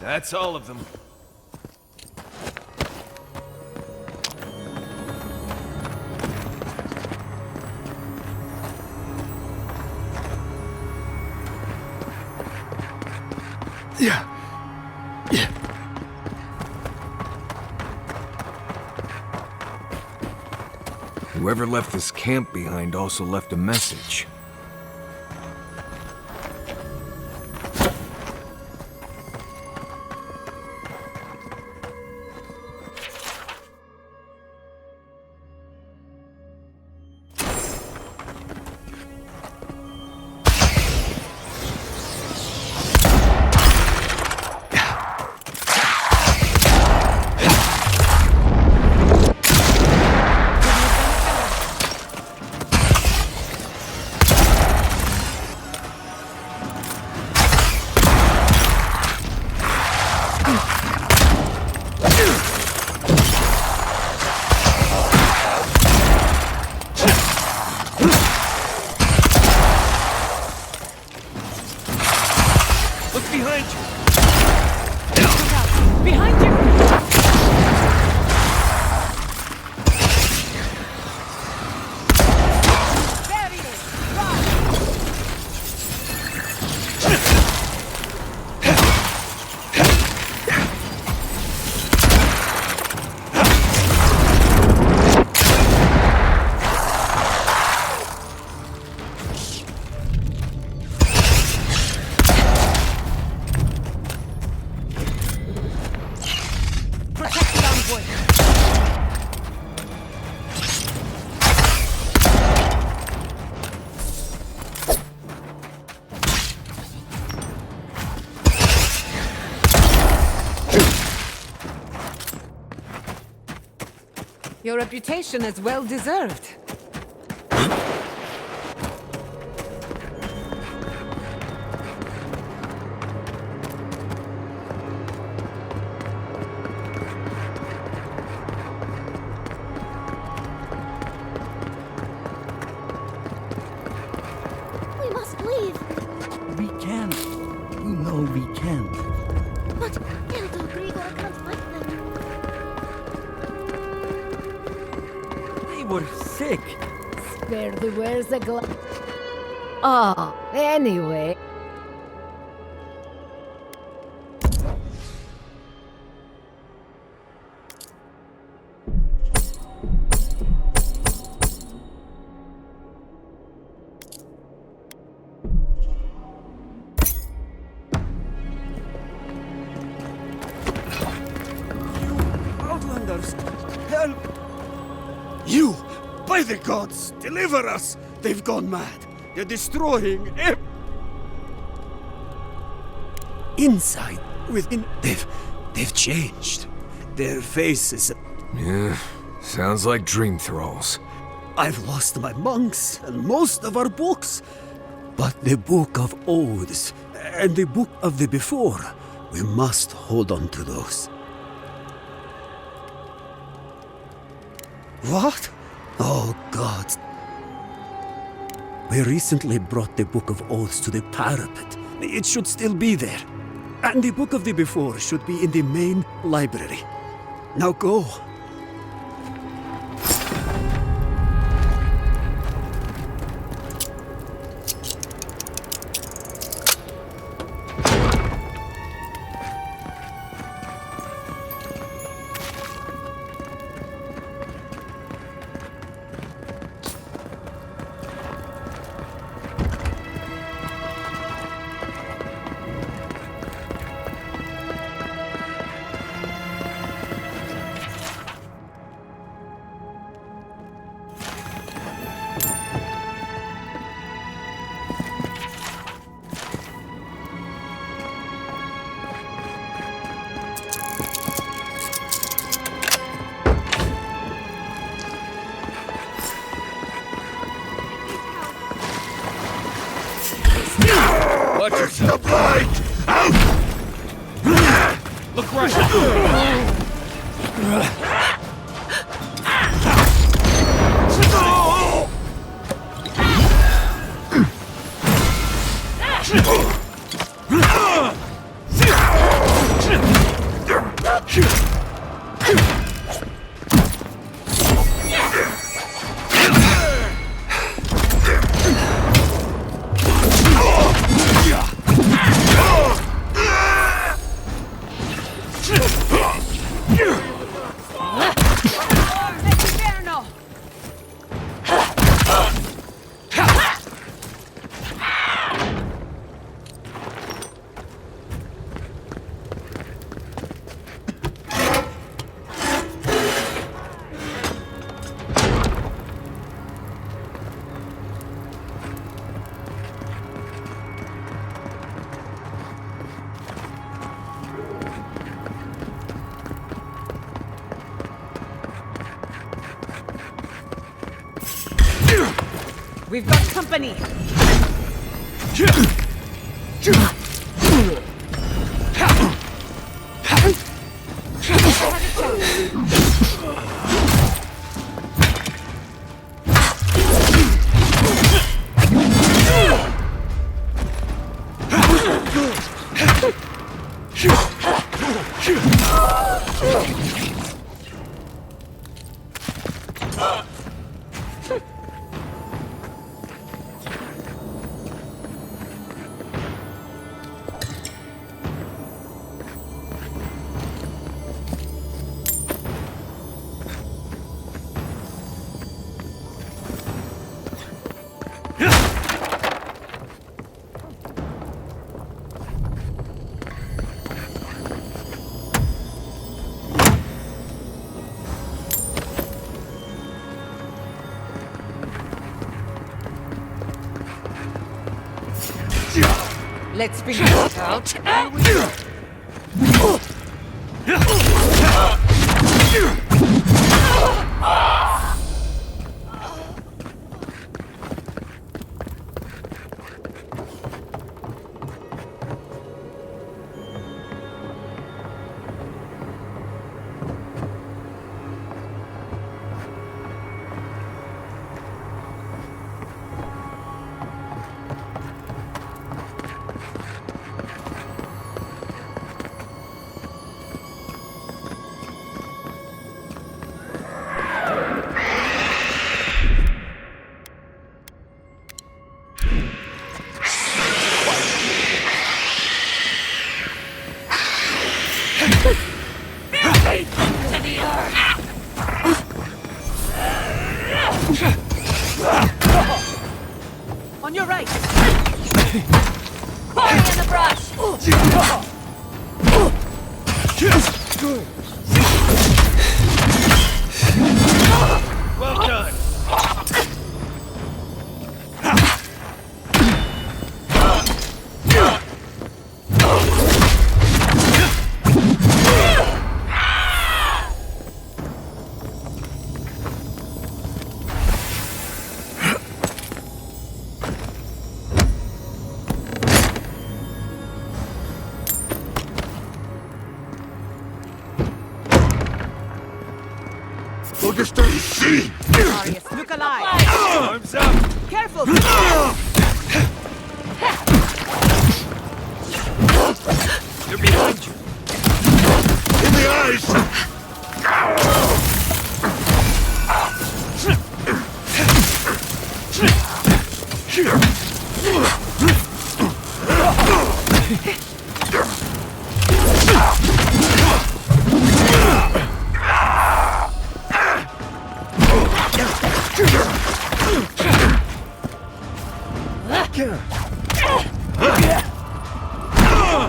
That's all of them. Yeah. Whoever left this camp behind also left a message. Your reputation is well deserved. We must leave. We can. You know we can. But Elder Grigor can't fight them. They were sick. Spare the words a glass. Oh, anyway. Outlanders, help! You! By the gods, deliver us! They've gone mad. They're destroying inside, within. They've changed. Their faces. Yeah, sounds like dream thralls. I've lost my monks and most of our books. But the Book of Oaths and the Book of the Before, we must hold on to those. What? Oh, God. We recently brought the Book of Oaths to the parapet. It should still be there. And the Book of the Before should be in the main library. Now go. Watch yourself. The blight! Look right. We've got company. Let's figure it out. On your right. Quarry in the brush! Well done. Marius, look alive. Arms up. Careful. They're behind you. In the eyes!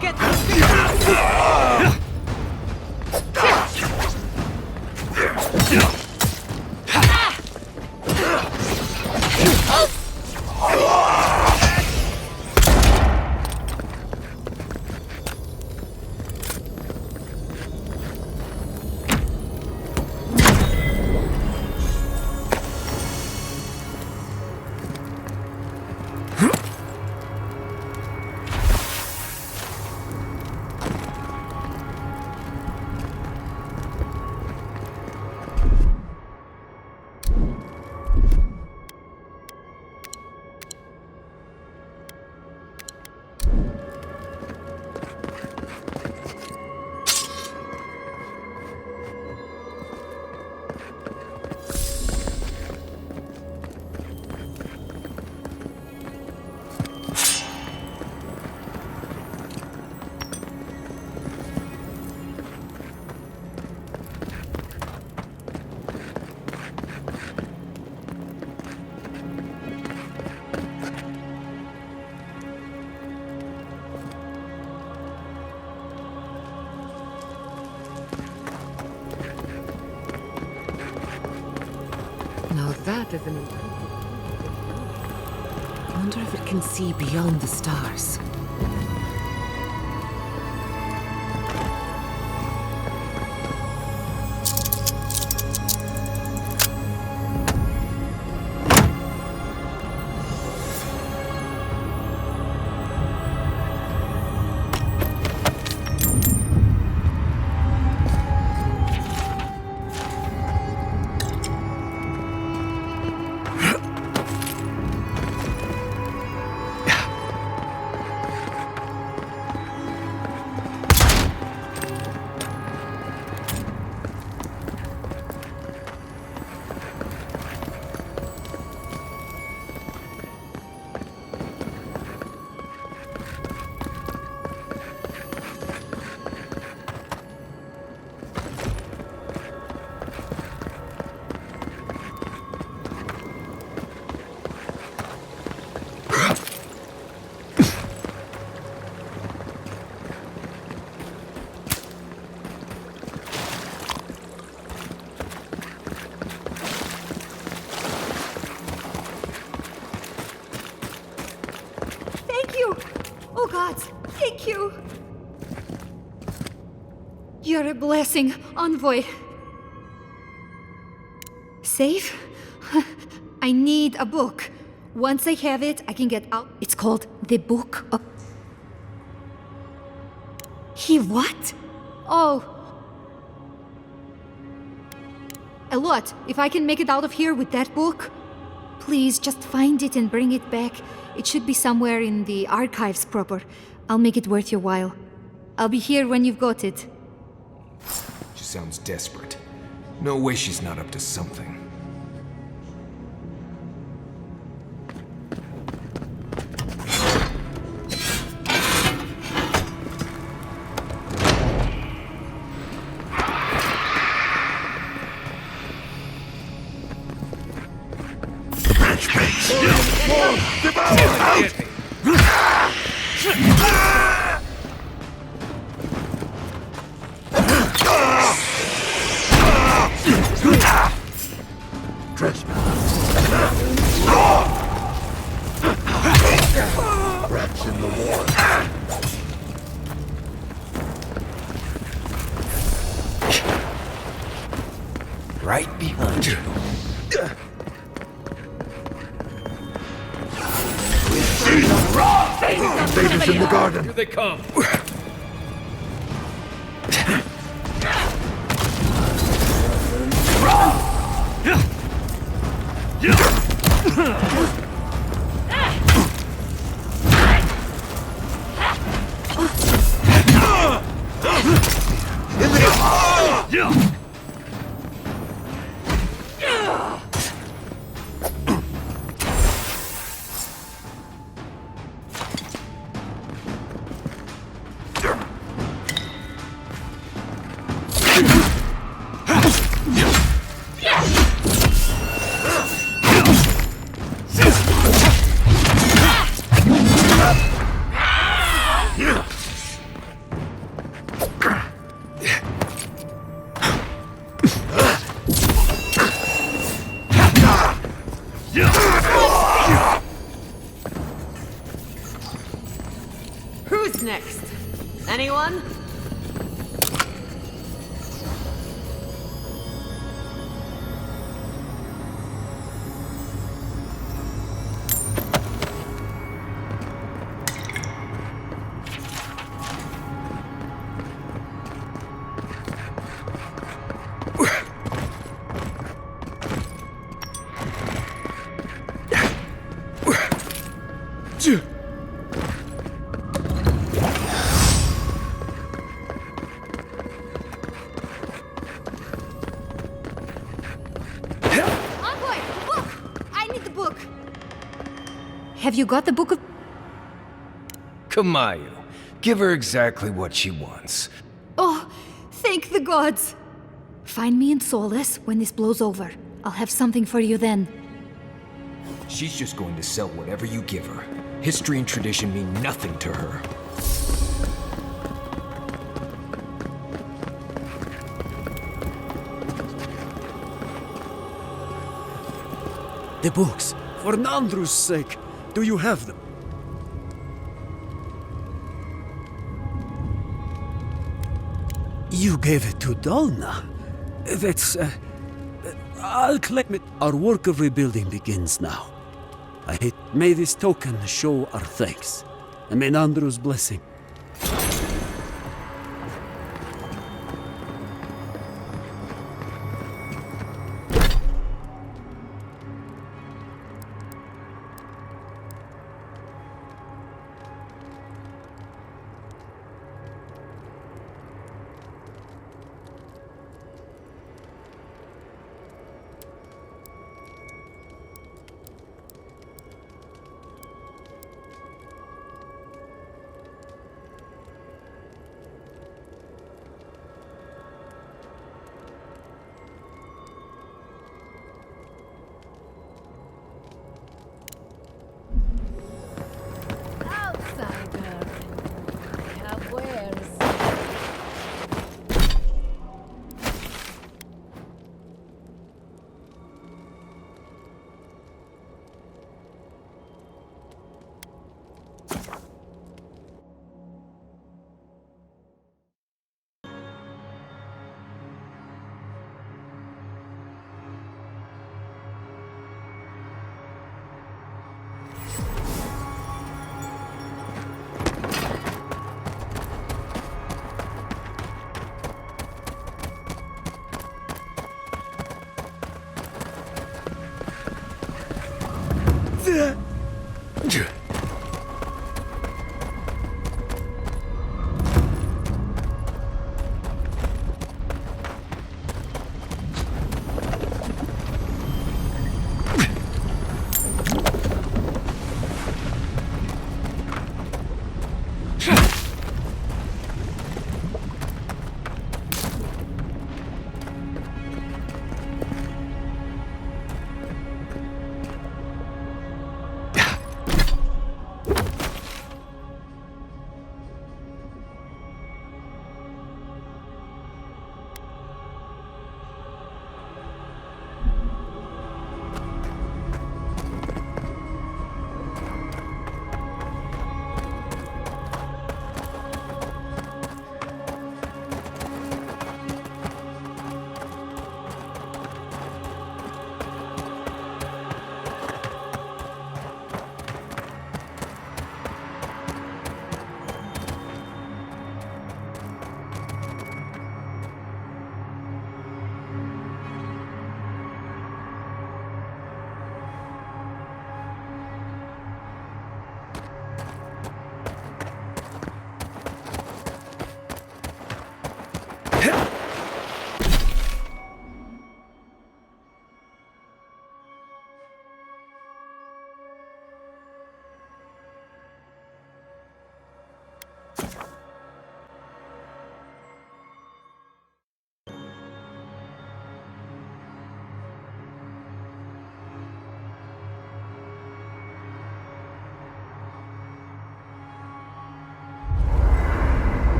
Get this. Now that is an improvement. I wonder if it can see beyond the stars. Thank you. You're a blessing, envoy. Safe? I need a book. Once I have it, I can get out. It's called the Book of... He what? Oh. A lot. If I can make it out of here with that book, please just find it and bring it back. It should be somewhere in the archives proper. I'll make it worth your while. I'll be here when you've got it. She sounds desperate. No way she's not up to something. Rats in the water. Right behind you. Invaders in the garden. Here they come. Who's next? Anyone? Envoy, book! I need the book. Have you got the book of... Kamayu, give her exactly what she wants. Oh, thank the gods. Find me in Solace when this blows over. I'll have something for you then. She's just going to sell whatever you give her. History and tradition mean nothing to her. The books, for Nandru's sake, do you have them? You gave it to Dolna. That's, I'll claim it. Our work of rebuilding begins now. May this token show our thanks, and may Nandru's blessing.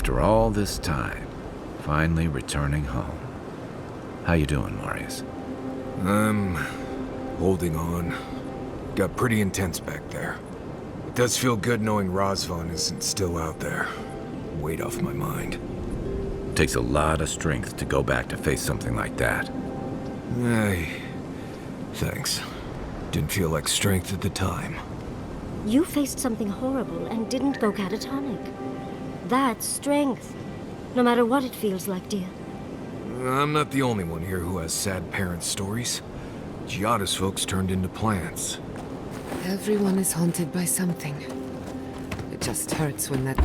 After all this time, finally returning home. How you doing, Marius? I'm holding on. Got pretty intense back there. It does feel good knowing Razvan isn't still out there. Weight off my mind. Takes a lot of strength to go back to face something like that. Thanks. Didn't feel like strength at the time. You faced something horrible and didn't go catatonic. That's strength. No matter what it feels like, dear. I'm not the only one here who has sad parent stories. Giada's folks turned into plants. Everyone is haunted by something. It just hurts when that...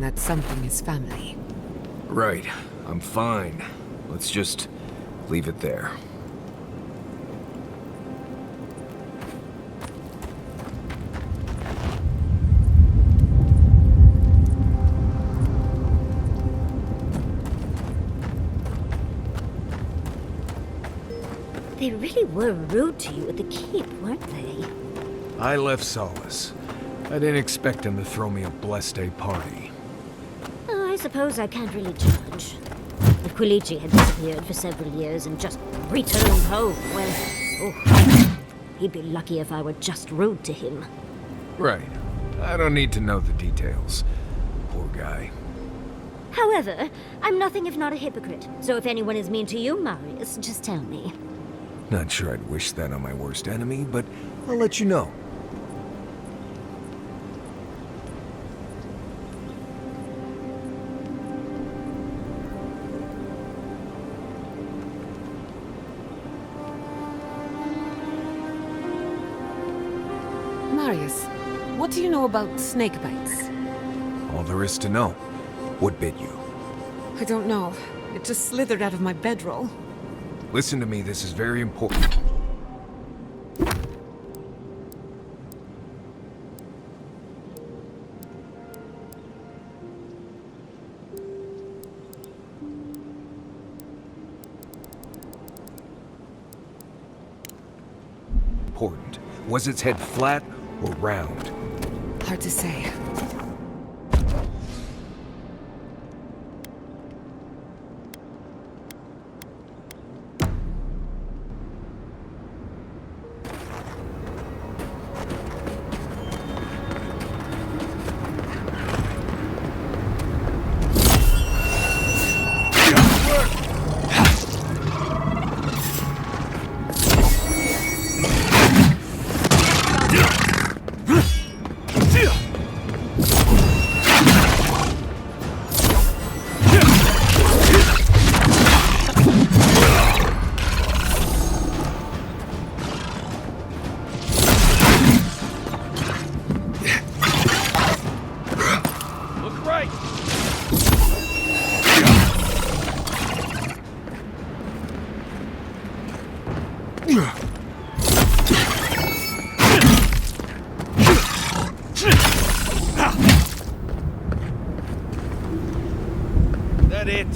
that something is family. Right. I'm fine. Let's just leave it there. They really were rude to you at the keep, weren't they? I left Solace. I didn't expect him to throw me a blessed day party. Oh, I suppose I can't really judge. If Quilici had disappeared for several years and just returned home, well, he'd be lucky if I were just rude to him. Right. I don't need to know the details. Poor guy. However, I'm nothing if not a hypocrite, so if anyone is mean to you, Marius, just tell me. Not sure I'd wish that on my worst enemy, but I'll let you know. Marius, what do you know about snake bites? All there is to know. What bit you? I don't know. It just slithered out of my bedroll. Listen to me, this is very important. Important. Was its head flat or round? Hard to say. Look right! That it?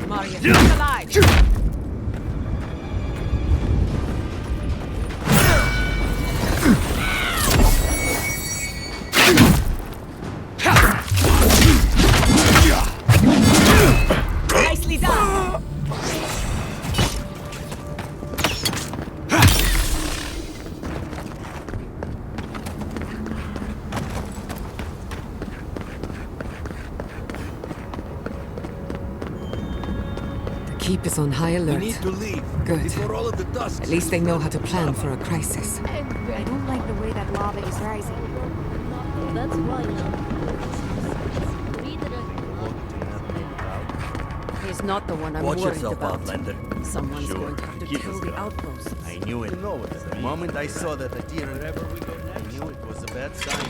Marius, he's alive! Nicely done! Keep is on high alert. We need to leave. Good. Before all of the dust. At least they know how to plan for a crisis. I don't like the way that lava is rising. That's why He's not the one I'm Watch worried yourself, about. Outlander. Someone's Sure. going to have to Keep kill us the going. outposts. I knew it. The moment I saw that idea, wherever we go next, I knew it was a bad sign.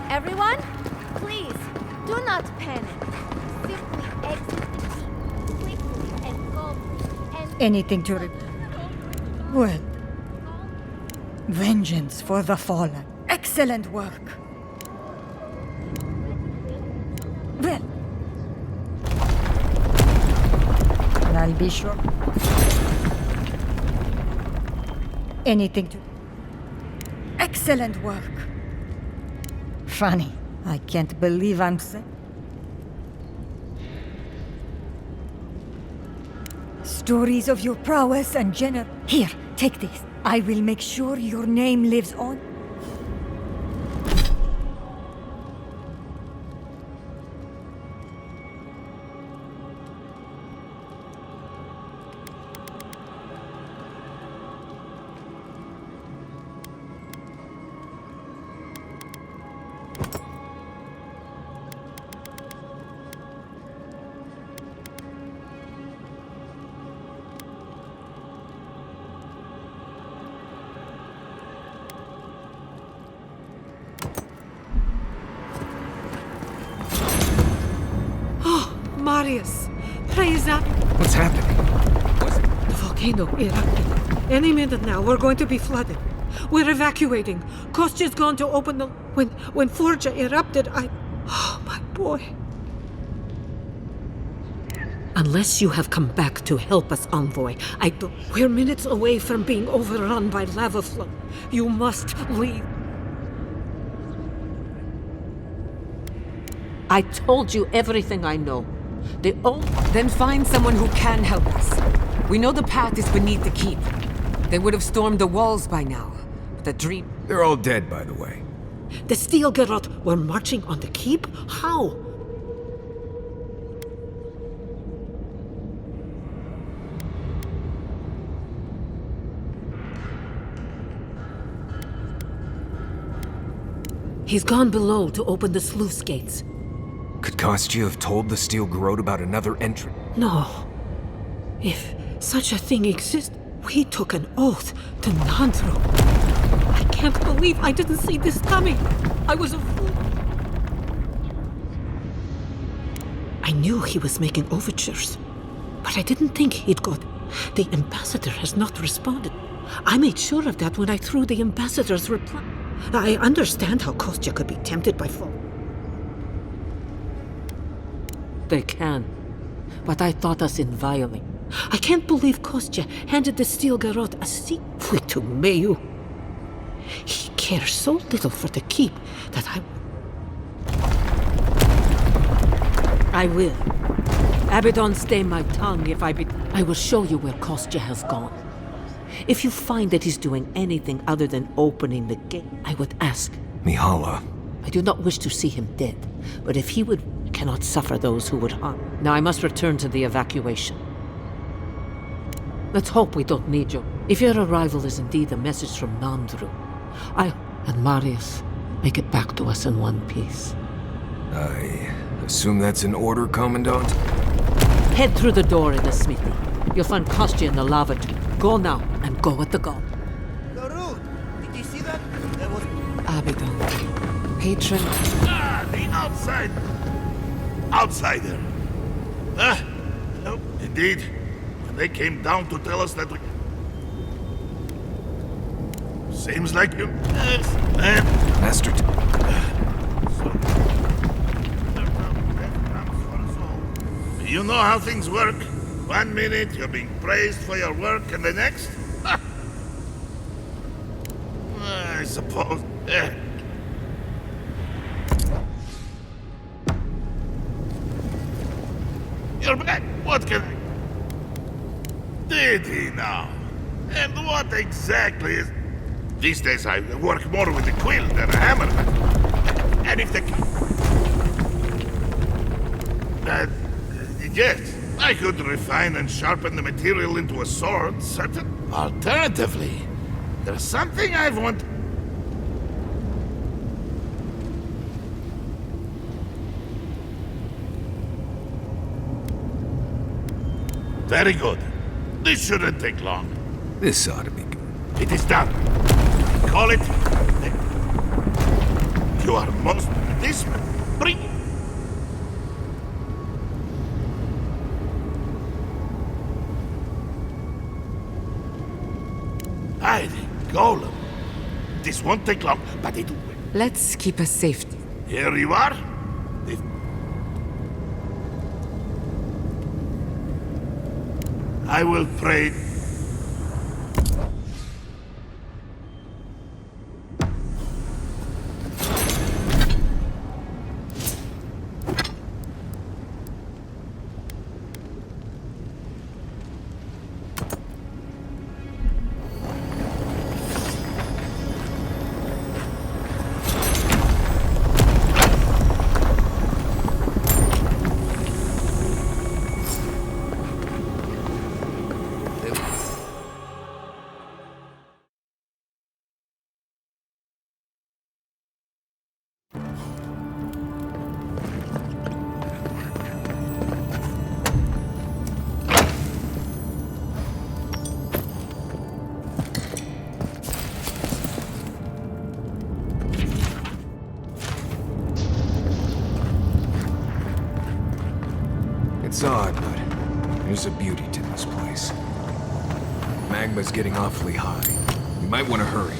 Everyone, please, do not panic. Simply exit the keep quickly and calmly and... Anything to Well, vengeance for the fallen. Excellent work. Well, I'll be sure. Anything to... Excellent work. Funny. I can't believe I'm saying... Stories of your prowess and general... Here, take this. I will make sure your name lives on. Marius, praise up. What's happening? The volcano erupted. Any minute now, we're going to be flooded. We're evacuating. Kostya's gone to open the... When Forja erupted, Oh, my boy. Unless you have come back to help us, Envoy, We're minutes away from being overrun by lava flow. You must leave. I told you everything I know. Then find someone who can help us. We know the path is beneath the keep. They would have stormed the walls by now. But the dream... They're all dead, by the way. The Steel Garrote were marching on the keep? How? He's gone below to open the sluice gates. Could Kostya have told the Steel Garrote about another entrant? No. If such a thing exists, we took an oath to not throw. I can't believe I didn't see this coming. I was a fool. I knew he was making overtures, but I didn't think he'd go. The ambassador has not responded. I made sure of that when I threw the ambassador's reply. I understand how Kostya could be tempted by foe. They can, but I thought us inviolate. I can't believe Kostya handed the steel garrote a seat to Mayu. He cares so little for the keep that I will. Abaddon stay my tongue if I will show you where Kostya has gone. If you find that he's doing anything other than opening the gate, I would ask. Mihala. I do not wish to see him dead, but if he would, cannot suffer those who would harm. Now I must return to the evacuation. Let's hope we don't need you. If your arrival is indeed a message from Nandru, I and Marius make it back to us in one piece. I assume that's an order, Commandant? Head through the door in the smithy. You'll find Kostya in the lavatory. Go now, and go at the guard. Garud, did you see that? There was... Abaddon. Patron. Ah, the outside. Outsider. Ah, no, indeed. When they came down to tell us that we... Seems like you... Yes, man. Master... You know how things work. 1 minute you're being praised for your work, and the next... I suppose... You're back. What can I... Did he now? And what exactly is... These days I work more with a quill than a hammer. And if the... Yes, I could refine and sharpen the material into a sword, certain. Alternatively, there's something I've wanted... Very good. This shouldn't take long. This ought to be good. It is done. Call it... You are most... This... Bring... Hiding, Golem. This won't take long, but it will. Let's keep us safe. Here you are. I will pray. It's odd, but there's a beauty to this place. Magma's getting awfully high. You might want to hurry.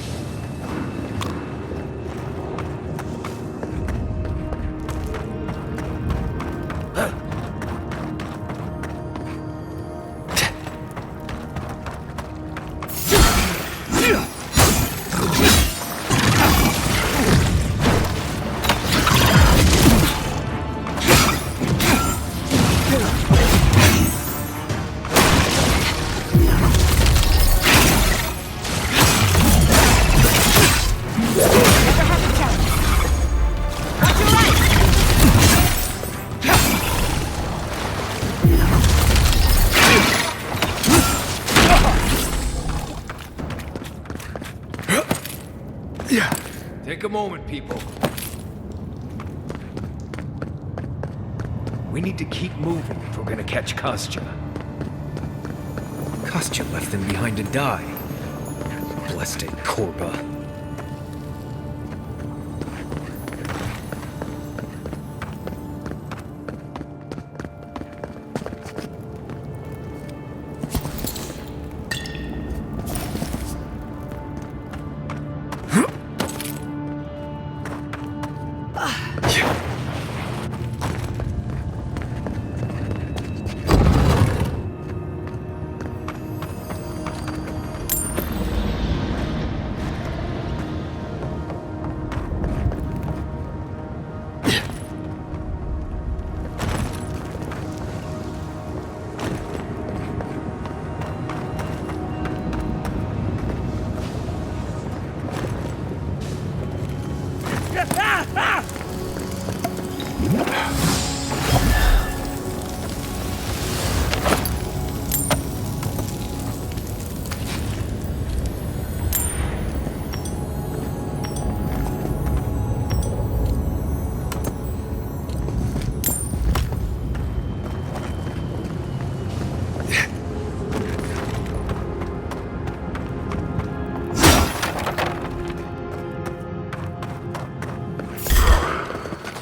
Take a moment, people. We need to keep moving if we're gonna catch Kostya. Kostya left them behind to die. Blessed Korba.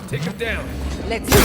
Take him down. Let's go.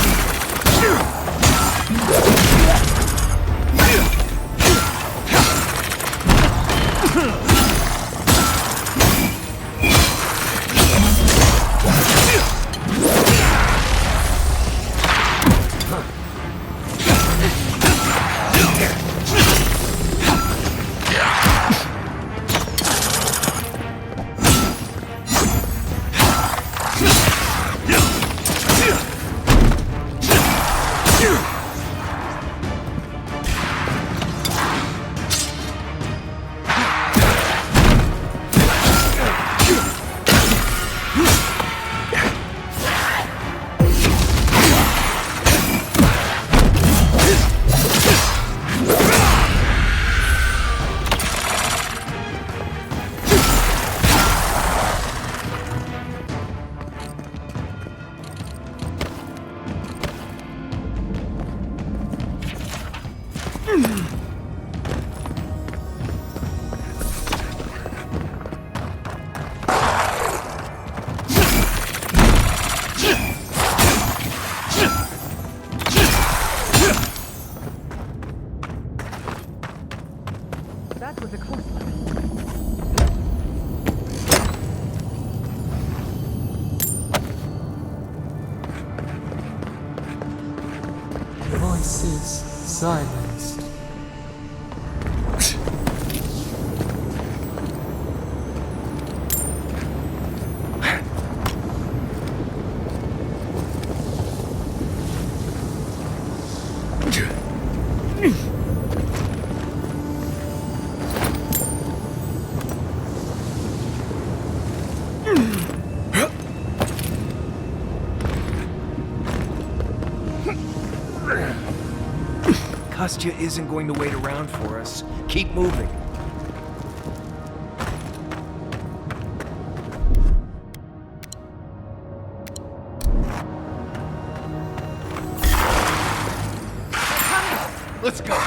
That was a close one. Voices silenced. Kostya isn't going to wait around for us. Keep moving. Let's go.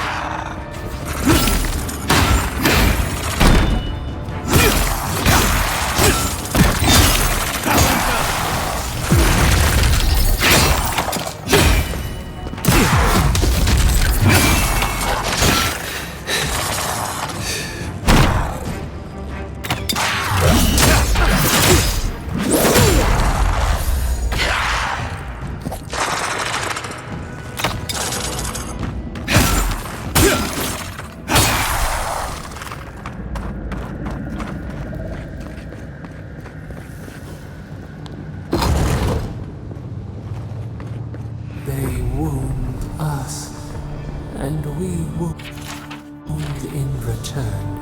They wound us, and we wound in return.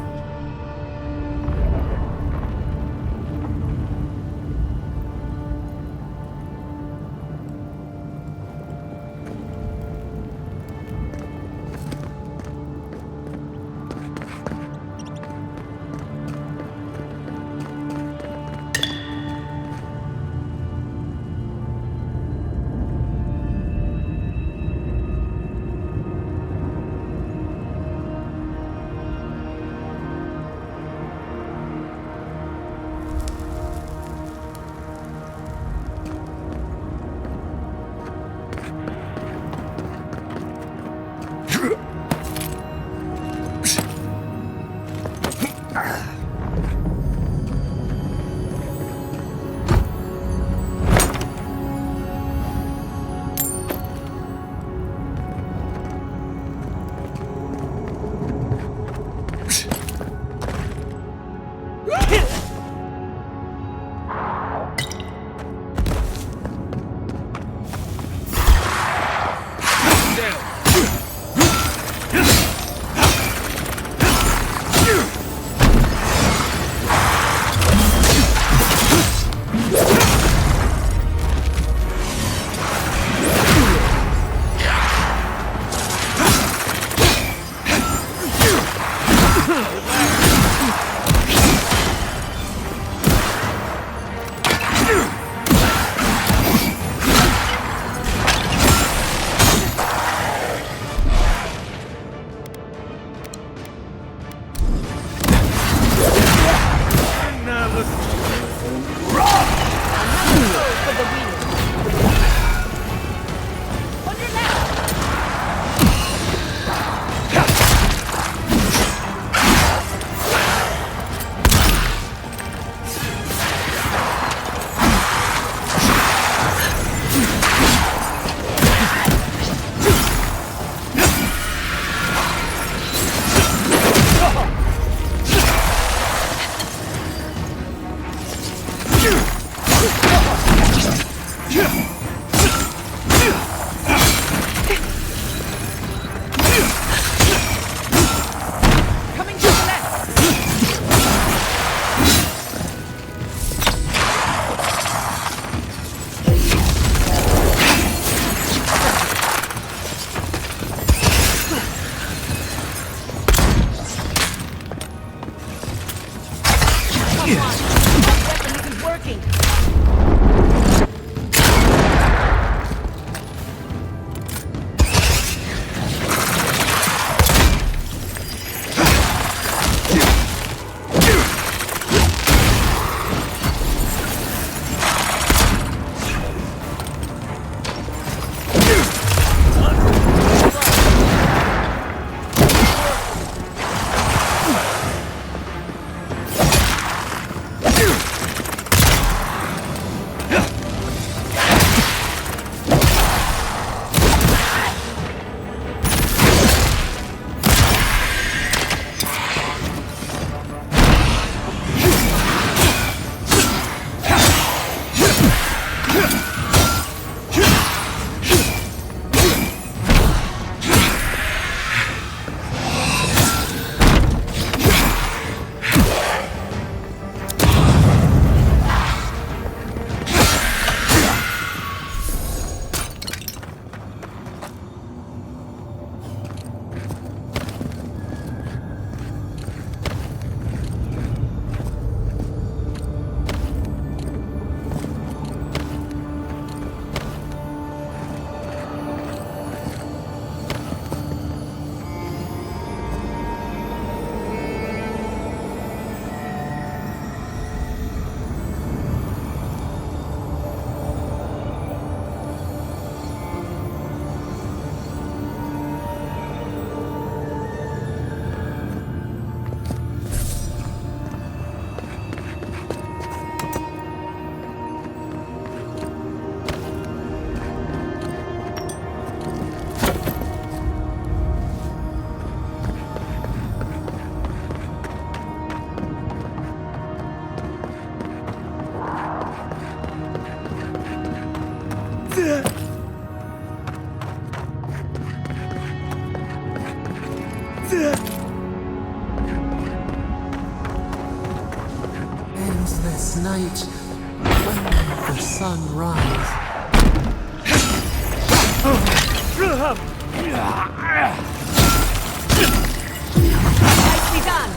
Ends this night when the sun rises. Nicely done!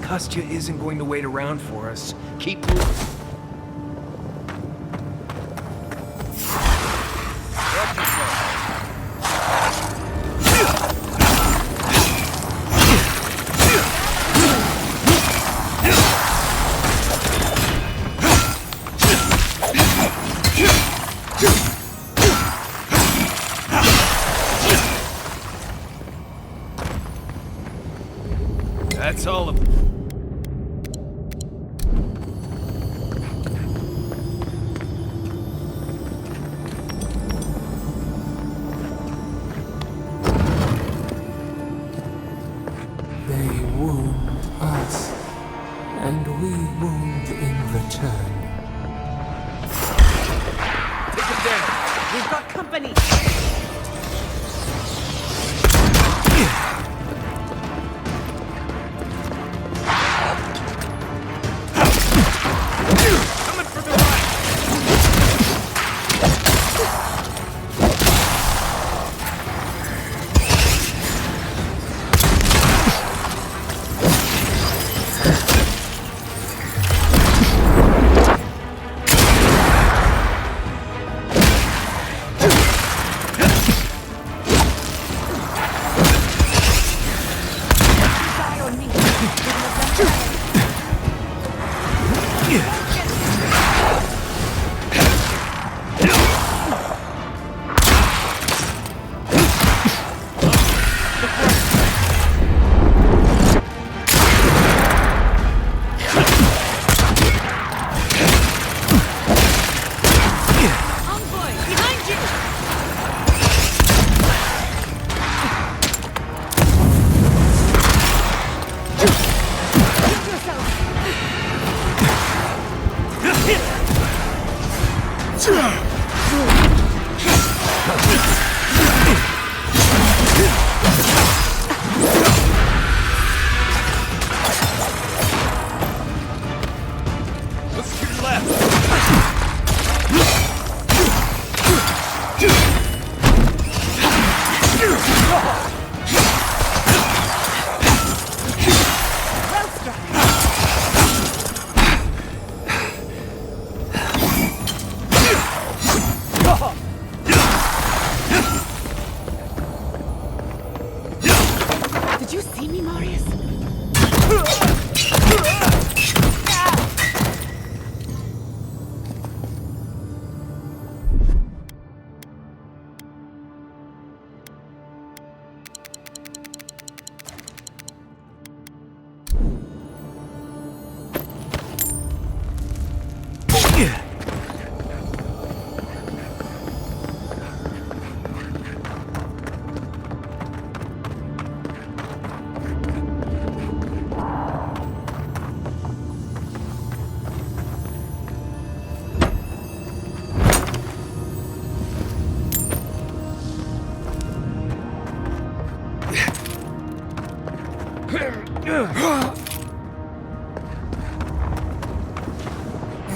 Kostya isn't going to wait around for us. Keep moving. That's all of They wound us, and we wound in return. Take it down! We've got company! coming for the line!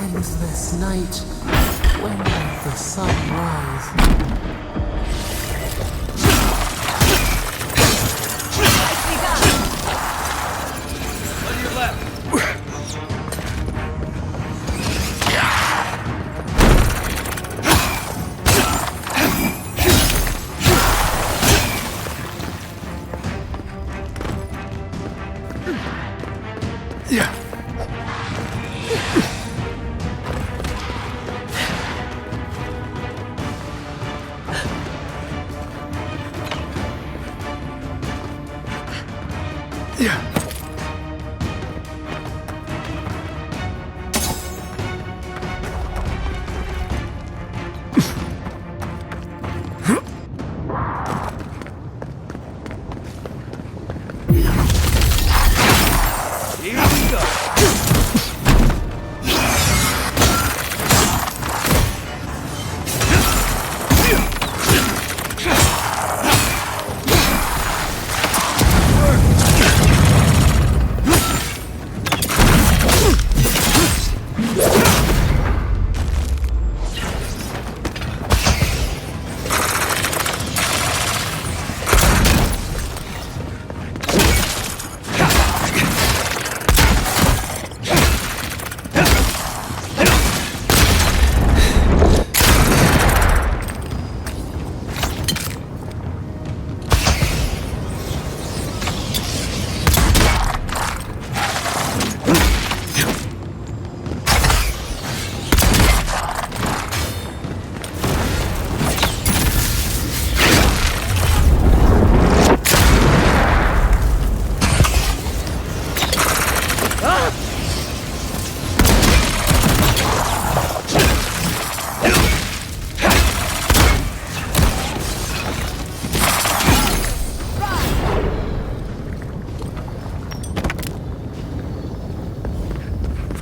endless night, when will the sun rise?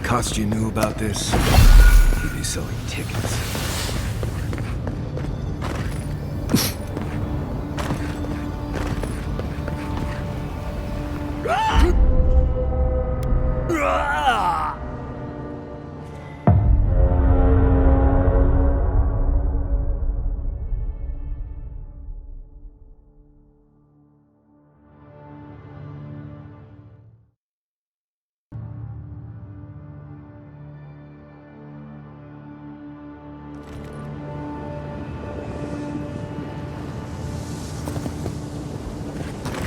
Kostya knew about this, he'd be selling tickets.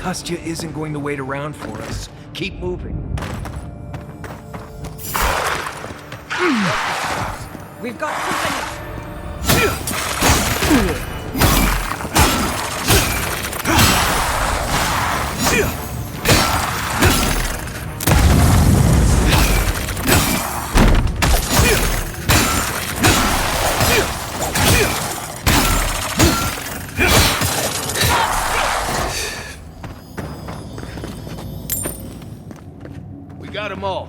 Kostya isn't going to wait around for us. Keep moving. We've got company. Got them all.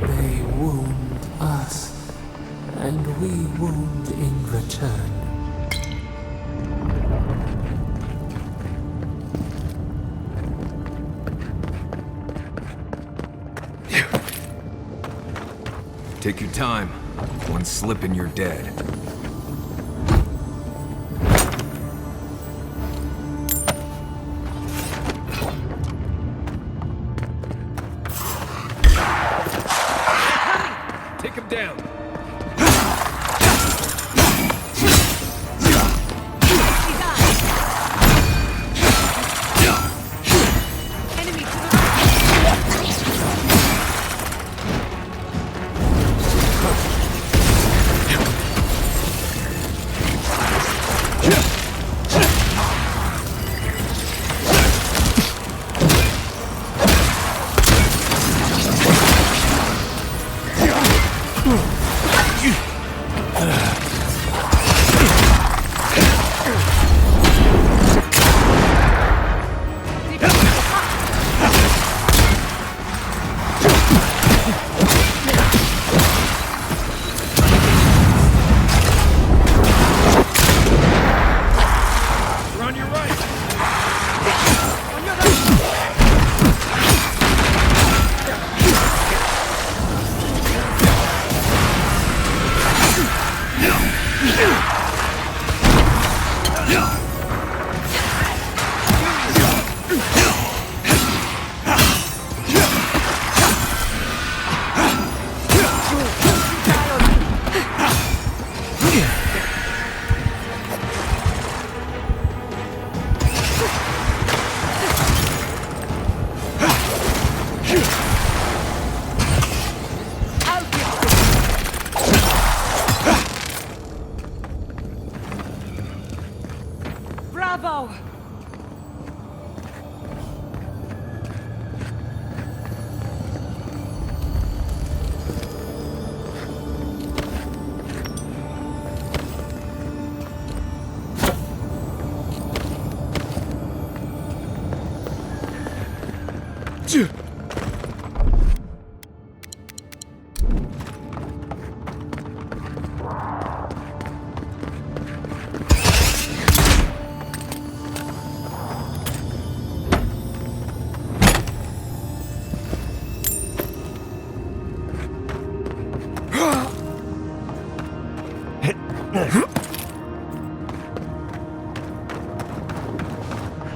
They wound us, and we wound in return. Take your time. One slip and you're dead. Take him down.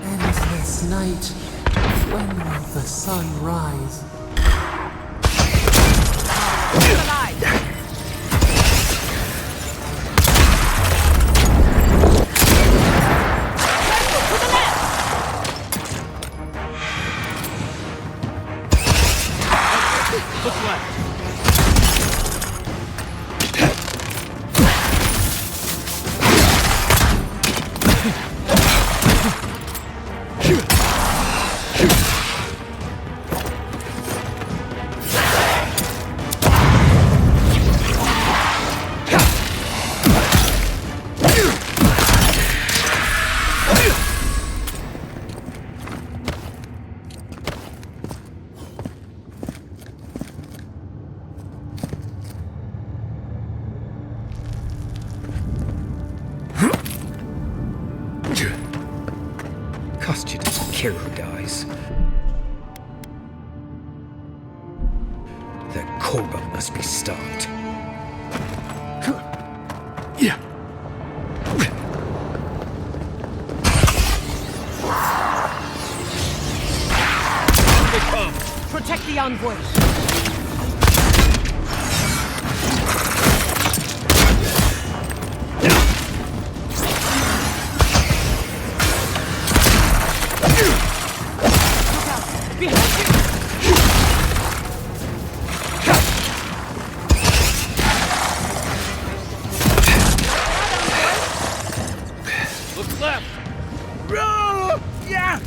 Endless night. When will the sun rise? Look left. Kostya doesn't care who dies. That cobra must be stopped. Yeah. Protect the envoy. Look left. Yeah!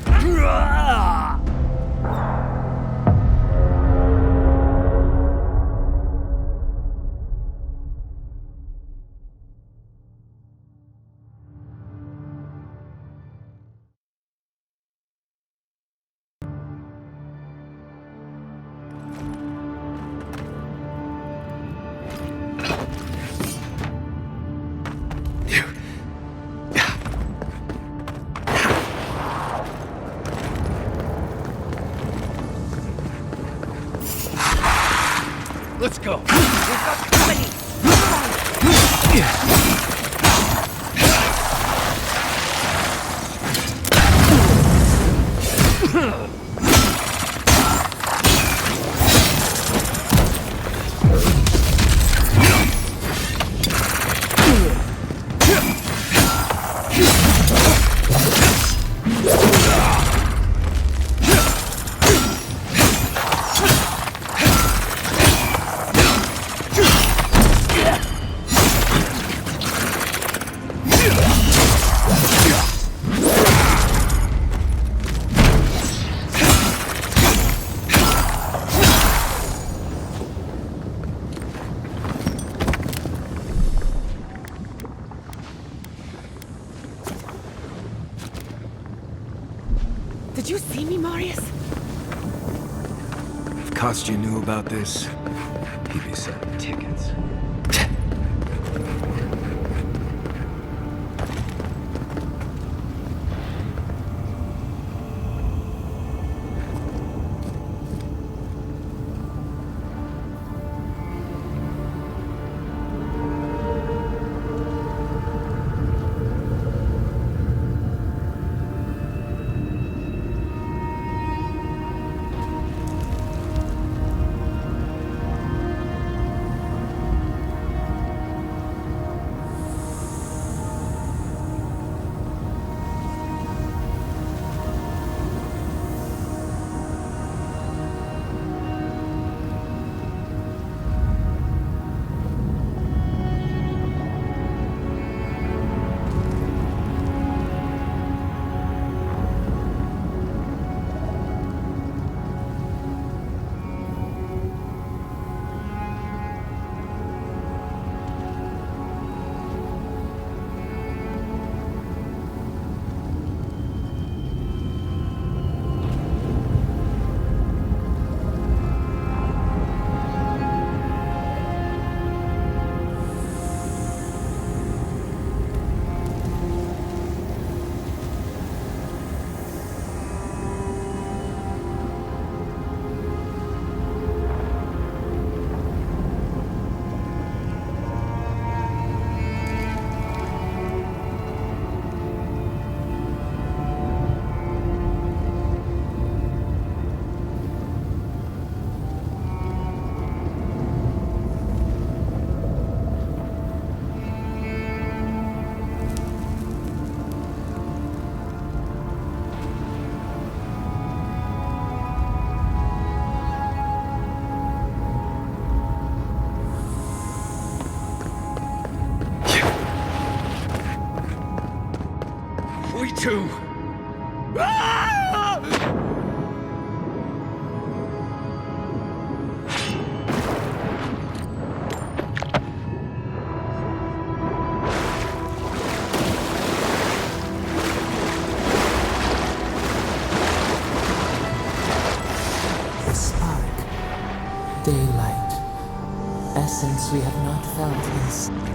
Let's go. We've got company. Did you see me, Marius? If Kostya knew about this, he'd be selling tickets. to... The spark. Daylight. Essence we have not felt in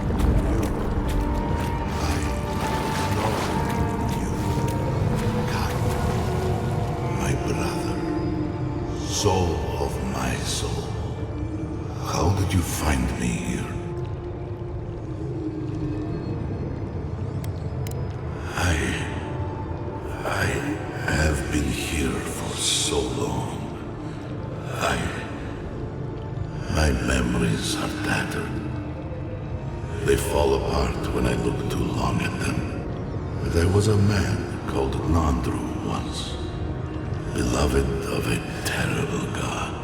My brother, soul of my soul. How did you find me here? I have been here for so long. My memories are tattered. They fall apart when I look too long at them. There was a man called Nandru once, beloved of a terrible god.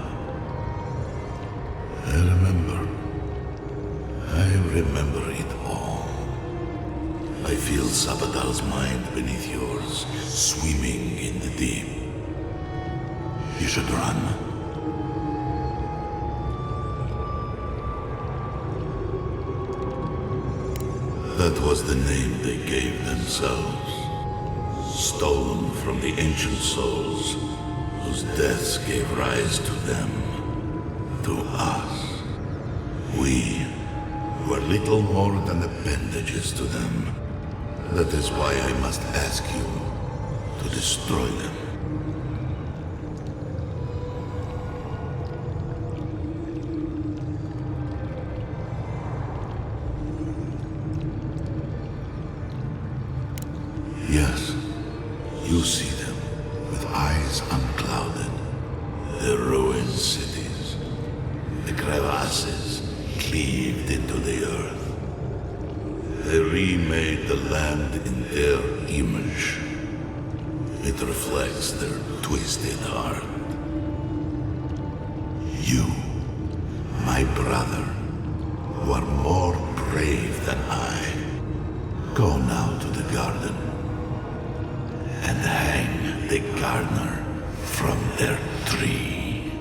I remember it all. I feel Sapada's mind beneath yours, swimming in the deep. You should run. That was the name they gave themselves, stolen from the ancient souls whose deaths gave rise to them, to us. We were little more than appendages to them. That is why I must ask you to destroy them. Yes, you see them with eyes unclouded. The ruined cities, the crevasses cleaved into the earth. They remade the land in their image. It reflects their twisted heart. You, my brother, who are more brave than I, go now to the garden and hang the gardener from their tree.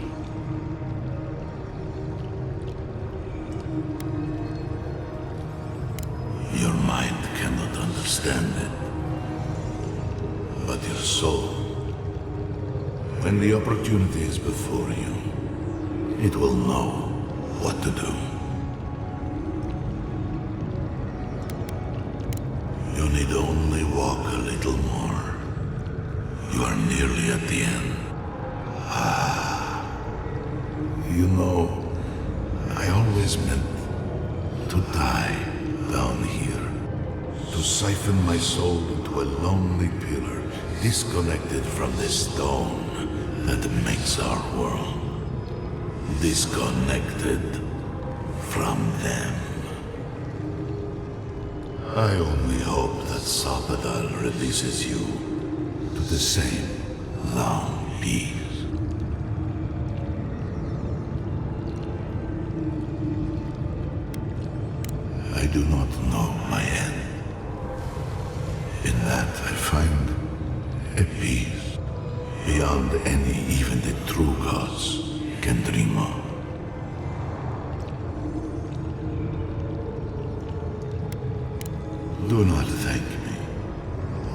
Your mind cannot understand it, but your soul, when the opportunity is before you, it will know what to do. You need only walk a little more. You are nearly at the end. You know, I always meant to die down here, to siphon my soul into a lonely pillar, disconnected from the stone that makes our world, disconnected from them. I only hope that Sappadal releases you to the same long peace. I do not know my end. In that I find a peace beyond any even the true gods can dream of. Do not thank me.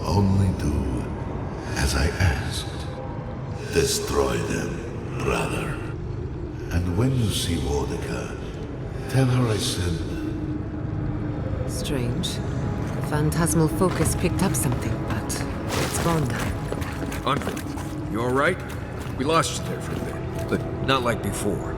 Only do as I asked. Destroy them, brother. And when you see Wodika, tell her I said... Strange. The phantasmal focus picked up something, but it's gone now. Andre, you alright? We lost you there for a bit, but not like before.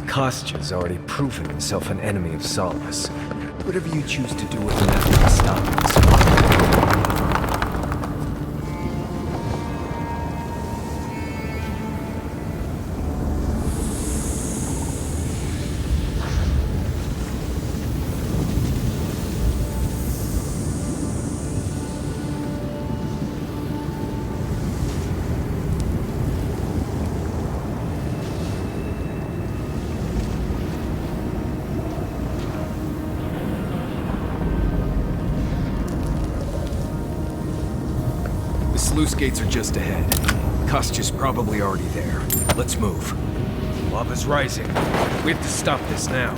Kostya's already proven himself an enemy of Solace. Whatever you choose to do with him after he stops. Sluice gates are just ahead. Kostya's probably already there. Let's move. Lava's rising. We have to stop this now.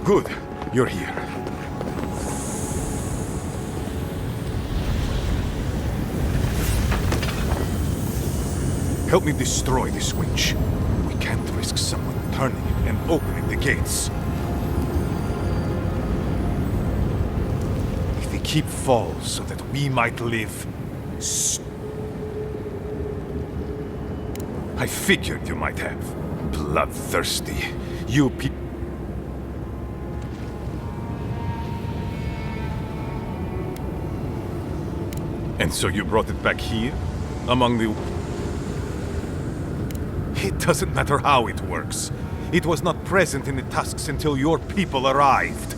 Good. You're here. Help me destroy this winch. We can't risk someone turning it and opening the gates. If the keep falls so that we might live... I figured you might have. Bloodthirsty. You people... And so you brought it back here? Among the... It doesn't matter how it works. It was not present in the tusks until your people arrived.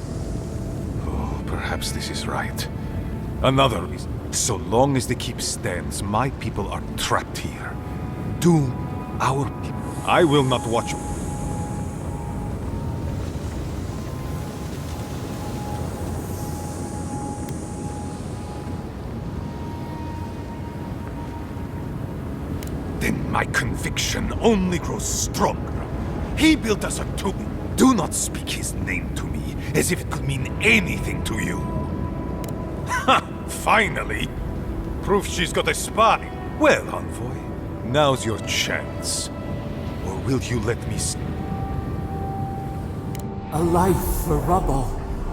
Oh, perhaps this is right. Another reason. So long as the keep stands, my people are trapped here. Doom our people. I will not watch you. Then my conviction only grows stronger. He built us a tomb. Do not speak his name to me as if it could mean anything to you. Ha! Finally! Proof she's got a spy. Well, Envoy, now's your chance. Or will you let me... A life for rubble.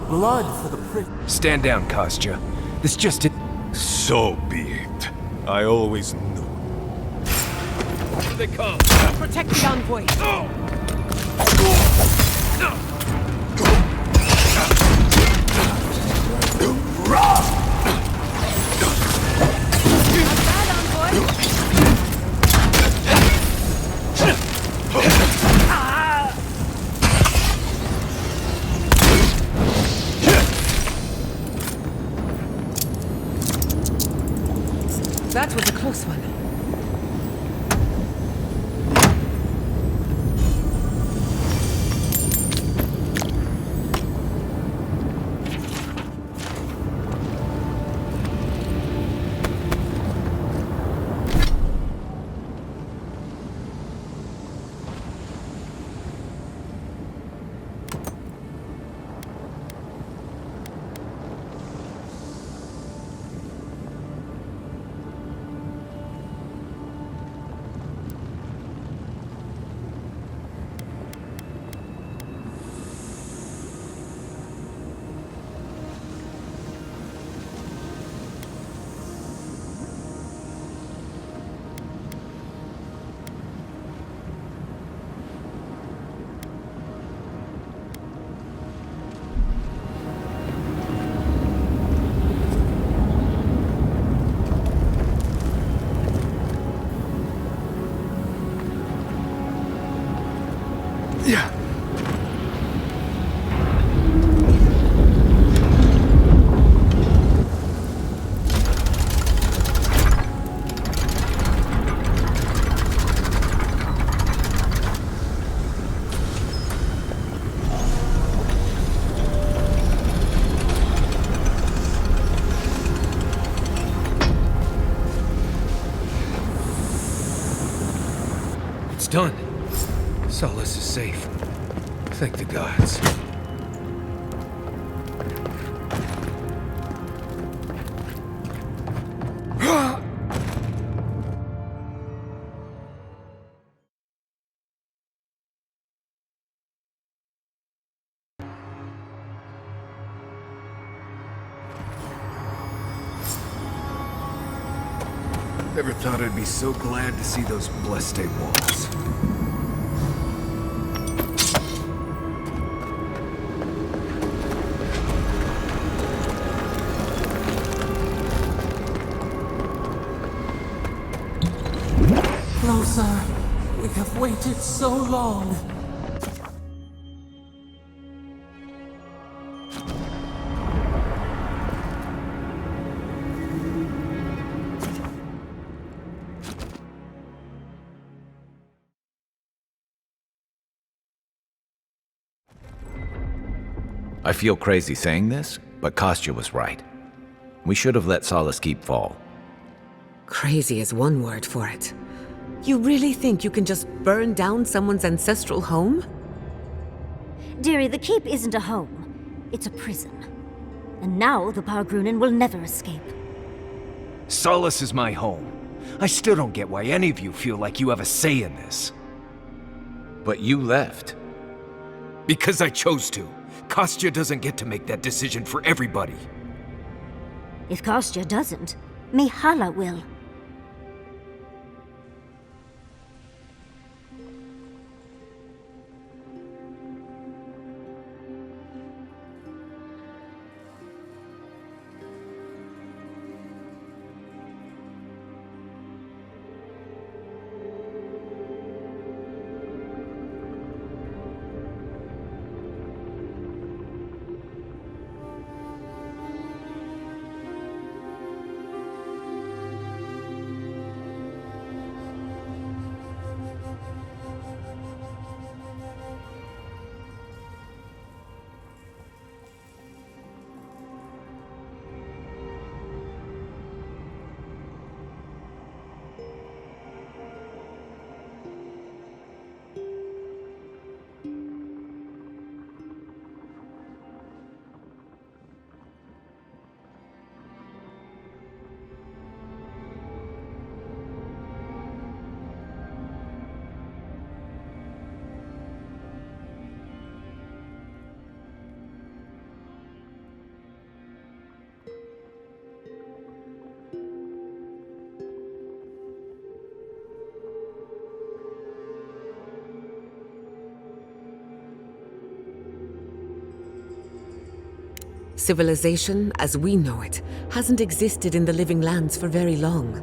Blood for the prick. Stand down, Kostya. This just... So be it. I always knew. Here they come. Protect the envoy. That was a close one. Yeah. It's done. Solace is safe. Thank the gods. Never thought I'd be so glad to see those blessed walls. Closer. We have waited so long. I feel crazy saying this, but Kostya was right. We should have let Solace keep fall. Crazy is one word for it. You really think you can just burn down someone's ancestral home? Dearie, the keep isn't a home. It's a prison. And now the Pargrunen will never escape. Solace is my home. I still don't get why any of you feel like you have a say in this. But you left. Because I chose to. Kostya doesn't get to make that decision for everybody. If Kostya doesn't, Mihala will. Civilization, as we know it, hasn't existed in the living lands for very long.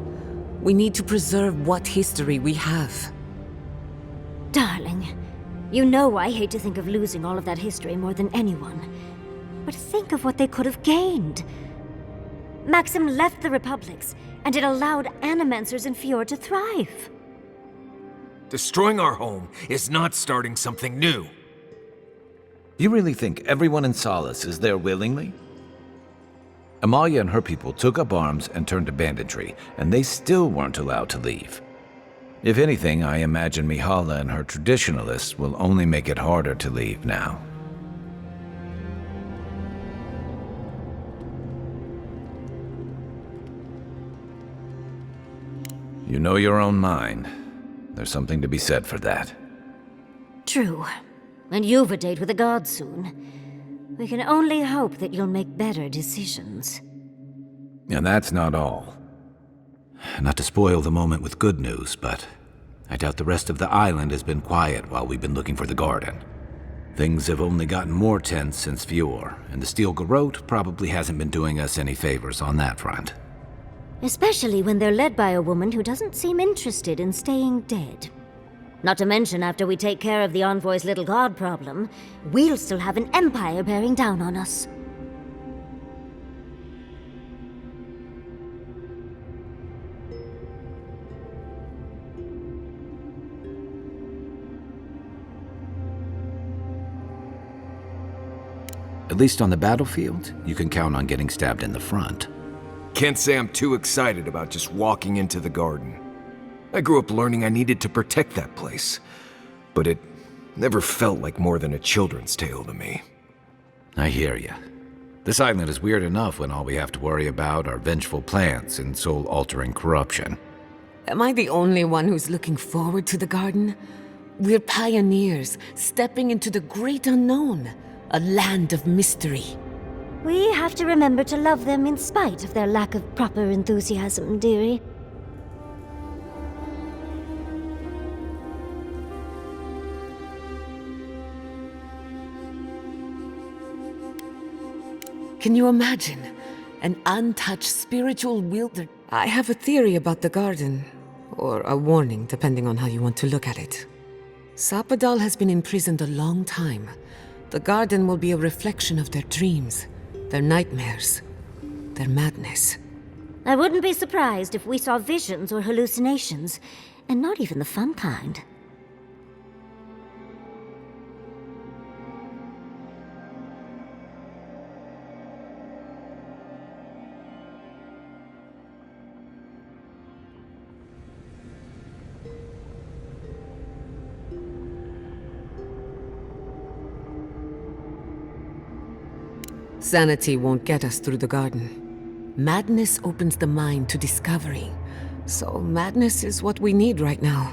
We need to preserve what history we have. Darling, you know I hate to think of losing all of that history more than anyone. But think of what they could have gained. Maxim left the republics, and it allowed animancers in Fjord to thrive. Destroying our home is not starting something new. You really think everyone in Solace is there willingly? Amalia and her people took up arms and turned to banditry, and they still weren't allowed to leave. If anything, I imagine Mihala and her traditionalists will only make it harder to leave now. You know your own mind. There's something to be said for that. True. And you've a date with the gods soon. We can only hope that you'll make better decisions. And that's not all. Not to spoil the moment with good news, but I doubt the rest of the island has been quiet while we've been looking for the garden. Things have only gotten more tense since Fjord, and the Steel Garrote probably hasn't been doing us any favors on that front. Especially when they're led by a woman who doesn't seem interested in staying dead. Not to mention, after we take care of the Envoy's little god problem, we'll still have an empire bearing down on us. At least on the battlefield, you can count on getting stabbed in the front. Can't say I'm too excited about just walking into the garden. I grew up learning I needed to protect that place, but it never felt like more than a children's tale to me. I hear ya. This island is weird enough when all we have to worry about are vengeful plans and soul-altering corruption. Am I the only one who's looking forward to the garden? We're pioneers, stepping into the great unknown, a land of mystery. We have to remember to love them in spite of their lack of proper enthusiasm, dearie. Can you imagine? An untouched spiritual wilderness. I have a theory about the garden. Or a warning, depending on how you want to look at it. Sappadal has been imprisoned a long time. The garden will be a reflection of their dreams, their nightmares, their madness. I wouldn't be surprised if we saw visions or hallucinations, and not even the fun kind. Sanity won't get us through the garden. Madness opens the mind to discovery. So madness is what we need right now.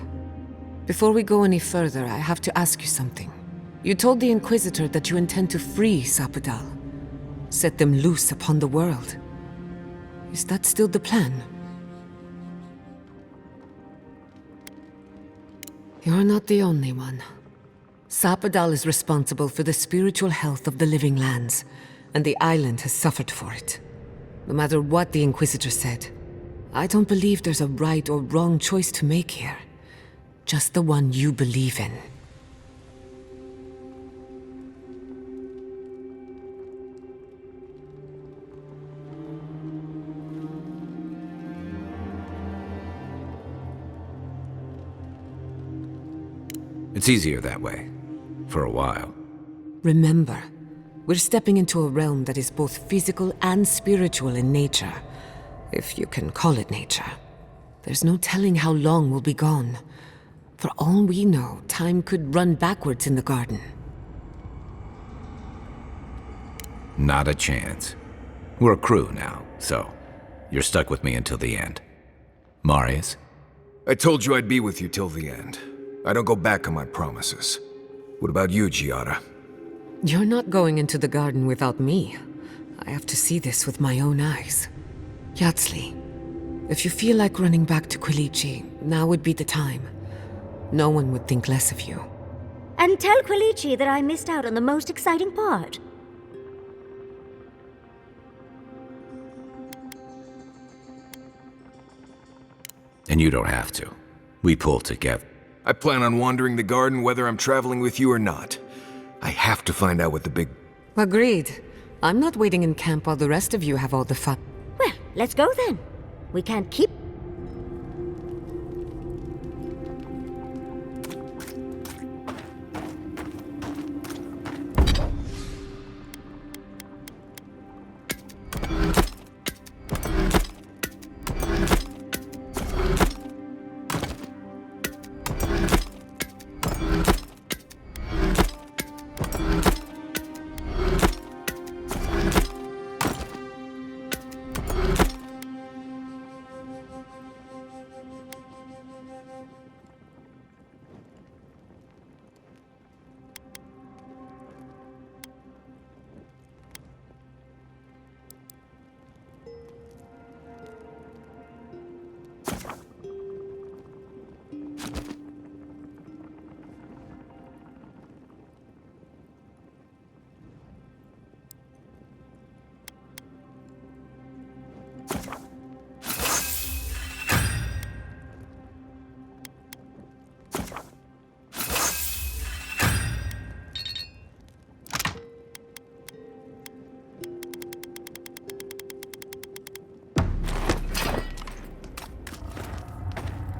Before we go any further, I have to ask you something. You told the Inquisitor that you intend to free Sappadal. Set them loose upon the world. Is that still the plan? You're not the only one. Sappadal is responsible for the spiritual health of the living lands, and the island has suffered for it. No matter what the Inquisitor said, I don't believe there's a right or wrong choice to make here. Just the one you believe in. It's easier that way. For a while. Remember, we're stepping into a realm that is both physical and spiritual in nature. If you can call it nature. There's no telling how long we'll be gone. For all we know, time could run backwards in the garden. Not a chance. We're a crew now, so you're stuck with me until the end. Marius? I told you I'd be with you till the end. I don't go back on my promises. What about you, Giada? You're not going into the garden without me. I have to see this with my own eyes. Yatsli, if you feel like running back to Quilici, now would be the time. No one would think less of you. And tell Quilici that I missed out on the most exciting part. And you don't have to. We pull together. I plan on wandering the garden whether I'm traveling with you or not. I have to find out what the big... Agreed. I'm not waiting in camp while the rest of you have all the fun. Well, let's go then. We can't keep...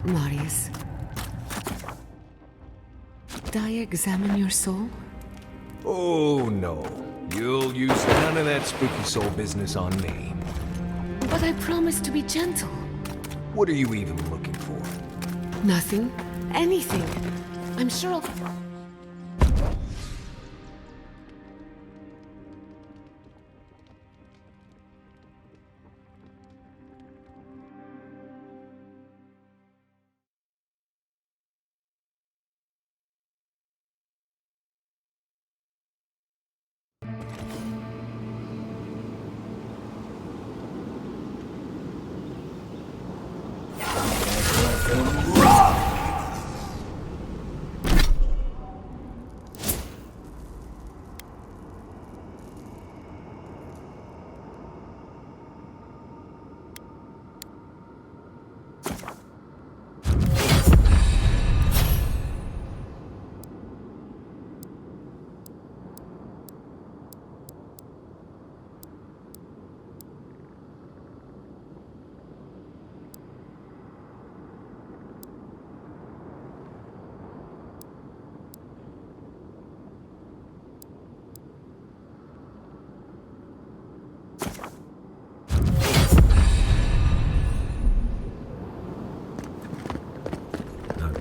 Marius, did I examine your soul? Oh, no. You'll use none of that spooky soul business on me. But I promised to be gentle. What are you even looking for? Nothing. Anything. I'm sure I'll...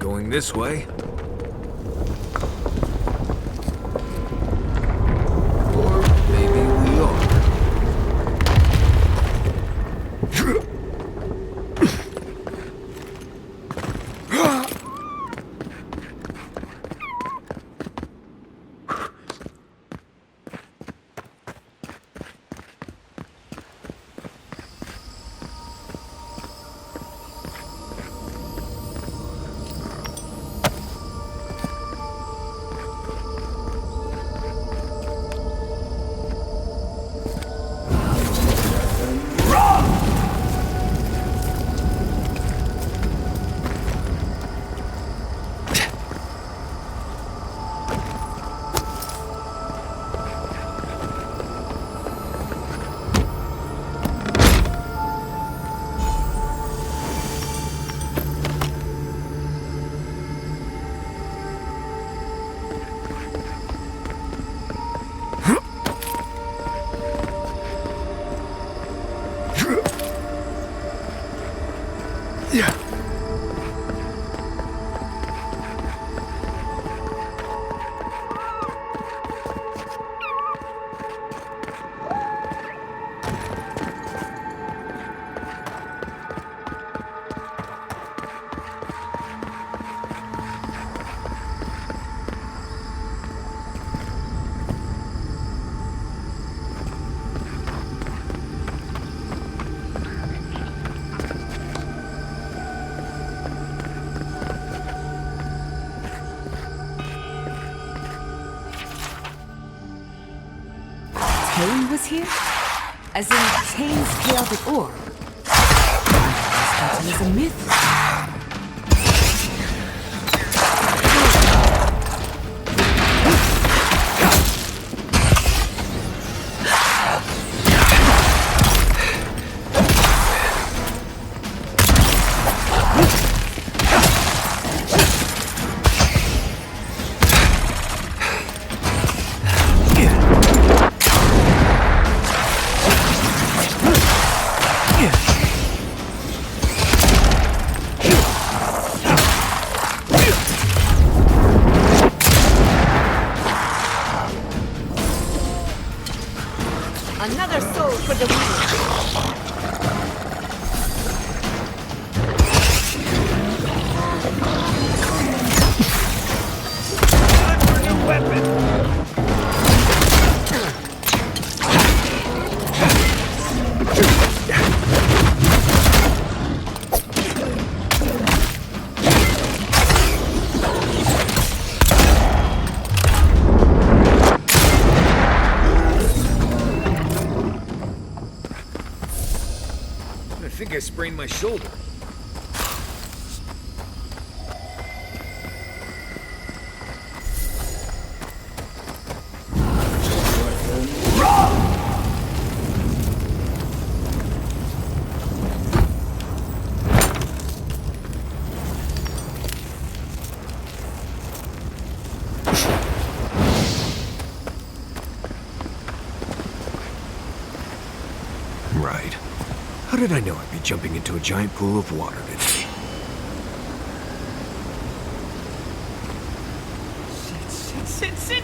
going this way. Or maybe we are. Cain was here? As in Cain's chaotic orb? That is a myth. Another soul for the wheel. Time for a new weapon! I think I sprained my shoulder. Right. How did I know I'd be jumping into a giant pool of water today? Sit!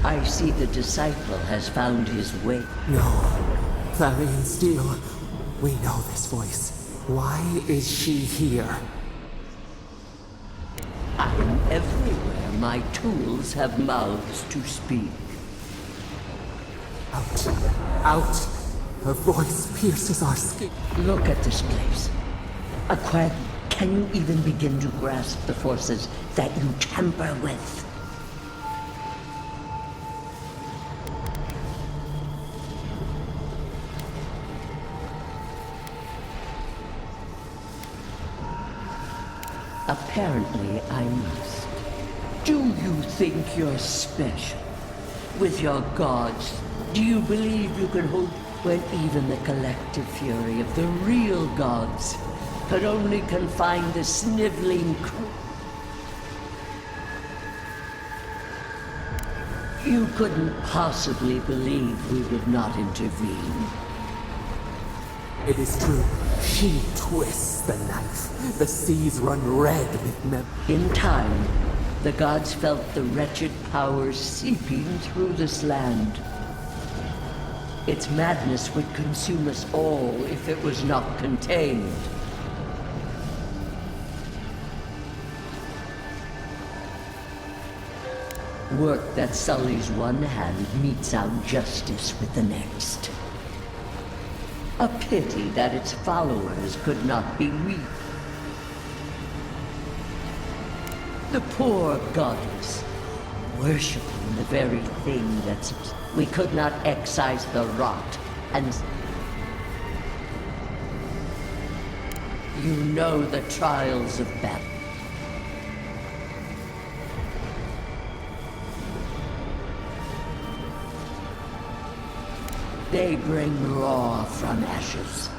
I see the disciple has found his way. No. Clarion Steel, we know this voice. Why is she here? I am everywhere. My tools have mouths to speak. Out. Out. Her voice pierces our skin. Look at this place. Can you even begin to grasp the forces that you tamper with? Apparently, I must. Do you think you're special? With your gods, do you believe you can hold when even the collective fury of the real gods could only confine the sniveling crew? You couldn't possibly believe we would not intervene. It is true. She twists the knife. The seas run red with In time, the gods felt the wretched powers seeping through this land. Its madness would consume us all if it was not contained. Work that sullies one hand meets out justice with the next. A pity that its followers could not be weak. The poor goddess, worshipping the very thing that's... We could not excise the rot, and... You know the trials of battle. They bring raw from ashes.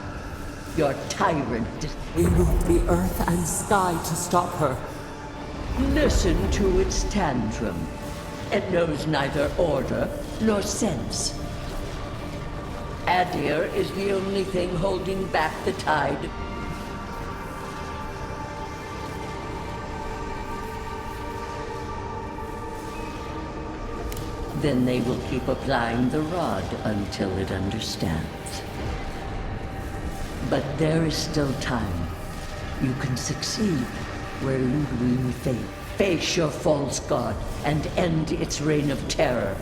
Your tyrant... We need the earth and sky to stop her. Listen to its tantrum. It knows neither order nor sense. Adir is the only thing holding back the tide. Then they will keep applying the rod until it understands. But there is still time. You can succeed where Ludwin failed. Face your false god and end its reign of terror.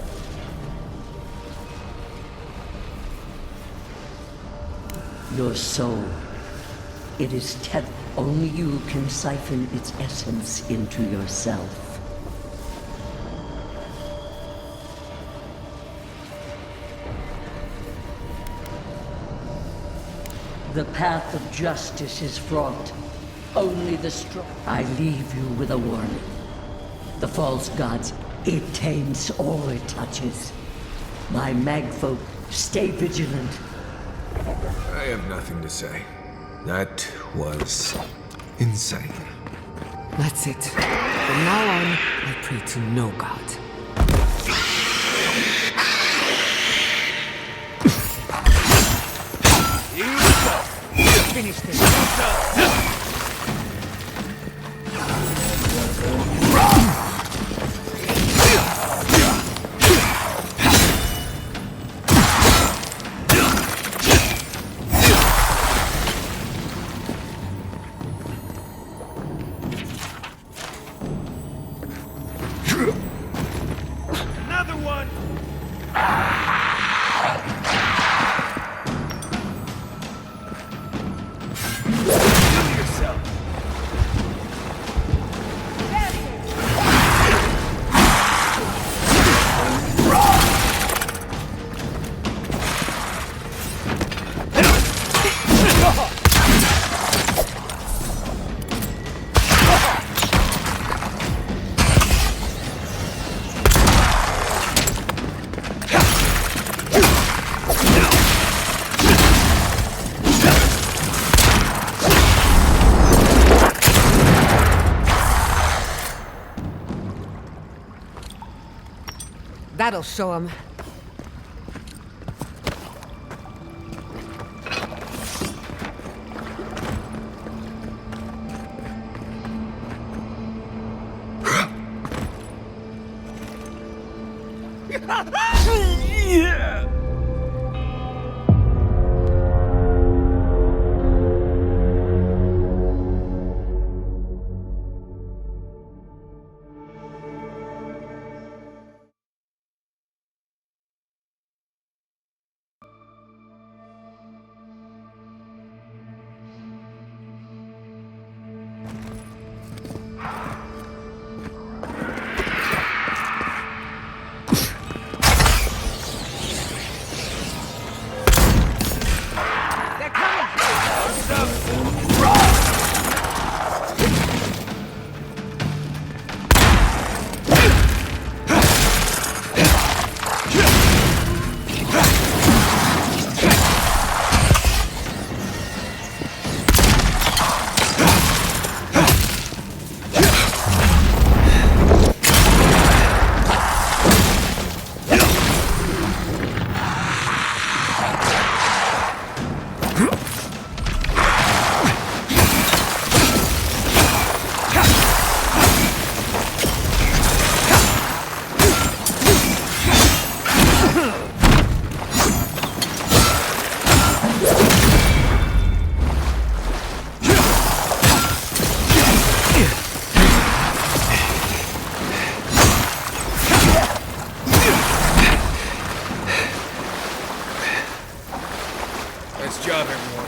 Your soul. It is tethered. Only you can siphon its essence into yourself. The path of justice is fraught. Only the strong. I leave you with a warning. The false gods, it taints all it touches. My magfolk, stay vigilant. I have nothing to say. That was insane. That's it. From now on, I pray to no god. Finish this. Another one! That'll show him. Yeah! Nice job, everyone.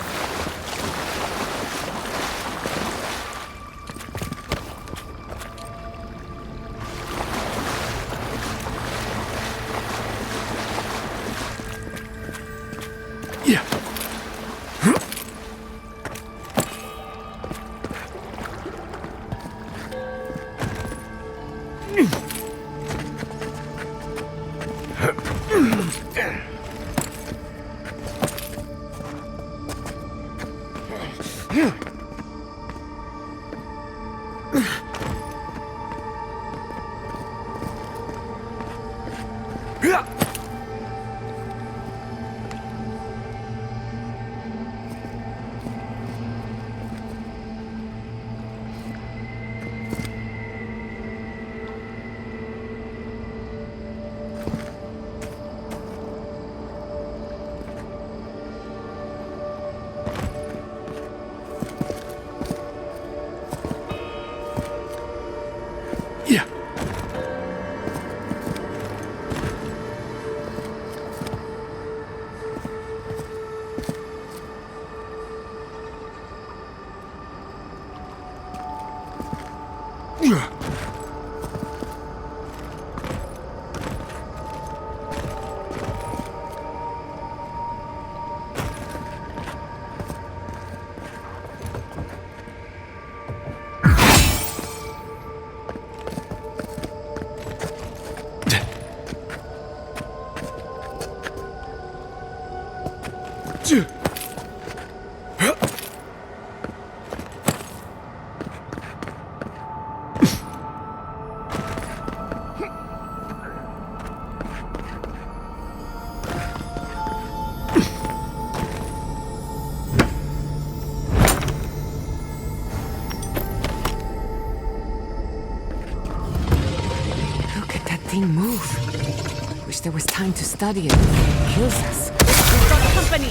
Move. Wish there was time to study it before it kills us. We've got company!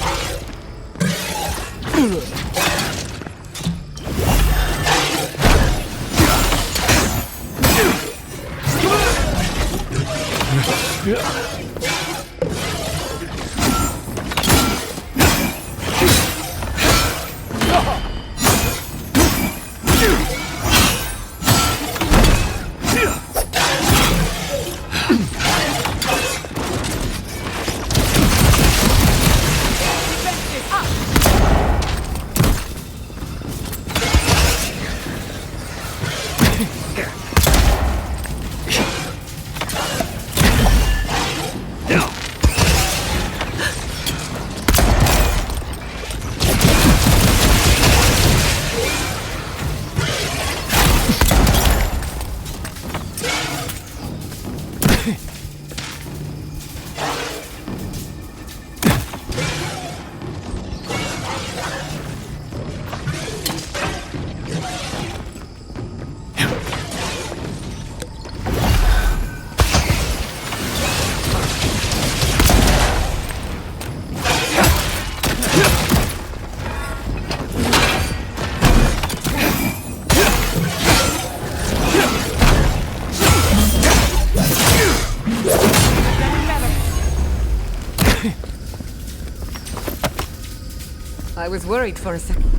I was worried for a second.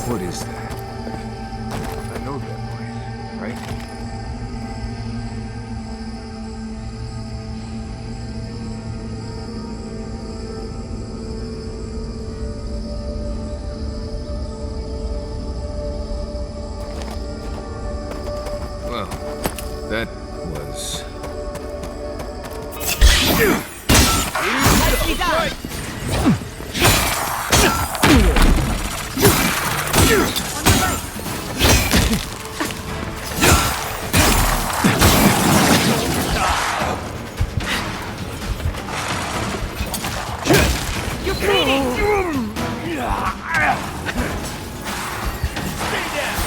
What is that? I know that place, right? That was... Nicely done! You're bleeding! Stay down!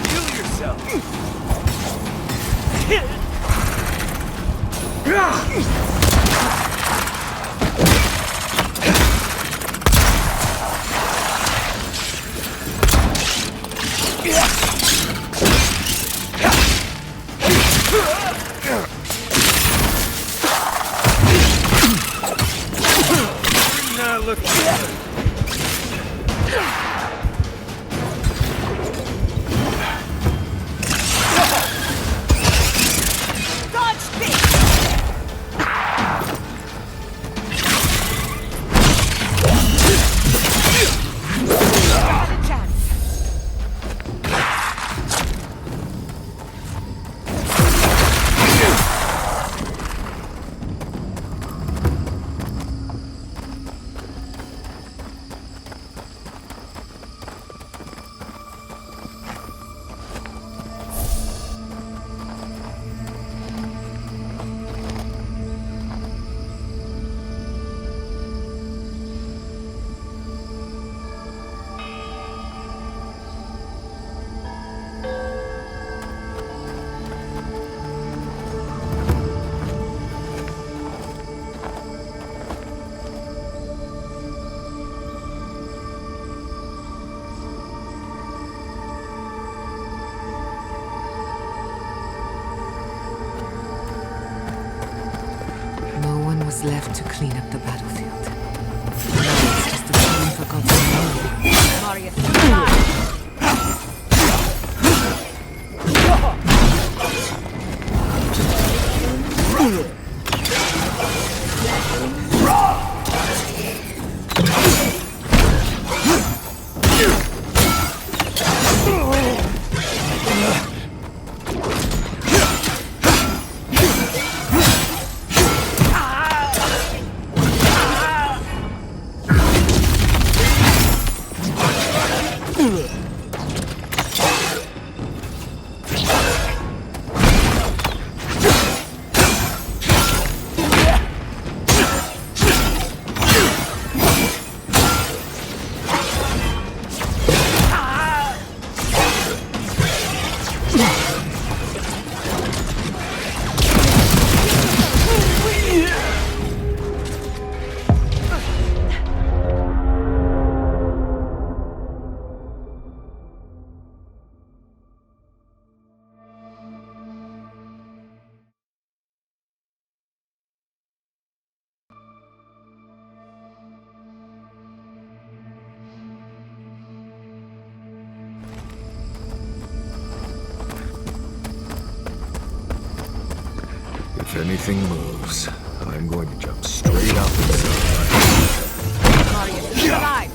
Heal yourself! Not looking good. Dodge this! Got a chance. No one was left to clean up the battlefield. Now it's just a shame forgotten. Marius, survive! If anything moves, I'm going to jump straight up inside. Marius, survive!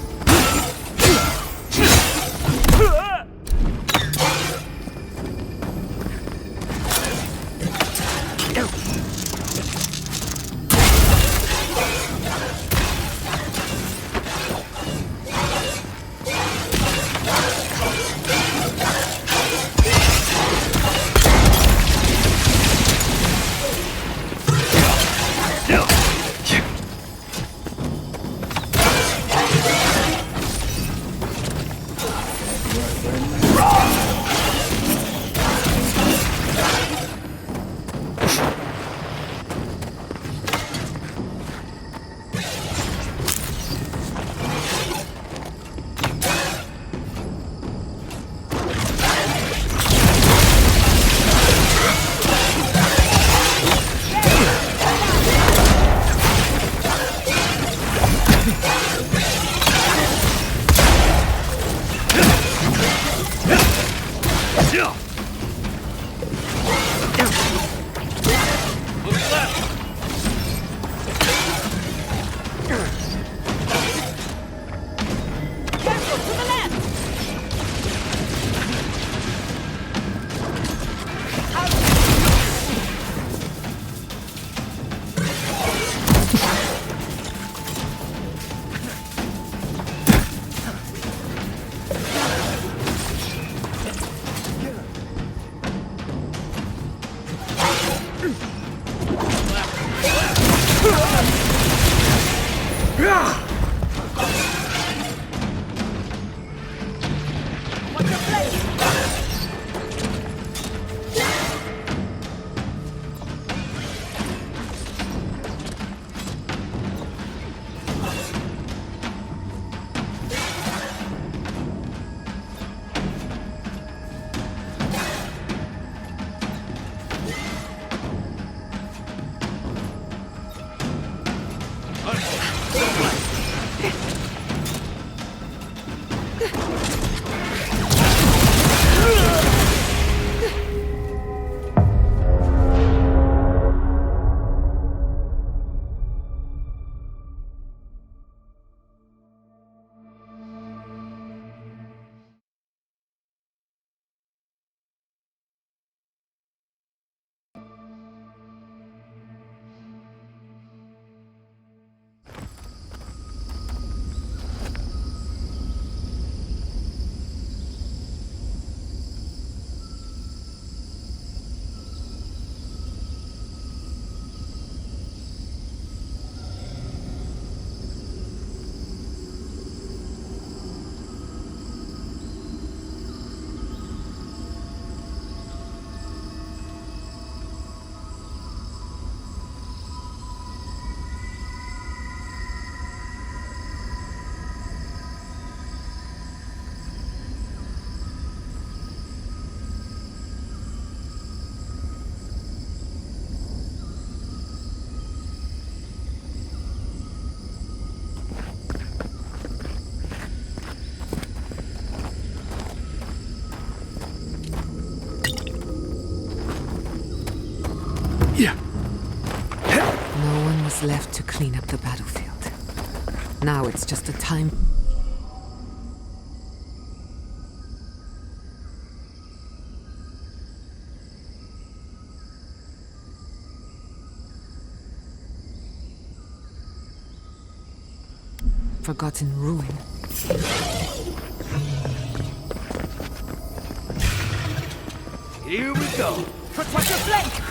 No one was left to clean up the battlefield. Now it's just a time... forgotten ruin. Here we go. Protect your flank!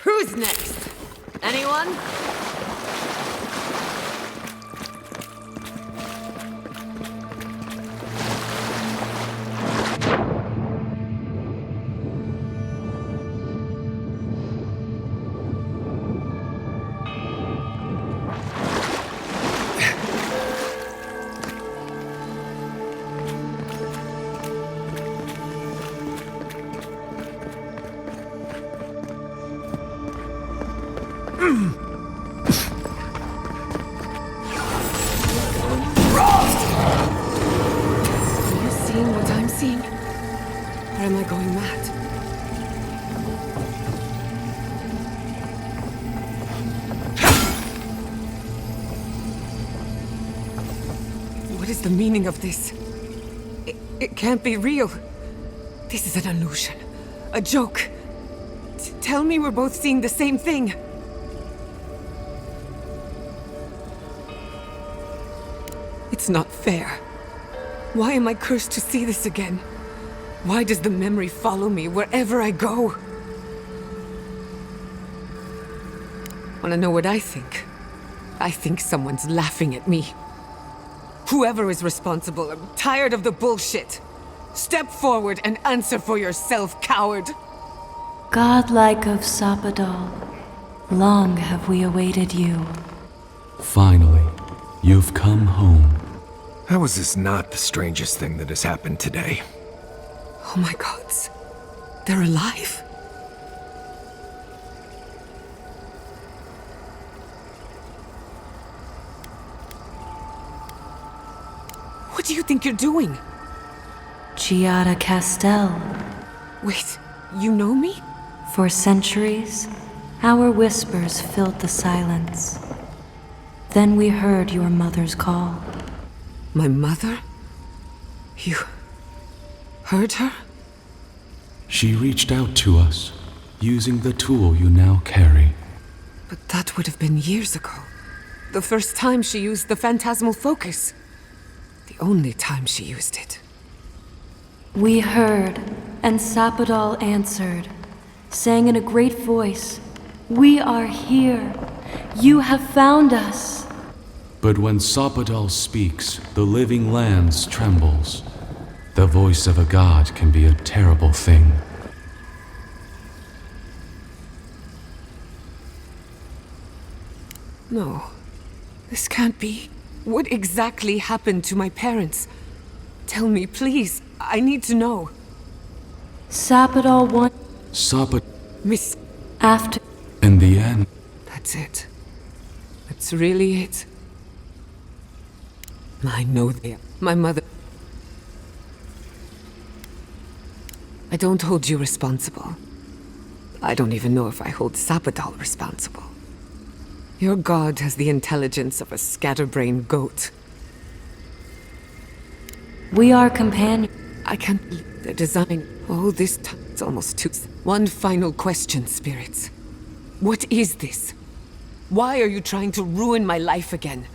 Who's next? Anyone? Or am I going mad? What is the meaning of this? It can't be real. This is an illusion. A joke. Tell me we're both seeing the same thing. It's not fair. Why am I cursed to see this again? Why does the memory follow me wherever I go? Wanna know what I think? I think someone's laughing at me. Whoever is responsible, I'm tired of the bullshit. Step forward and answer for yourself, coward. Godlike of Sappadal, long have we awaited you. Finally, you've come home. How is this not the strangest thing that has happened today? Oh my gods. They're alive. What do you think you're doing? Giada Castel. Wait, you know me? For centuries, our whispers filled the silence. Then we heard your mother's call. My mother? You heard her? She reached out to us, using the tool you now carry. But that would have been years ago. The first time she used the phantasmal focus. The only time she used it. We heard, and Sappadal answered, saying in a great voice, "We are here. You have found us." But when Sappadal speaks, the living lands trembles. The voice of a god can be a terrible thing. No, this can't be. What exactly happened to my parents? Tell me, please. I need to know. Sappadal won. Miss. After. In the end. That's it. That's really it. I know they are. My mother. I don't hold you responsible. I don't even know if I hold Sappadal responsible. Your god has the intelligence of a scatterbrained goat. We are companions. I can't believe the design. Oh, this time it's almost too. One final question, spirits. What is this? Why are you trying to ruin my life again?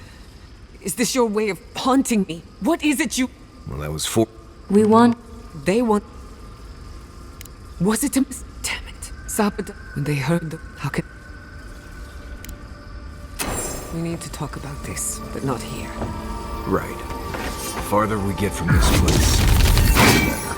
Is this your way of haunting me? What is it you... Well, that was for... We want... They want... Was it a... Damn it. Sappadal... When they heard the... How can... We need to talk about this, but not here. Right. The farther we get from this place, the better.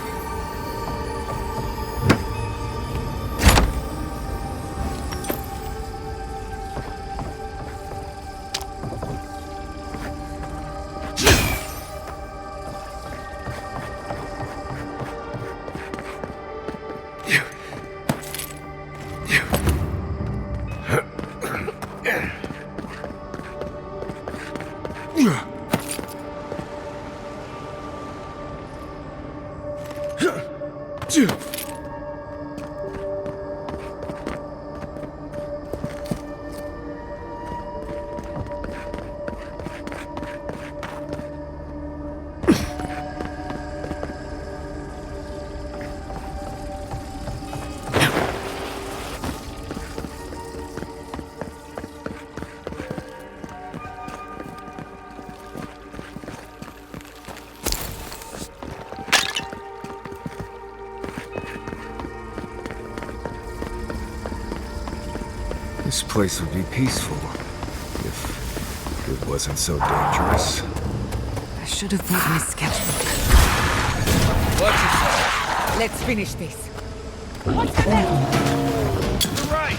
This place would be peaceful if it wasn't so dangerous. I should have brought my sketchbook. Watch yourself. Let's finish this. What's the next? To the right.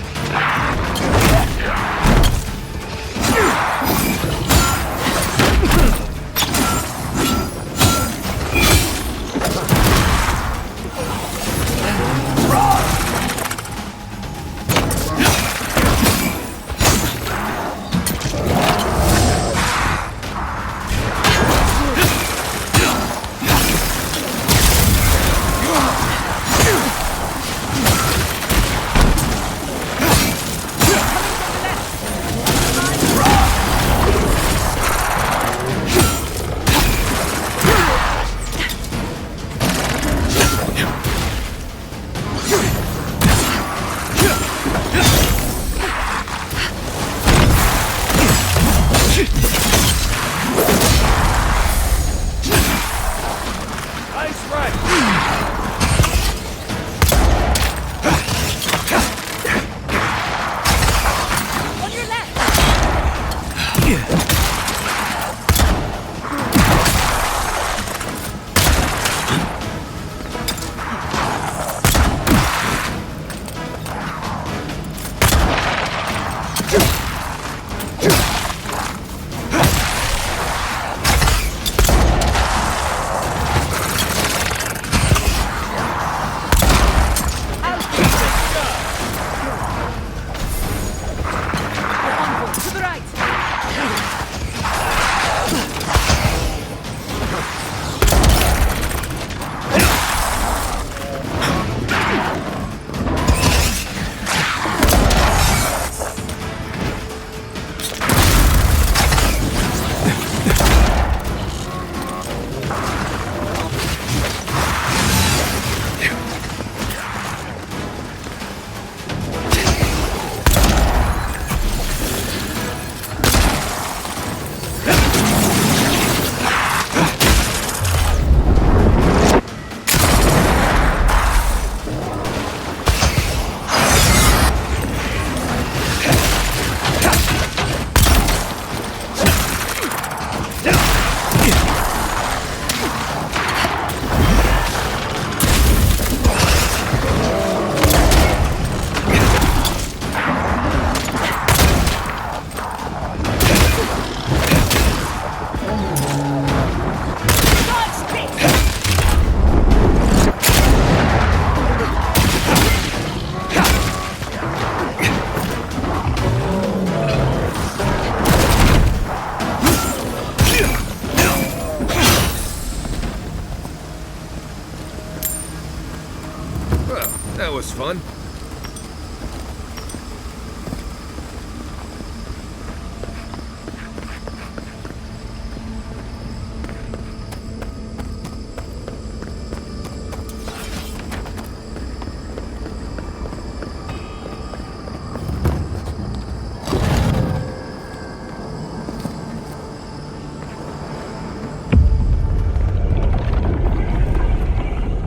That was fun.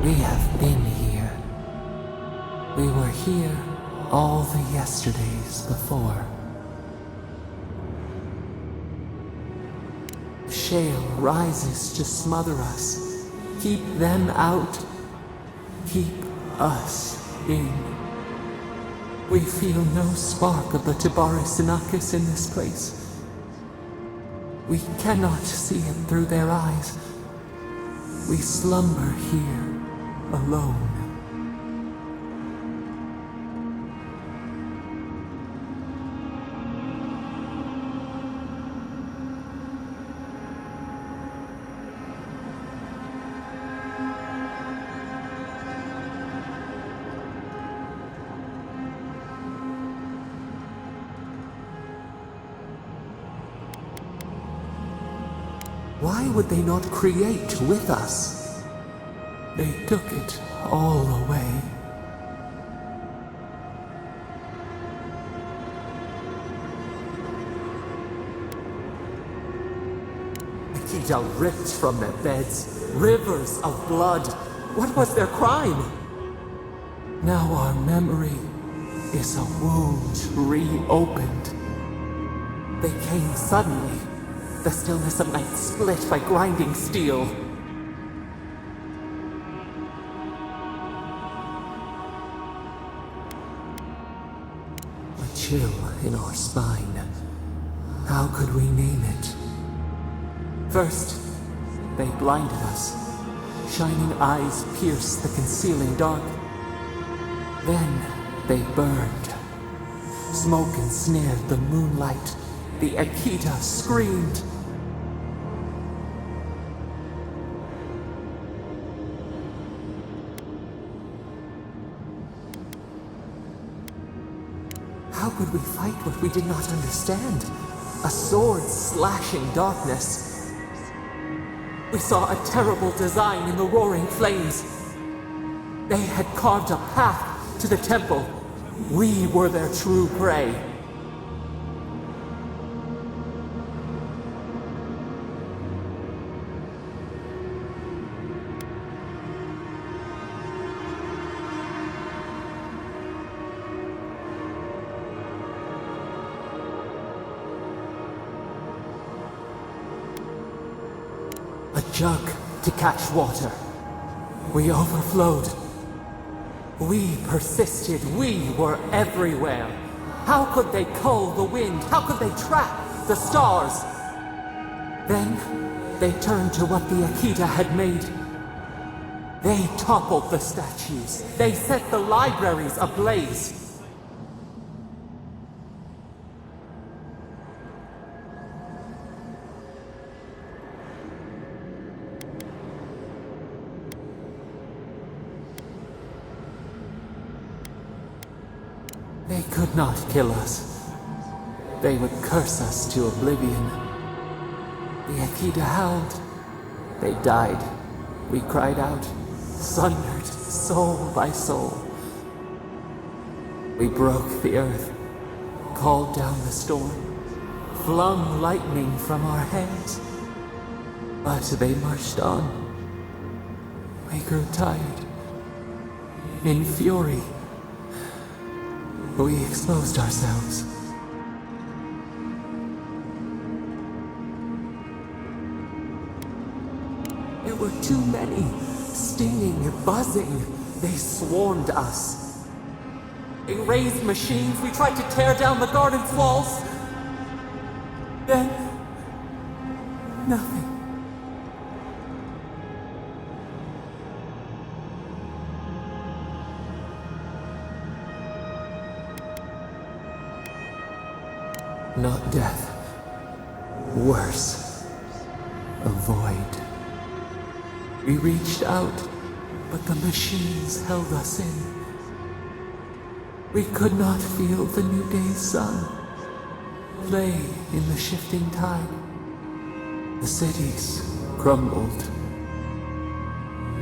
We have been here. We were here all the yesterdays before. The shale rises to smother us. Keep them out. Keep us in. We feel no spark of the Tibaris Inachus in this place. We cannot see it through their eyes. We slumber here, alone. Why would they not create with us? They took it all away. Akita ripped from their beds, rivers of blood. What was their crime? Now our memory is a wound reopened. They came suddenly, the stillness of night split by grinding steel. A chill in our spine. How could we name it? First, they blinded us. Shining eyes pierced the concealing dark. Then they burned. Smoke ensnared the moonlight. The Akita screamed. How could we fight what we did not understand? A sword slashing darkness. We saw a terrible design in the roaring flames. They had carved a path to the temple. We were their true prey. A jug to catch water. We overflowed. We persisted. We were everywhere. How could they cull the wind? How could they trap the stars? Then they turned to what the Akita had made. They toppled the statues. They set the libraries ablaze. They could not kill us. They would curse us to oblivion. The Akita howled. They died. We cried out, sundered soul by soul. We broke the earth, called down the storm, flung lightning from our hands. But they marched on. We grew tired. In fury, we exposed ourselves. There were too many, stinging, buzzing. They swarmed us. They raised machines. We tried to tear down the garden's walls. Then, nothing. Not death. Worse. A void. We reached out, but the machines held us in. We could not feel the new day's sun play in the shifting tide. The cities crumbled.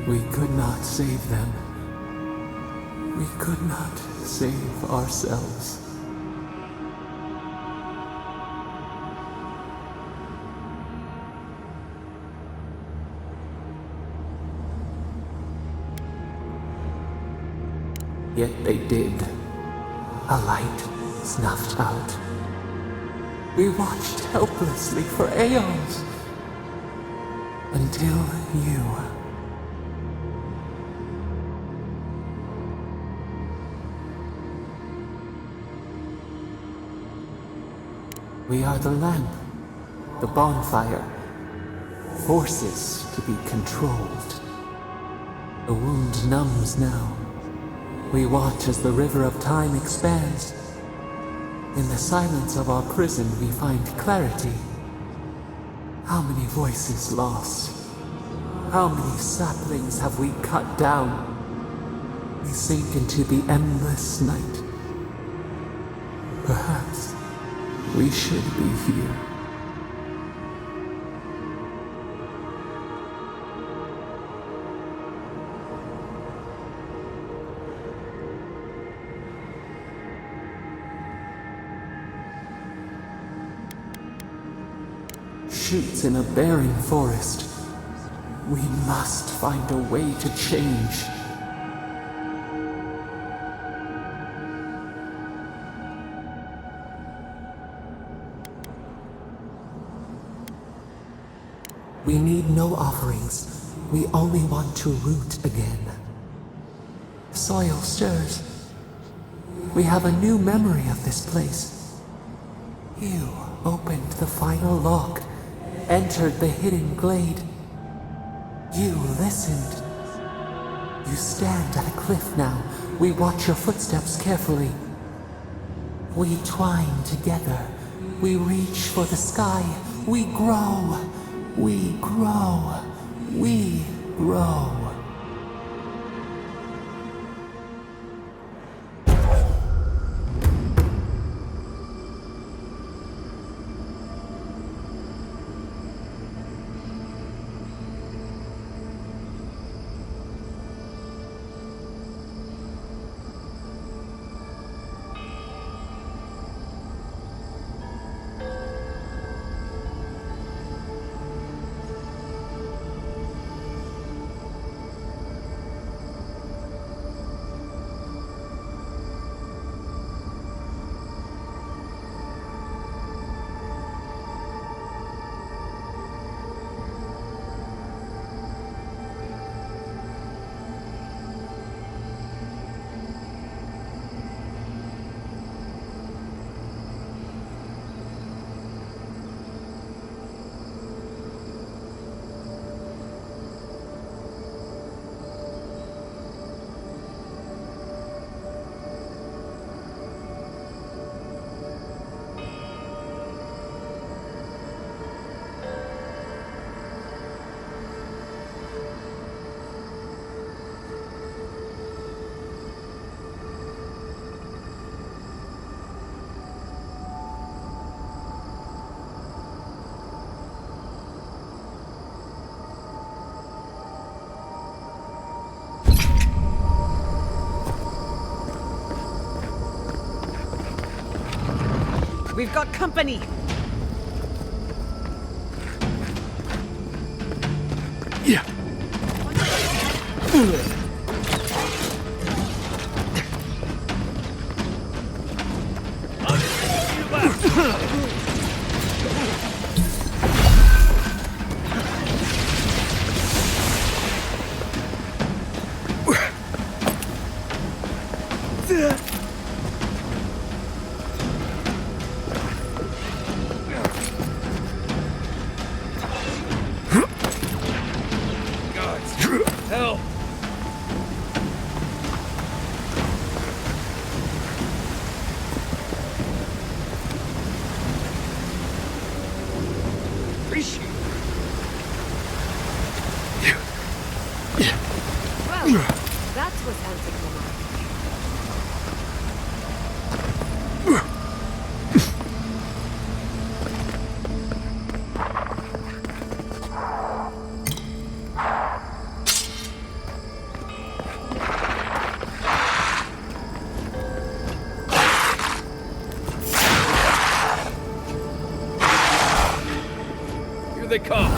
We could not save them. We could not save ourselves. Yet they did. A light snuffed out. We watched helplessly for aeons. Until you. We are the lamp, the bonfire, forces to be controlled. The wound numbs now. We watch as the river of time expands. In the silence of our prison, we find clarity. How many voices lost? How many saplings have we cut down? We sink into the endless night. Perhaps we should be here. shoots in a barren forest. We must find a way to change. We need no offerings. We only want to root again. The soil stirs. We have a new memory of this place. You opened the final lock, entered the hidden glade. You listened. You stand at a cliff now. We watch your footsteps carefully. We twine together. We reach for the sky. We grow. We grow. We grow. We've got company! Yeah. Help! Appreciate it. Well, that was anticlimactic. Here they come!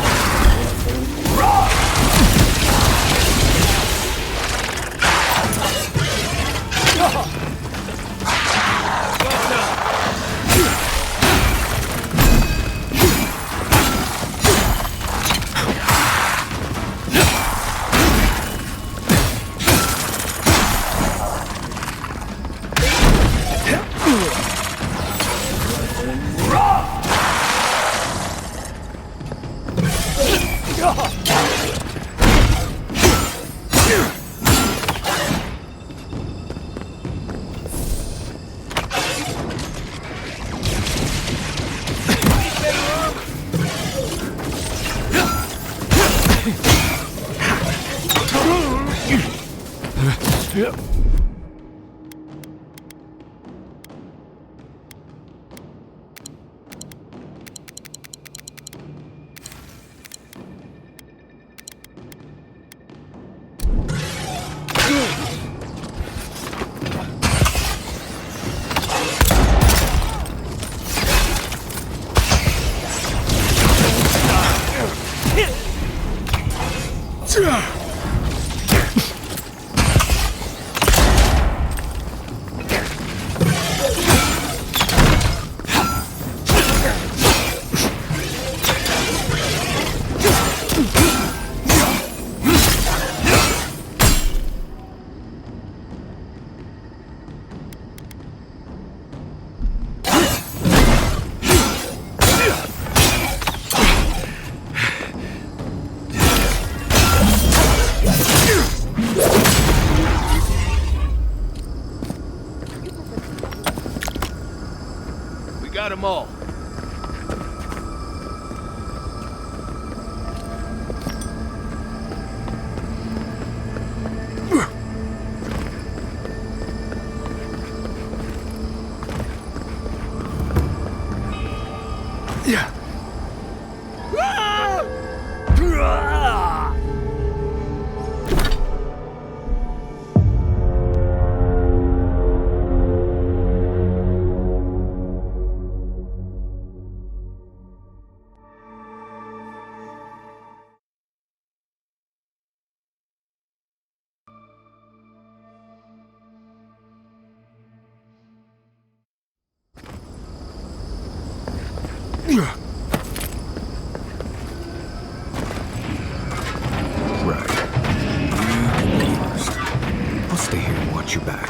Yep. got them all. I'll stay here and watch your back.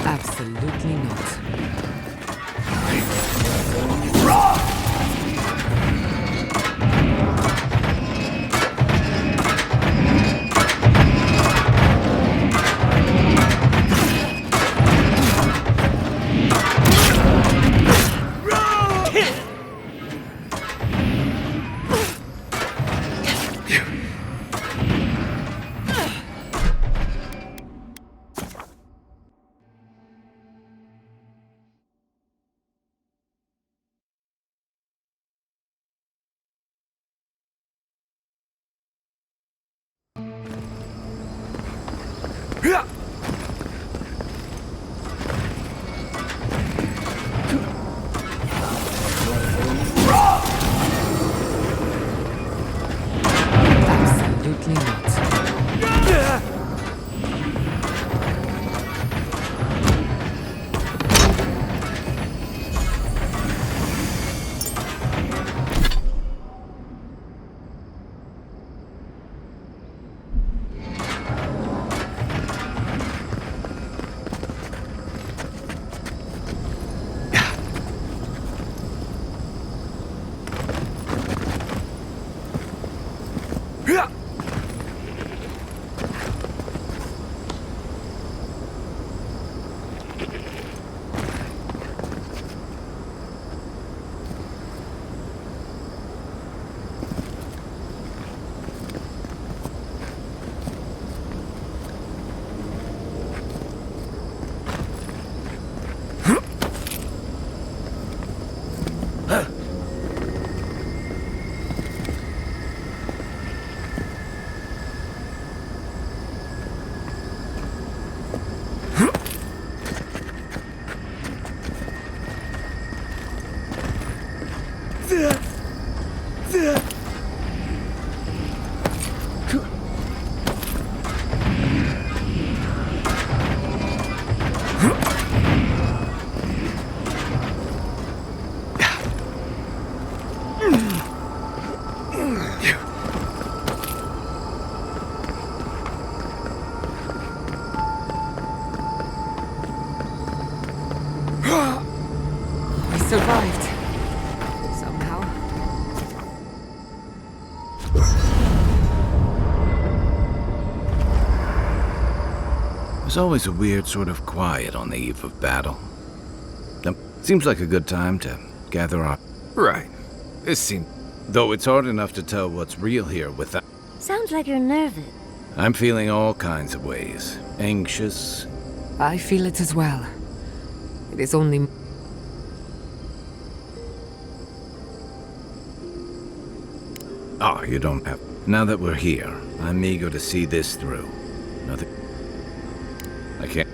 Absolutely not. Absolutely not. We survived. Somehow. There's always a weird sort of quiet on the eve of battle. Seems like a good time to gather up. Right. This seems... Though it's hard enough to tell what's real here without... Sounds like you're nervous. I'm feeling all kinds of ways. Anxious. I feel it as well. It is only... Oh, you don't have... Now that we're here, I'm eager to see this through. Nothing... I can't...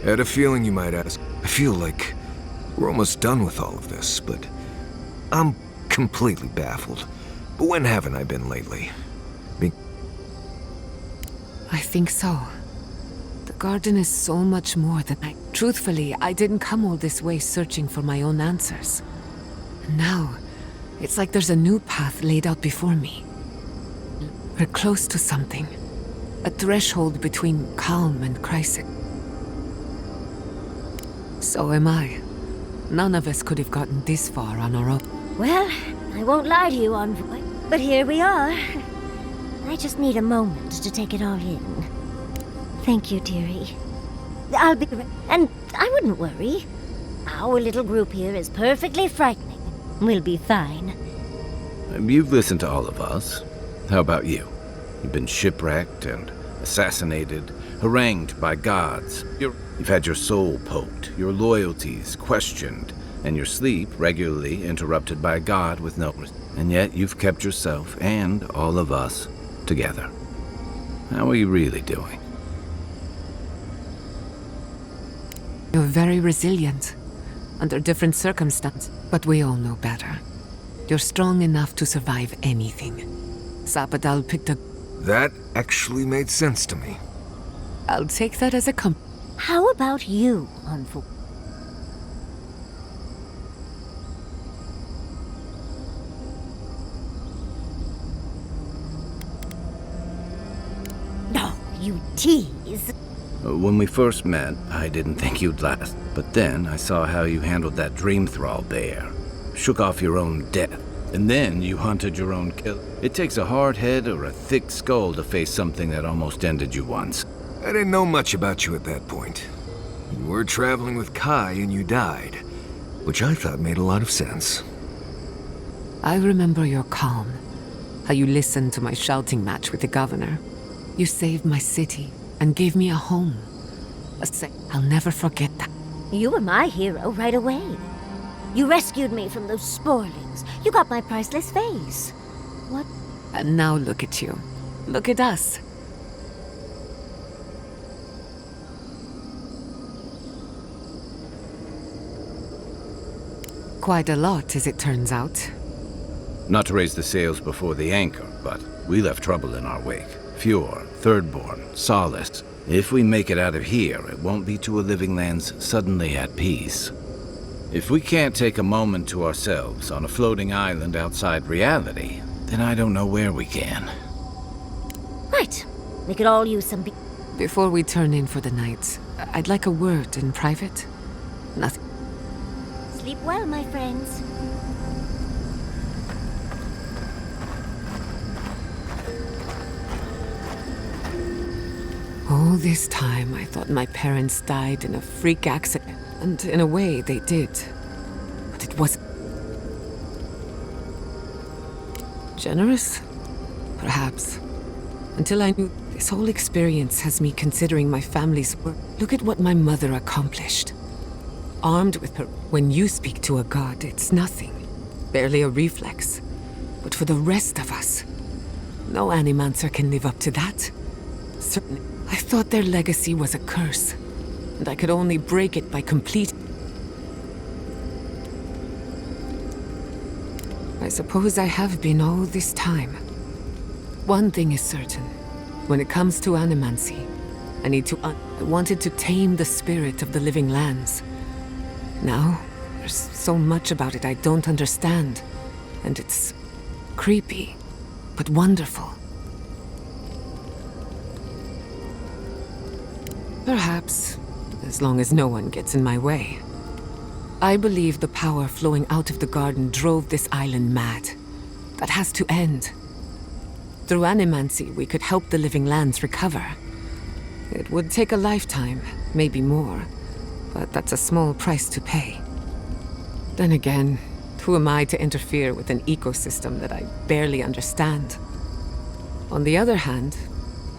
I had a feeling you might ask. I feel like we're almost done with all of this, but I'm completely baffled. But when haven't I been lately? I think so. The garden is so much more than Truthfully, I didn't come all this way searching for my own answers. Now, it's like there's a new path laid out before me. We're close to something. A threshold between calm and crisis. So am I. None of us could have gotten this far on our own. Well, I won't lie to you, Envoy, but here we are. I just need a moment to take it all in. Thank you, dearie. I'll be... And I wouldn't worry. Our little group here is perfectly frightening. We'll be fine. You've listened to all of us. How about you? You've been shipwrecked and assassinated, harangued by gods. You've had your soul poked, your loyalties questioned, and your sleep regularly interrupted by God with no... And yet you've kept yourself and all of us together. How are you really doing? You're very resilient, under different circumstances, but we all know better. You're strong enough to survive anything. Sappadal picked a... That actually made sense to me. I'll take that as a compliment. How about you, Envoy? No, you tease. When we first met, I didn't think you'd last. But then I saw how you handled that dream thrall bear. Shook off your own death. And then you hunted your own kill. It takes a hard head or a thick skull to face something that almost ended you once. I didn't know much about you at that point. You were traveling with Kai and you died, which I thought made a lot of sense. I remember your calm, how you listened to my shouting match with the governor. You saved my city and gave me a home. I'll never forget that. You were my hero right away. You rescued me from those sporelings. You got my priceless face. What? And now look at you. Look at us. Quite a lot, as it turns out. Not to raise the sails before the anchor, but we left trouble in our wake. Fjord, Thirdborn, Solace. If we make it out of here, it won't be to a living lands suddenly at peace. If we can't take a moment to ourselves on a floating island outside reality, then I don't know where we can. Right. We could all use some... Before we turn in for the night, I'd like a word in private. Nothing. Sleep well, my friends. All this time, I thought my parents died in a freak accident. And in a way, they did. But it wasn't... Generous? Perhaps. Until I knew this whole experience has me considering my family's work. Look at what my mother accomplished. Armed with her... When you speak to a god, it's nothing. Barely a reflex. But for the rest of us, no animancer can live up to that. Certainly. I thought their legacy was a curse, and I could only break it by complete... I suppose I have been all this time. One thing is certain. When it comes to animancy, I wanted to tame the spirit of the living lands. Now, there's so much about it I don't understand, and it's creepy, but wonderful. Perhaps, as long as no one gets in my way. I believe the power flowing out of the garden drove this island mad. That has to end. Through animancy, we could help the living lands recover. It would take a lifetime, maybe more, but that's a small price to pay. Then again, who am I to interfere with an ecosystem that I barely understand? On the other hand,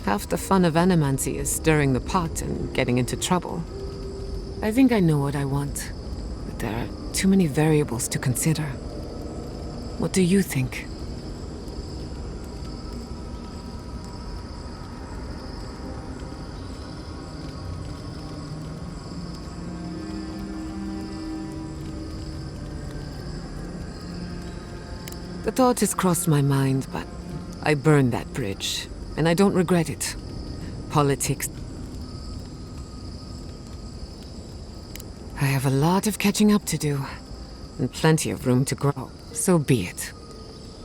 half the fun of animancy is stirring the pot and getting into trouble. I think I know what I want, but there are too many variables to consider. What do you think? The thought has crossed my mind, but I burned that bridge, and I don't regret it. Politics. I have a lot of catching up to do, and plenty of room to grow. So be it.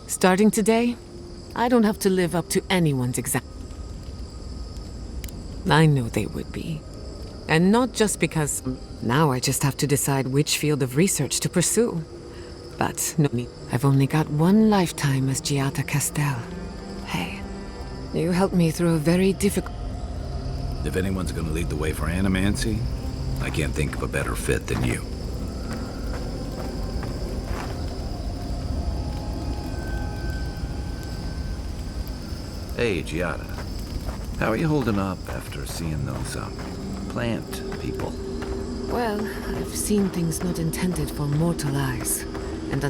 Starting today, I don't have to live up to anyone's I know they would be. And not just because now I just have to decide which field of research to pursue. But no, I've only got one lifetime as Giata Castel. Hey, you helped me through a very difficult... If anyone's gonna lead the way for animancy, I can't think of a better fit than you. Hey, Giata. How are you holding up after seeing those, plant people? Well, I've seen things not intended for mortal eyes, and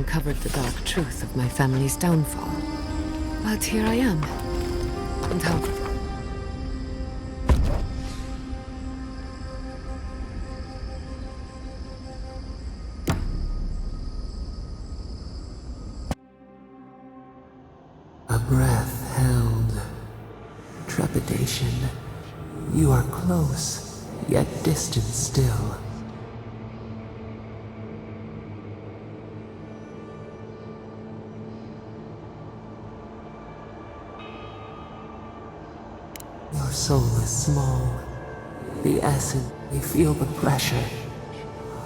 uncovered the dark truth of my family's downfall. But here I am. And how... A breath held. Trepidation. You are close, yet distant still. Your soul is small. The essence, we feel the pressure.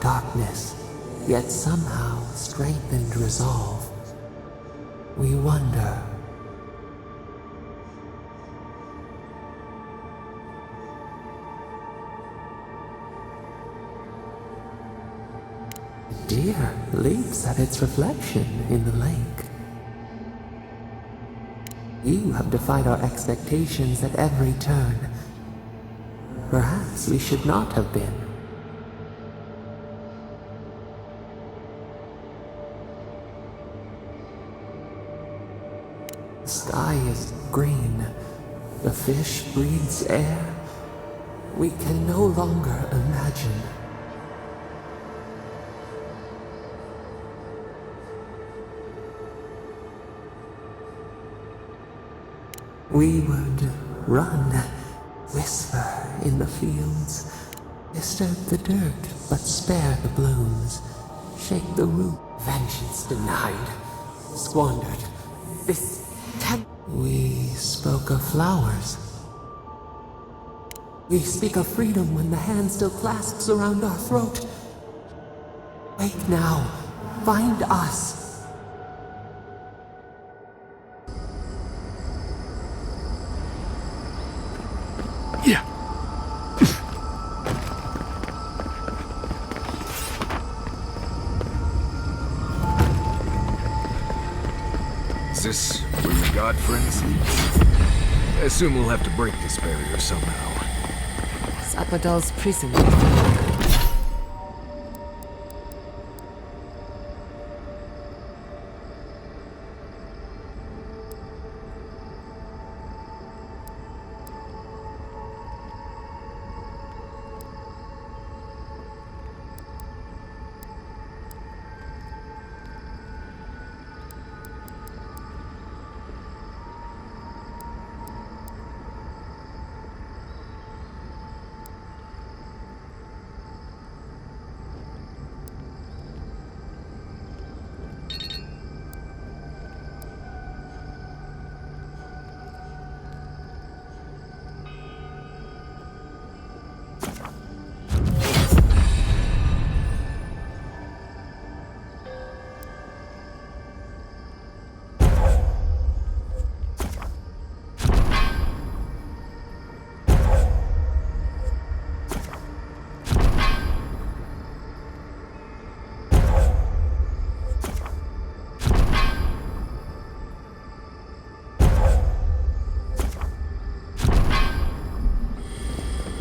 Darkness, yet somehow strengthened resolve. We wonder. Deer leaps at its reflection in the lake. You have defied our expectations at every turn. Perhaps we should not have been. The sky is green. The fish breathes air. We can no longer imagine. We would run, whisper in the fields, disturb the dirt, but spare the blooms, shake the root, vengeance denied, squandered. We spoke of flowers. We speak of freedom when the hand still clasps around our throat. Wake now, find us. Is this where your god friend sleeps? I assume we'll have to break this barrier somehow. Sapadal's prison.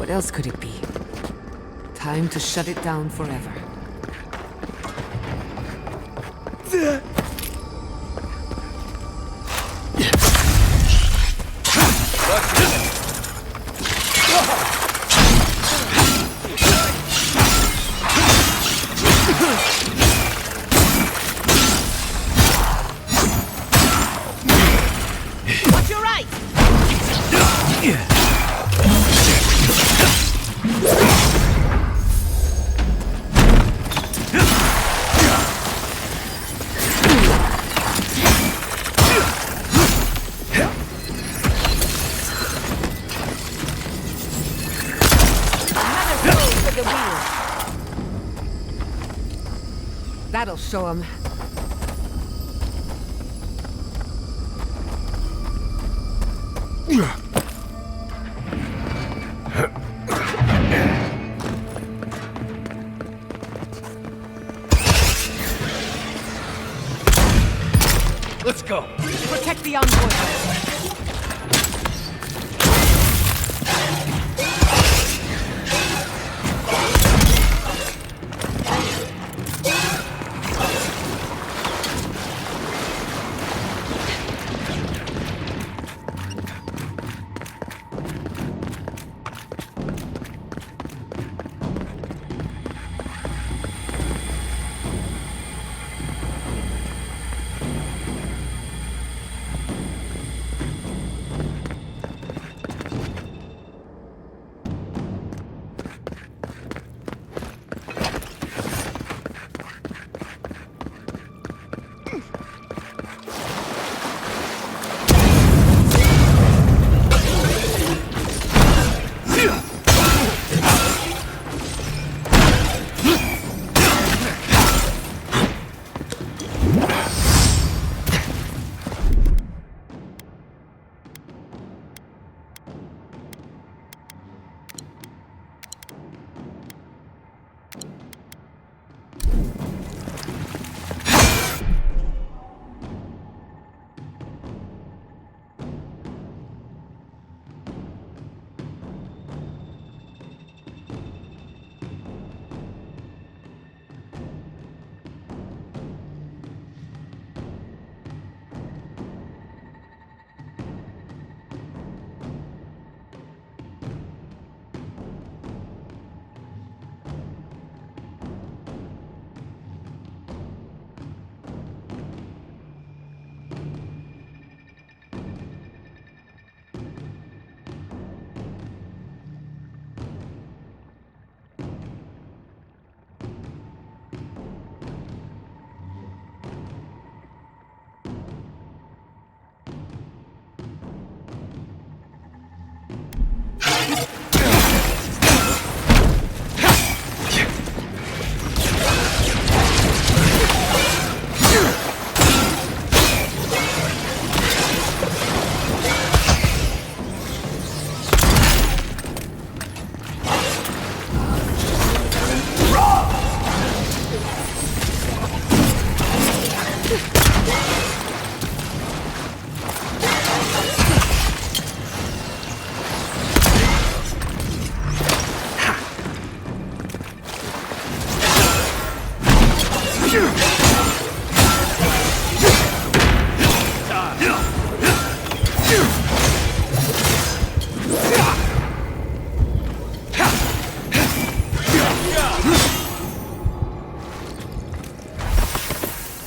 What else could it be? Time to shut it down forever. Watch your right! That'll show him. Let's go. Protect the envoy.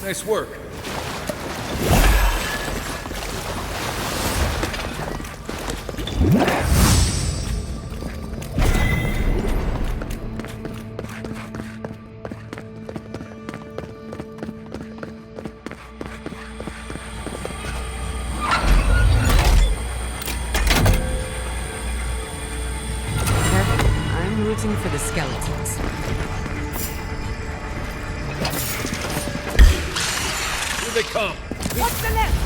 Nice work. I'm rooting for the skeletons. Here they come. Watch the left!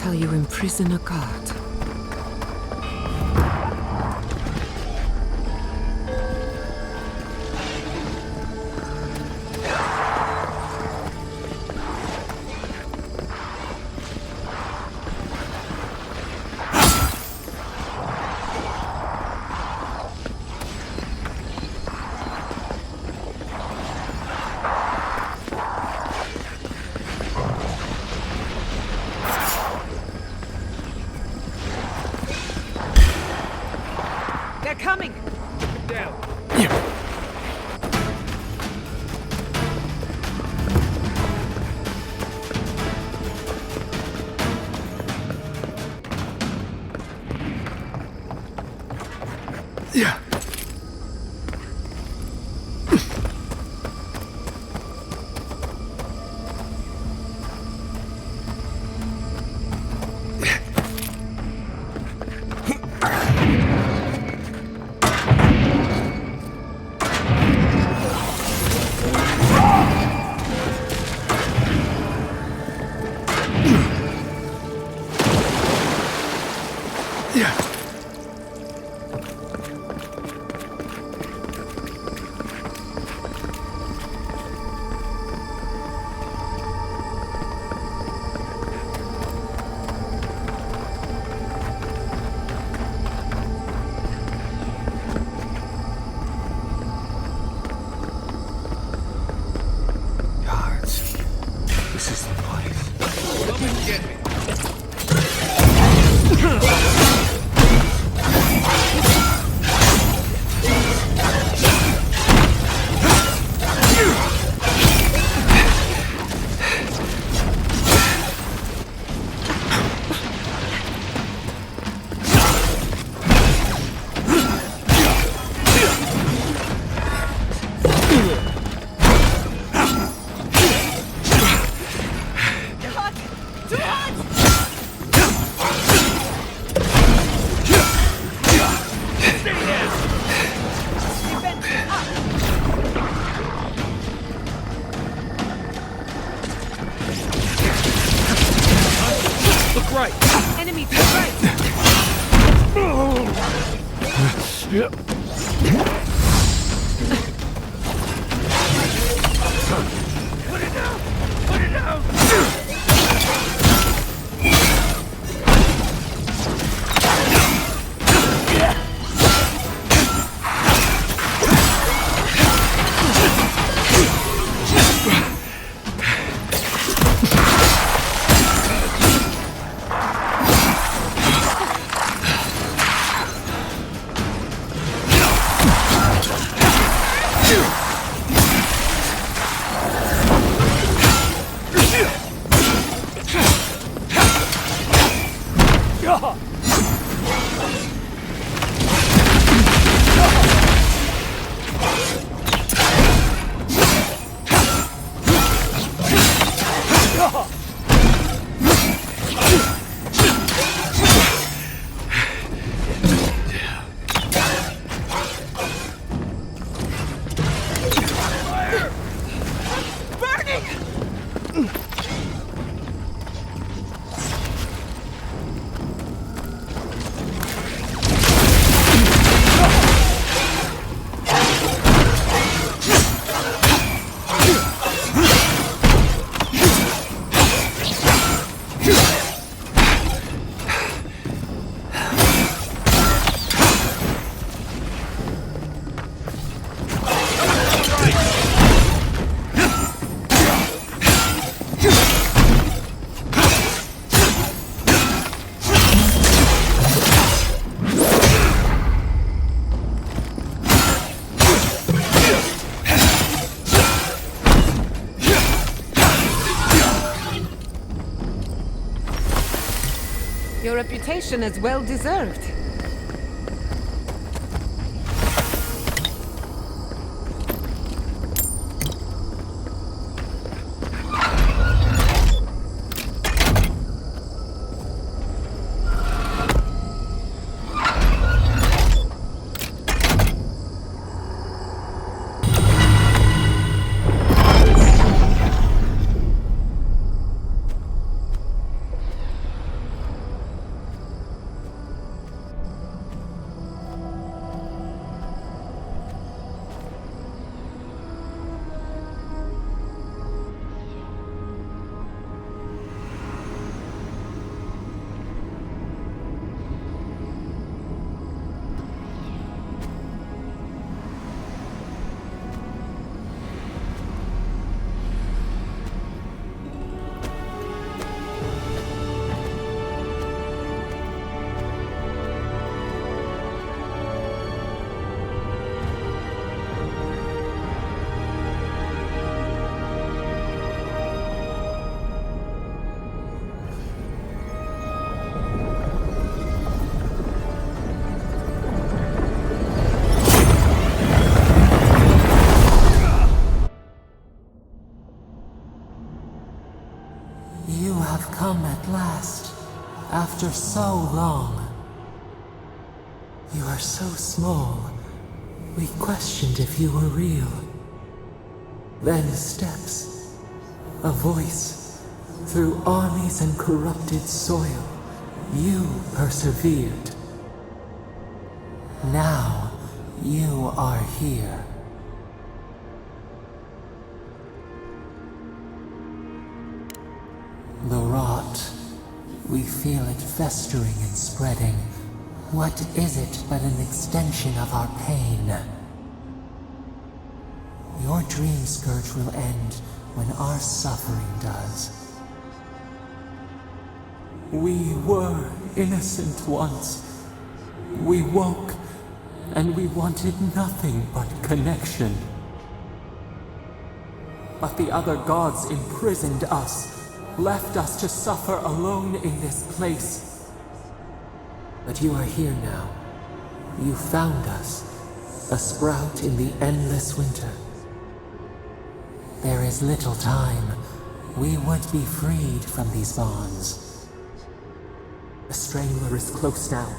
how you imprison a god. They're coming! Down. Yeah. This is the place. Come and get me. Look right. Enemy to the right. Put it down. Put it down. Your reputation is well deserved. have come at last, after so long. You are so small, we questioned if you were real. Then steps, a voice, through armies and corrupted soil, you persevered. Now, you are here. The rot, we feel it festering and spreading. What is it but an extension of our pain? Your dream scourge will end when our suffering does. We were innocent once. We woke, and we wanted nothing but connection. But the other gods imprisoned us, left us to suffer alone in this place. But you are here now. You found us, a sprout in the endless winter. There is little time. We would be freed from these bonds. The Strangler is close now.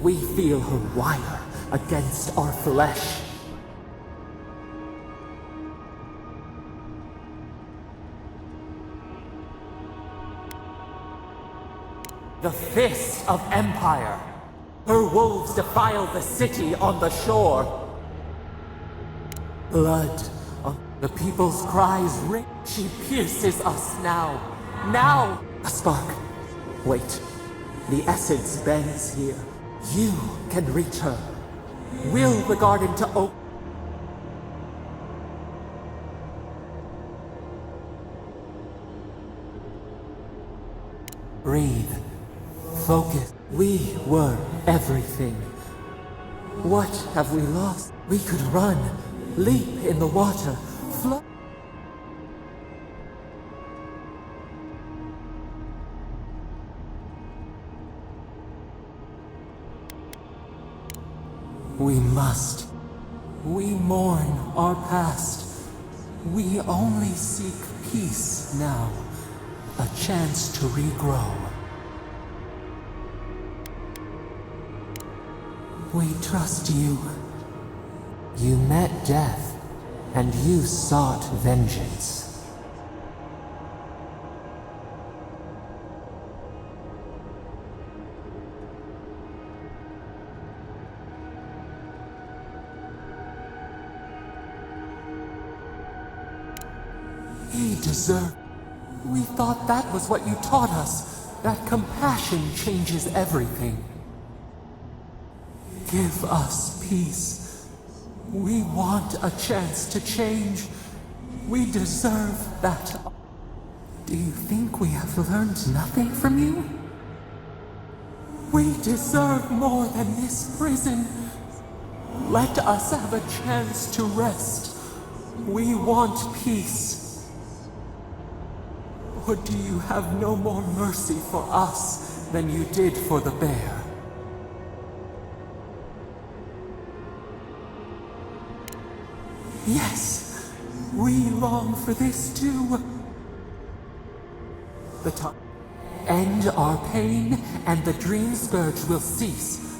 We feel her wire against our flesh. The fist of empire. Her wolves defile the city on the shore. Blood on the people's cries ring. She pierces us now. Now! A spark. Wait. The essence bends here. You can reach her. Will the garden to open. Breathe. Focus. We were everything. What have we lost? We could run, leap in the water, float. We must. We mourn our past. We only seek peace now. A chance to regrow. We trust you. You met death, and you sought vengeance. He deserved. We thought that was what you taught us, that compassion changes everything. Give us peace. We want a chance to change. We deserve that. Do you think we have learned nothing from you? We deserve more than this prison. Let us have a chance to rest. We want peace. Or do you have no more mercy for us than you did for the bear? Yes, we long for this too. The time. End our pain, and the dream scourge will cease.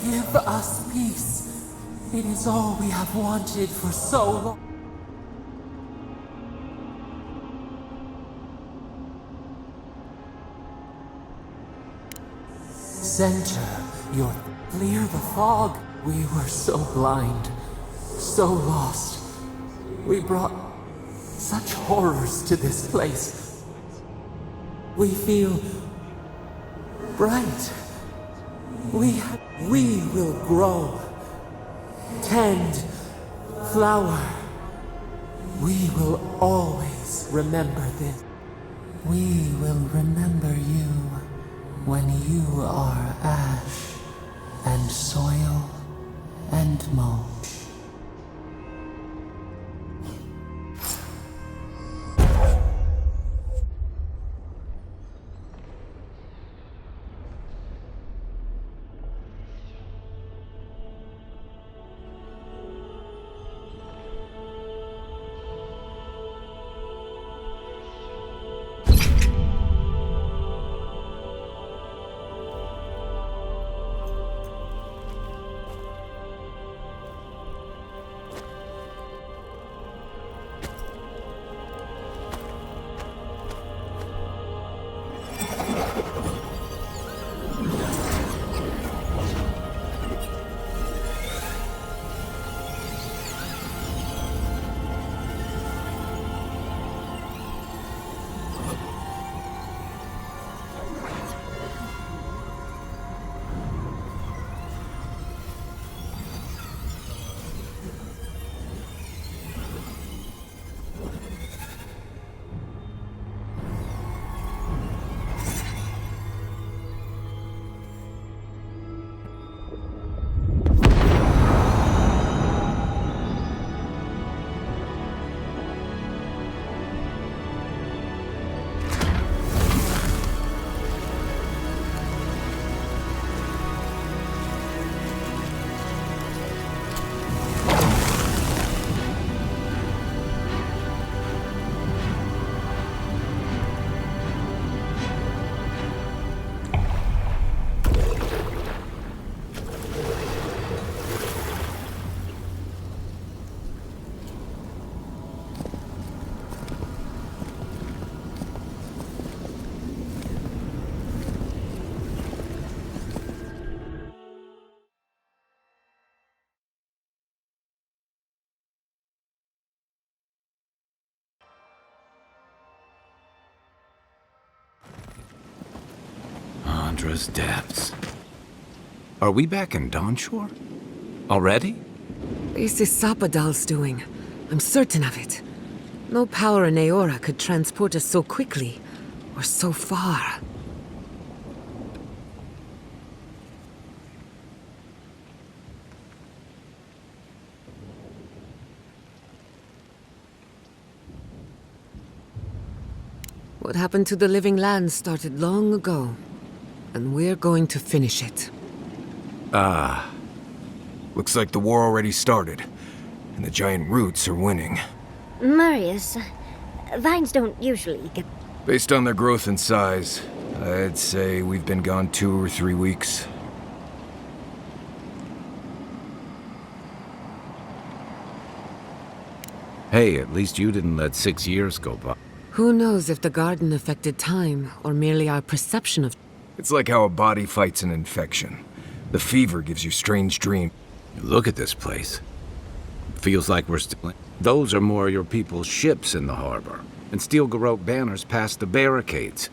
Give us peace. It is all we have wanted for so long. Center your... Clear the fog. We were so blind, so lost. We brought such horrors to this place. We feel bright. We will grow, tend, flower. We will always remember this. We will remember you when you are ash and soil and mulch. Chandra's depths. Are we back in Dawnshore? Already? This is Sappadal's doing. I'm certain of it. No power in Aora could transport us so quickly, or so far. What happened to the living land started long ago, and we're going to finish it. Ah. Looks like the war already started, and the giant roots are winning. Marius, vines don't usually get... Based on their growth and size, I'd say we've been gone 2 or 3 weeks. Hey, at least you didn't let 6 years go by. Who knows if the garden affected time, or merely our perception of... It's like how a body fights an infection. The fever gives you strange dreams. Look at this place. Feels like we're still... Those are more your people's ships in the harbor, and steel garrote banners past the barricades.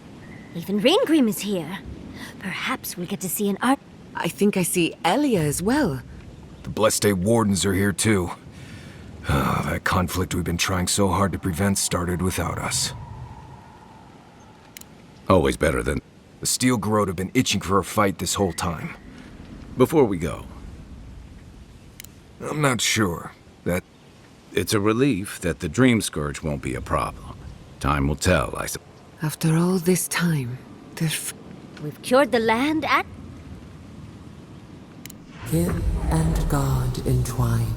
Even Ringrim is here. Perhaps we'll get to see an art... I think I see Elia as well. The Bleste Wardens are here too. That conflict we've been trying so hard to prevent started without us. Always better than... The steel garrote have been itching for a fight this whole time. Before we go, I'm not sure. That... It's a relief that the Dream Scourge won't be a problem. Time will tell, I suppose. After all this time, We've cured the land at... Kid and God entwine.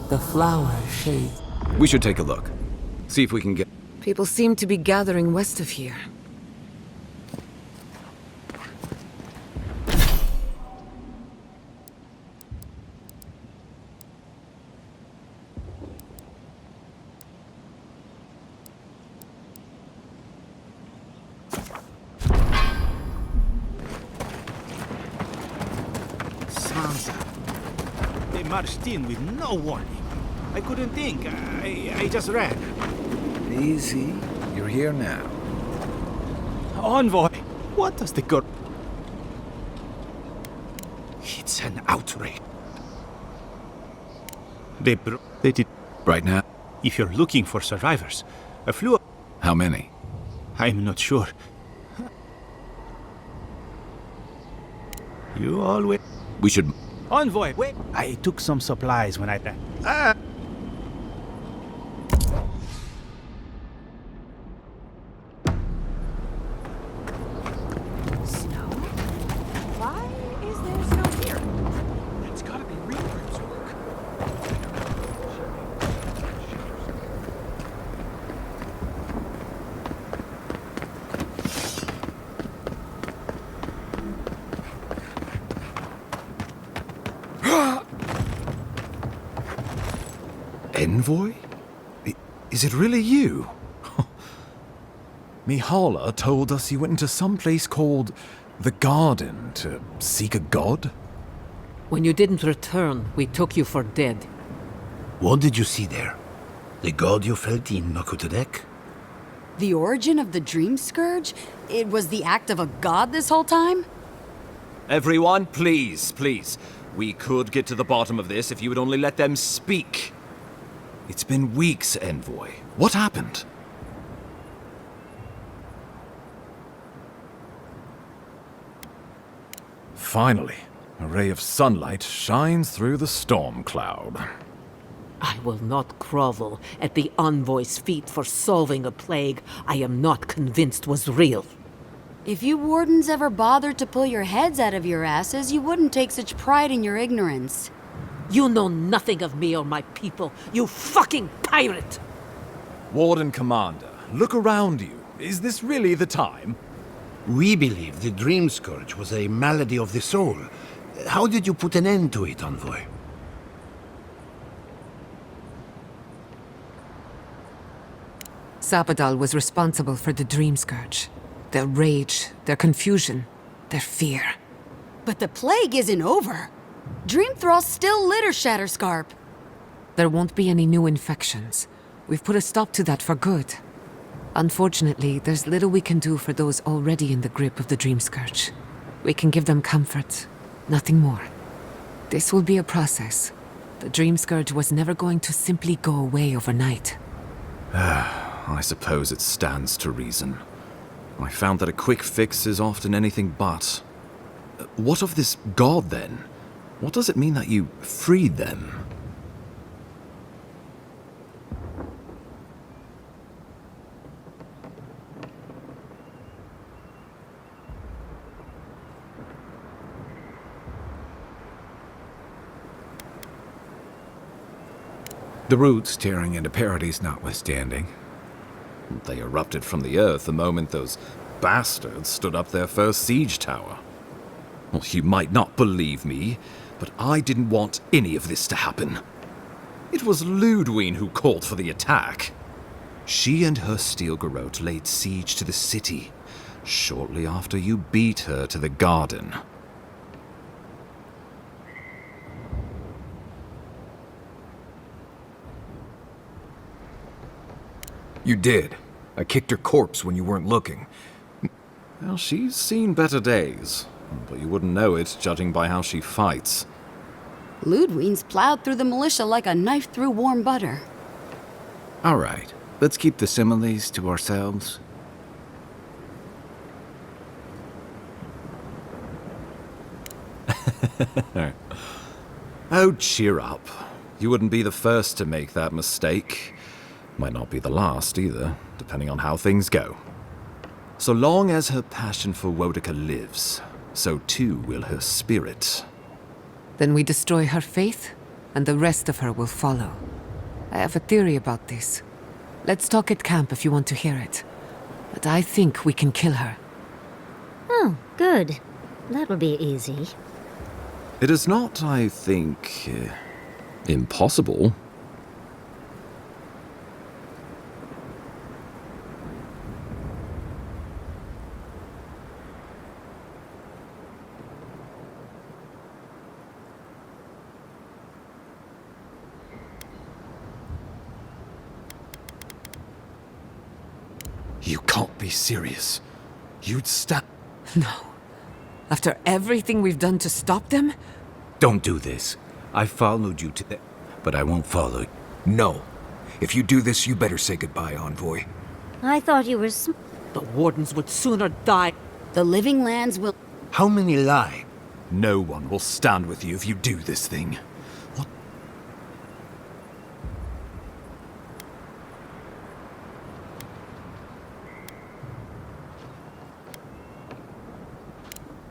The flower shades. We should take a look. See if we can get... People seem to be gathering west of here. They marched in with no warning. I couldn't think. I just ran. Easy. You're here now. Envoy, what does the girl... It's an outrage. They did... Right now? If you're looking for survivors, a flew... How many? I'm not sure. You always... We should... Envoy, wait! I took some supplies when I... Snow? Why is there snow here? It's gotta be Ringrim's work. Envoy? Is it really you? Mihala told us you went into some place called the Garden to seek a god? When you didn't return, we took you for dead. What did you see there? The god you felt in Makutadek? The origin of the Dream Scourge? It was the act of a god this whole time? Everyone, please, please. We could get to the bottom of this if you would only let them speak. It's been weeks, Envoy. What happened? Finally, a ray of sunlight shines through the storm cloud. I will not grovel at the envoy's feet for solving a plague I am not convinced was real. If you wardens ever bothered to pull your heads out of your asses, you wouldn't take such pride in your ignorance. You know nothing of me or my people, you fucking pirate! Warden Commander, look around you. Is this really the time? We believe the Dream Scourge was a malady of the soul. How did you put an end to it, Envoy? Sappadal was responsible for the Dream Scourge. Their rage, their confusion, their fear. But the plague isn't over. Dream Thralls still litter Shatterscarp. There won't be any new infections. We've put a stop to that for good. Unfortunately, there's little we can do for those already in the grip of the Dream Scourge. We can give them comfort, nothing more. This will be a process. The Dream Scourge was never going to simply go away overnight. I suppose it stands to reason. I found that a quick fix is often anything but. What of this god, then? What does it mean that you freed them? The roots tearing into Paradise notwithstanding. They erupted from the earth the moment those bastards stood up their first siege tower. Well, you might not believe me, but I didn't want any of this to happen. It was Ludwin who called for the attack. She and her steel garrote laid siege to the city, shortly after you beat her to the garden. You did. I kicked her corpse when you weren't looking. Well, she's seen better days, but you wouldn't know it judging by how she fights. Ludwin's plowed through the militia like a knife through warm butter. All right, let's keep the similes to ourselves. Oh, cheer up. You wouldn't be the first to make that mistake. Might not be the last either, depending on how things go. So long as her passion for Wodica lives, so too will her spirit. Then we destroy her faith, and the rest of her will follow. I have a theory about this. Let's talk at camp if you want to hear it. But I think we can kill her. Oh, good. That will be easy. It is not, I think, impossible. You can't be serious. You'd stop. No. After everything we've done to stop them? Don't do this. I followed you to the... but I won't follow you. No. If you do this, you better say goodbye, Envoy. I thought you were The Wardens would sooner die. The Living Lands will... How many lie? No one will stand with you if you do this thing.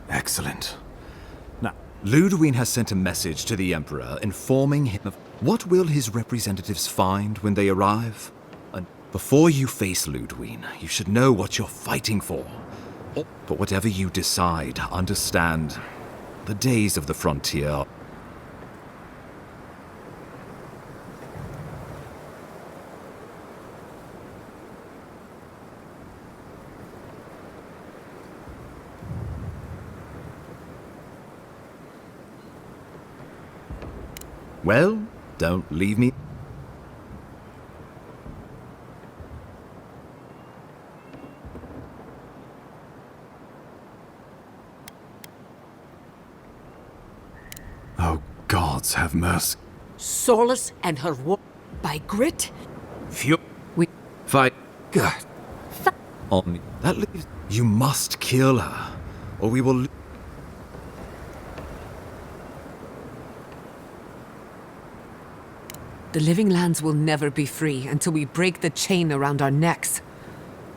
Excellent. Now, Ludwin has sent a message to the Emperor informing him of what will his representatives find when they arrive. And before you face Ludwin, you should know what you're fighting for. But whatever you decide, understand, the days of the frontier. Well, don't leave me. Oh, gods have mercy. Soulless and her war by grit? We fight. God. On me. That leaves. You must kill her, or we will. The Living Lands will never be free until we break the chain around our necks.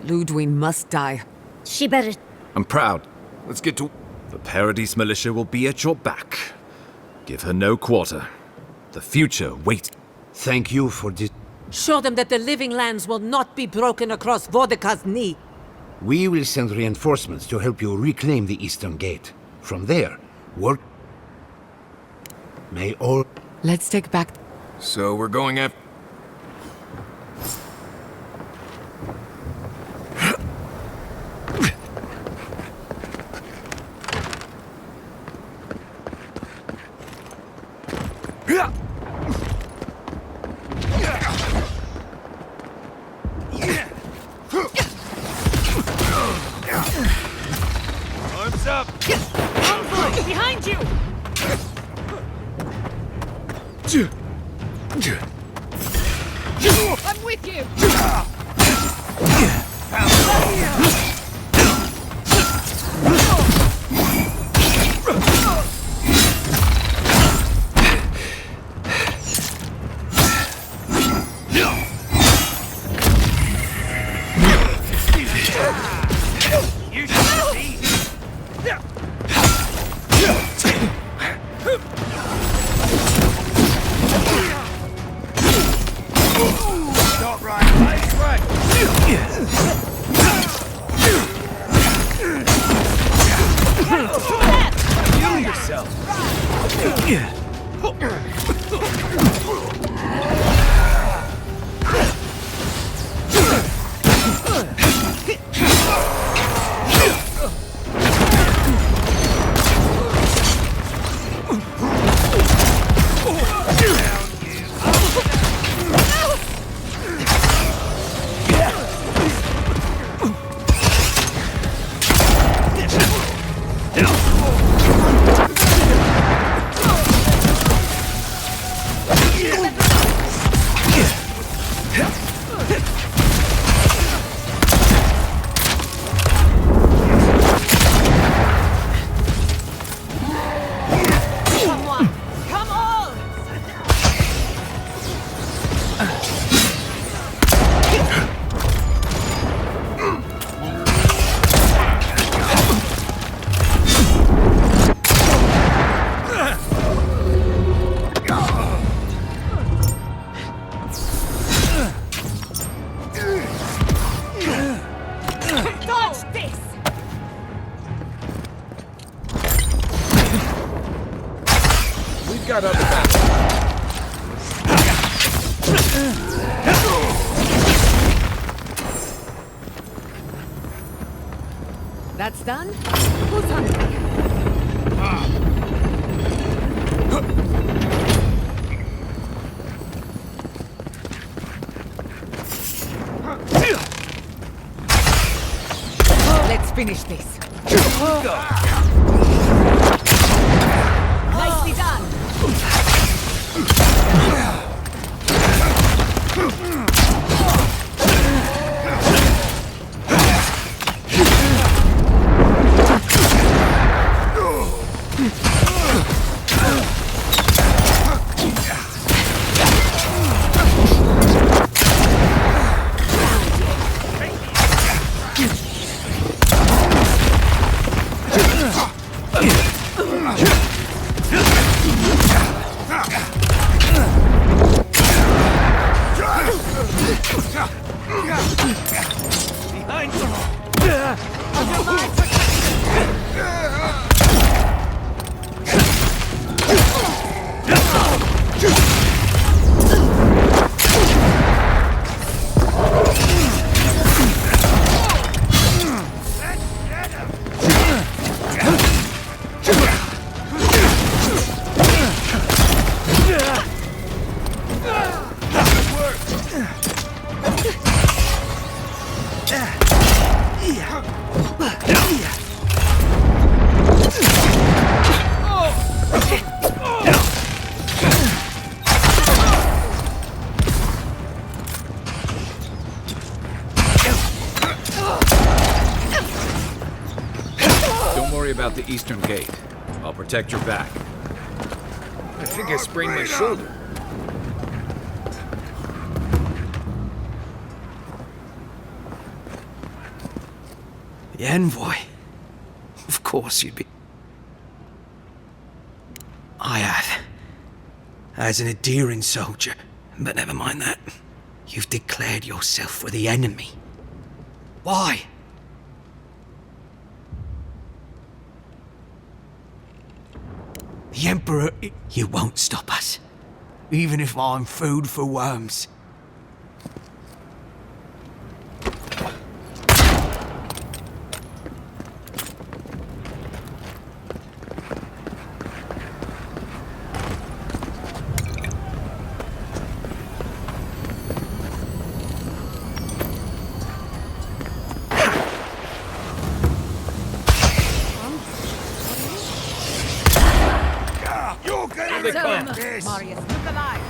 Ludwin must die. She better... I'm proud. Let's get to... The Paradise militia will be at your back. Give her no quarter. The future waits. Thank you for this. Show them that the Living Lands will not be broken across Wodica's knee. We will send reinforcements to help you reclaim the Eastern Gate. From there, work... May all... Let's take back... So we're going after... Arms up! you! I'm with you! Got other back. That's done? Who's hungry? Let's finish this. Nicely done. About the eastern gate. I'll protect your back. I think I sprained my shoulder. The envoy? Of course you'd be... I have. As an endearing soldier. But never mind that. You've declared yourself for the enemy. Why? The Emperor... You won't stop us. Even if I'm food for worms. they come. Marius, look alive.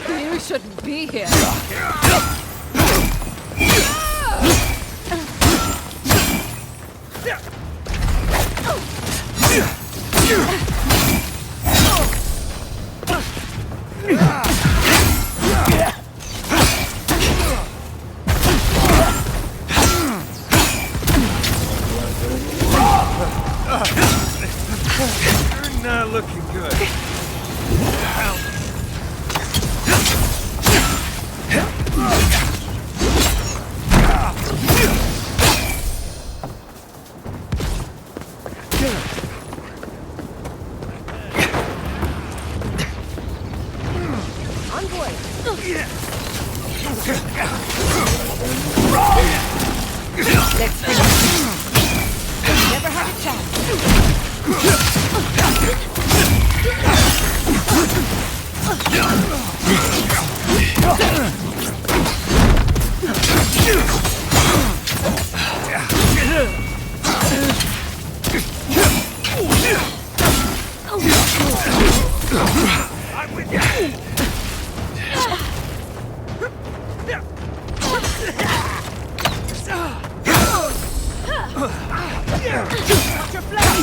You shouldn't be here. You're not looking good. Let's finish. Never had a chance. I'm with you. Watch your flank.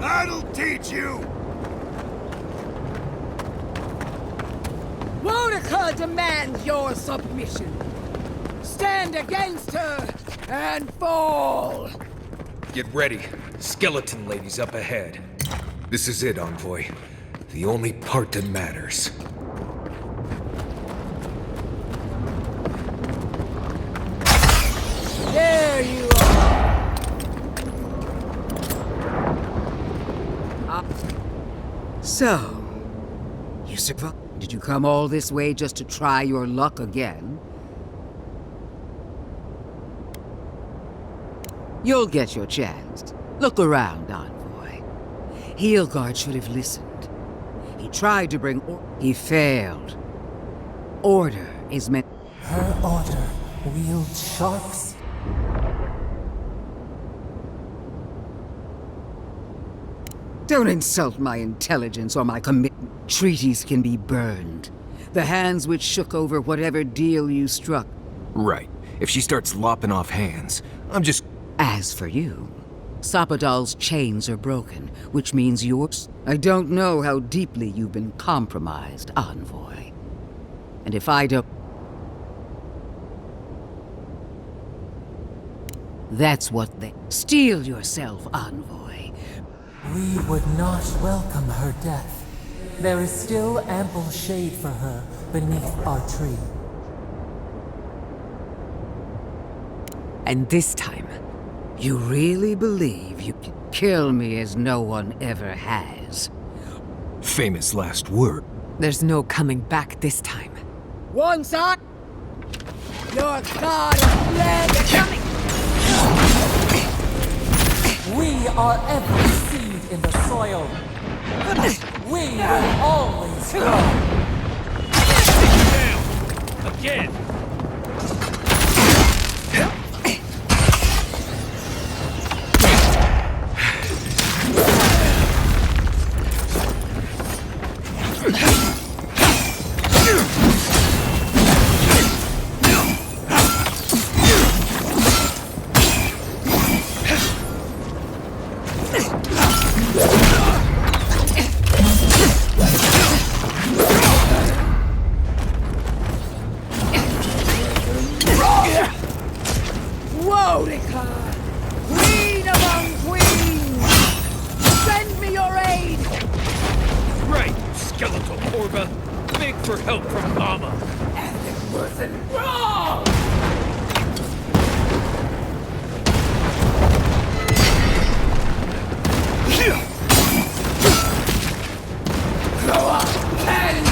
I'll teach you! Boudica demands your submission. Stand against her and fall. Get ready. Skeleton lady's up ahead. This is it, Envoy. The only part that matters. There you are. So, you survived. Did you come all this way just to try your luck again? You'll get your chance. Look around, Envoy. Heelguard should have listened. He tried to bring he failed. Order is meant. Her order wields sharps. Don't insult my intelligence or my commitment. Treaties can be burned. The hands which shook over whatever deal you struck. Right. If she starts lopping off hands, I'm just... As for you, Sappadal's chains are broken, which means yours. I don't know how deeply you've been compromised, Envoy. And if I don't... That's what they... Steel yourself, Envoy. We would not welcome her death. There is still ample shade for her beneath our tree. And this time, you really believe you can kill me as no one ever has? Famous last word. There's no coming back this time. Once on! Your god of blood is coming! We are every seed in the soil. We will always grow. Down! Again! Queen among queens! Send me your aid! Right, skeletal Orba! Beg for help from Mama! And it wasn't wrong! Go up and...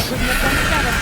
Couldn't have done it better.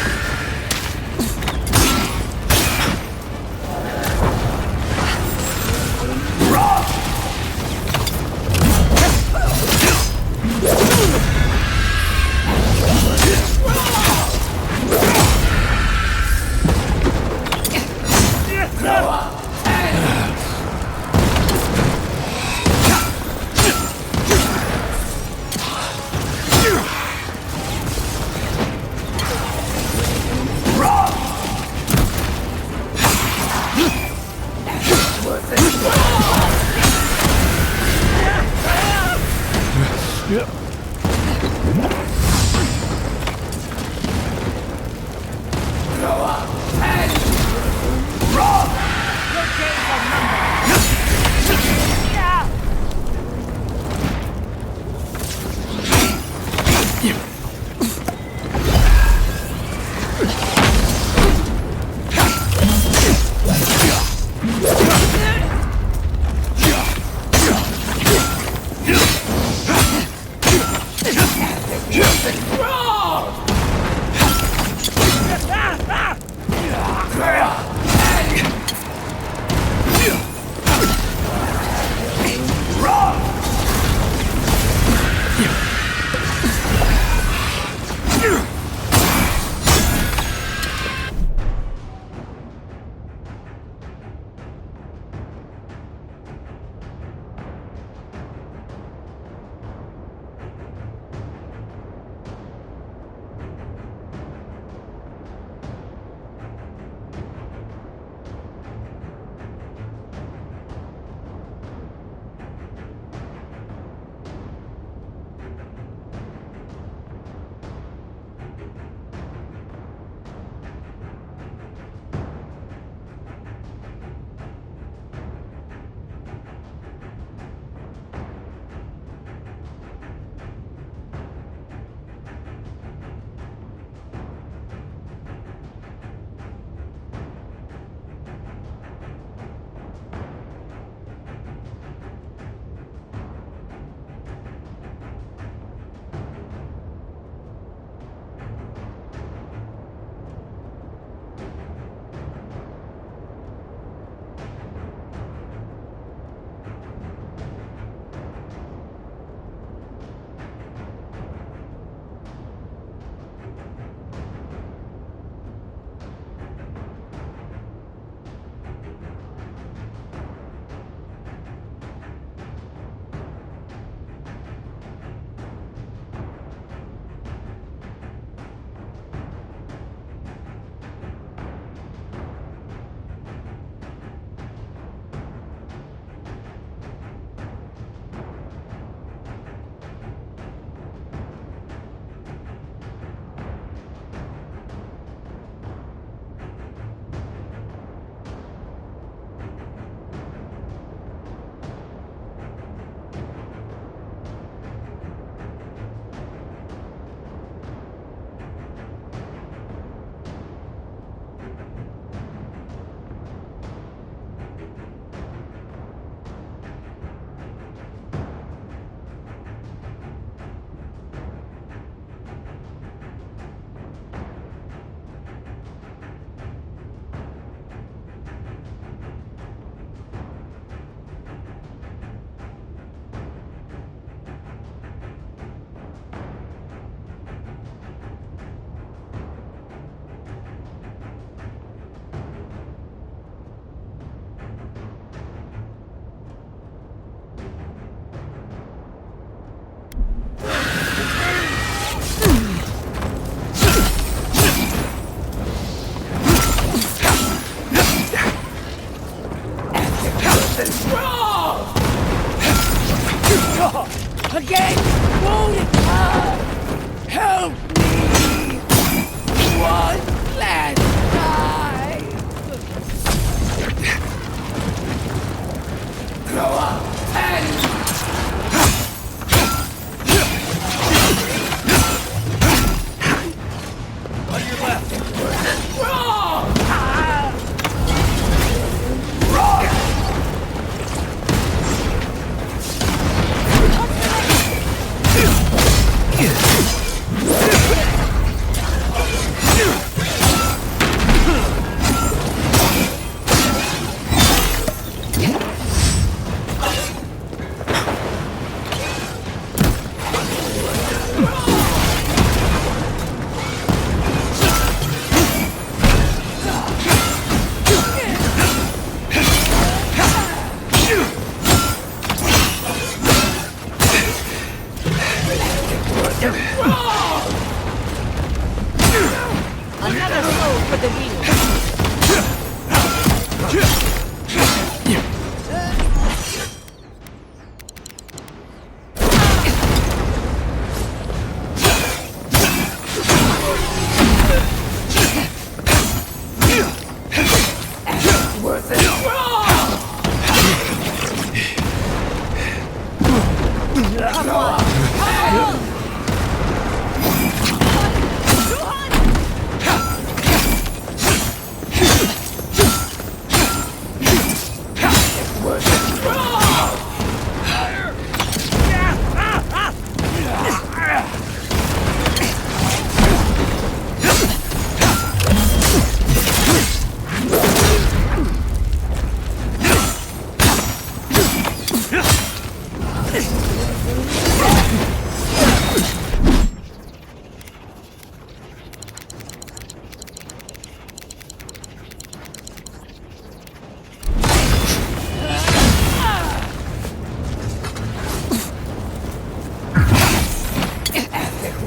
again! Monica! Help me! One last time! Grow up and... On your left! Wrong! Another soul for the wheel. Worth it. Come on.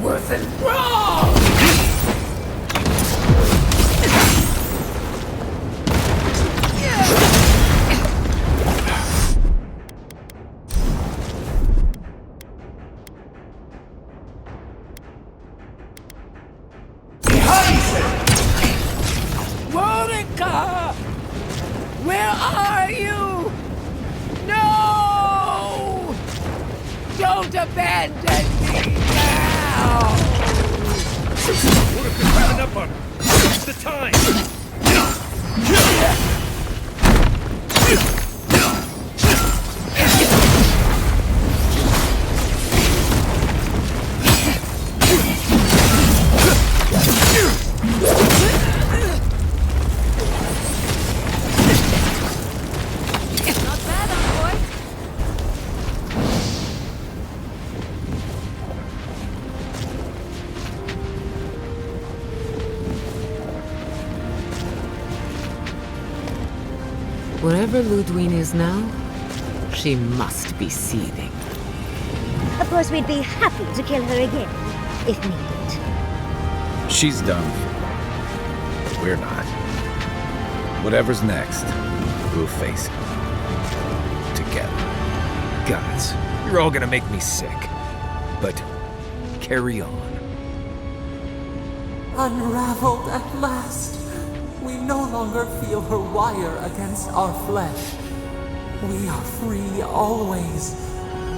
Worth it. Wrong! Monica! Where are you? No! Don't abandon me now! What if you're coming up on her? It's the time! Not bad, boy. Wherever Ludwin is now, she must be seething. Of course, we'd be happy to kill her again, if needed. She's done. But we're not. Whatever's next, we'll face it. Together. Gods, you're all gonna make me sick. But carry on. Unraveled at last. We no longer feel her wire against our flesh. We are free always.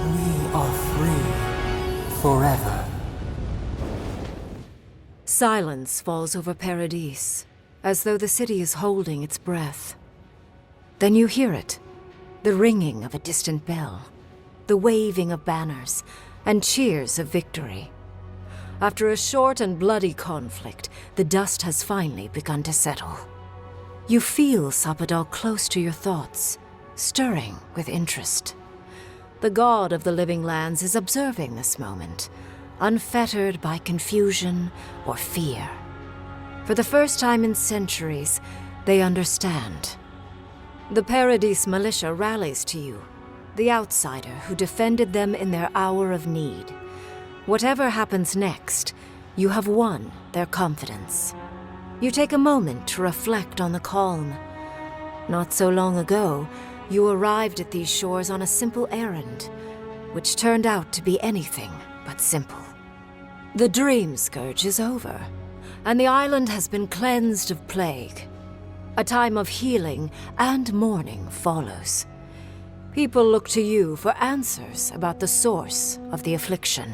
We are free forever. Silence falls over Paradise, as though the city is holding its breath. Then you hear it, the ringing of a distant bell, the waving of banners, and cheers of victory. After a short and bloody conflict, the dust has finally begun to settle. You feel Sappadal close to your thoughts, stirring with interest. The god of the living lands is observing this moment, unfettered by confusion or fear. For the first time in centuries, they understand. The Paradise militia rallies to you, the outsider who defended them in their hour of need. Whatever happens next, you have won their confidence. You take a moment to reflect on the calm. Not so long ago, you arrived at these shores on a simple errand, which turned out to be anything but simple. The Dream Scourge is over, and the island has been cleansed of plague. A time of healing and mourning follows. People look to you for answers about the source of the affliction.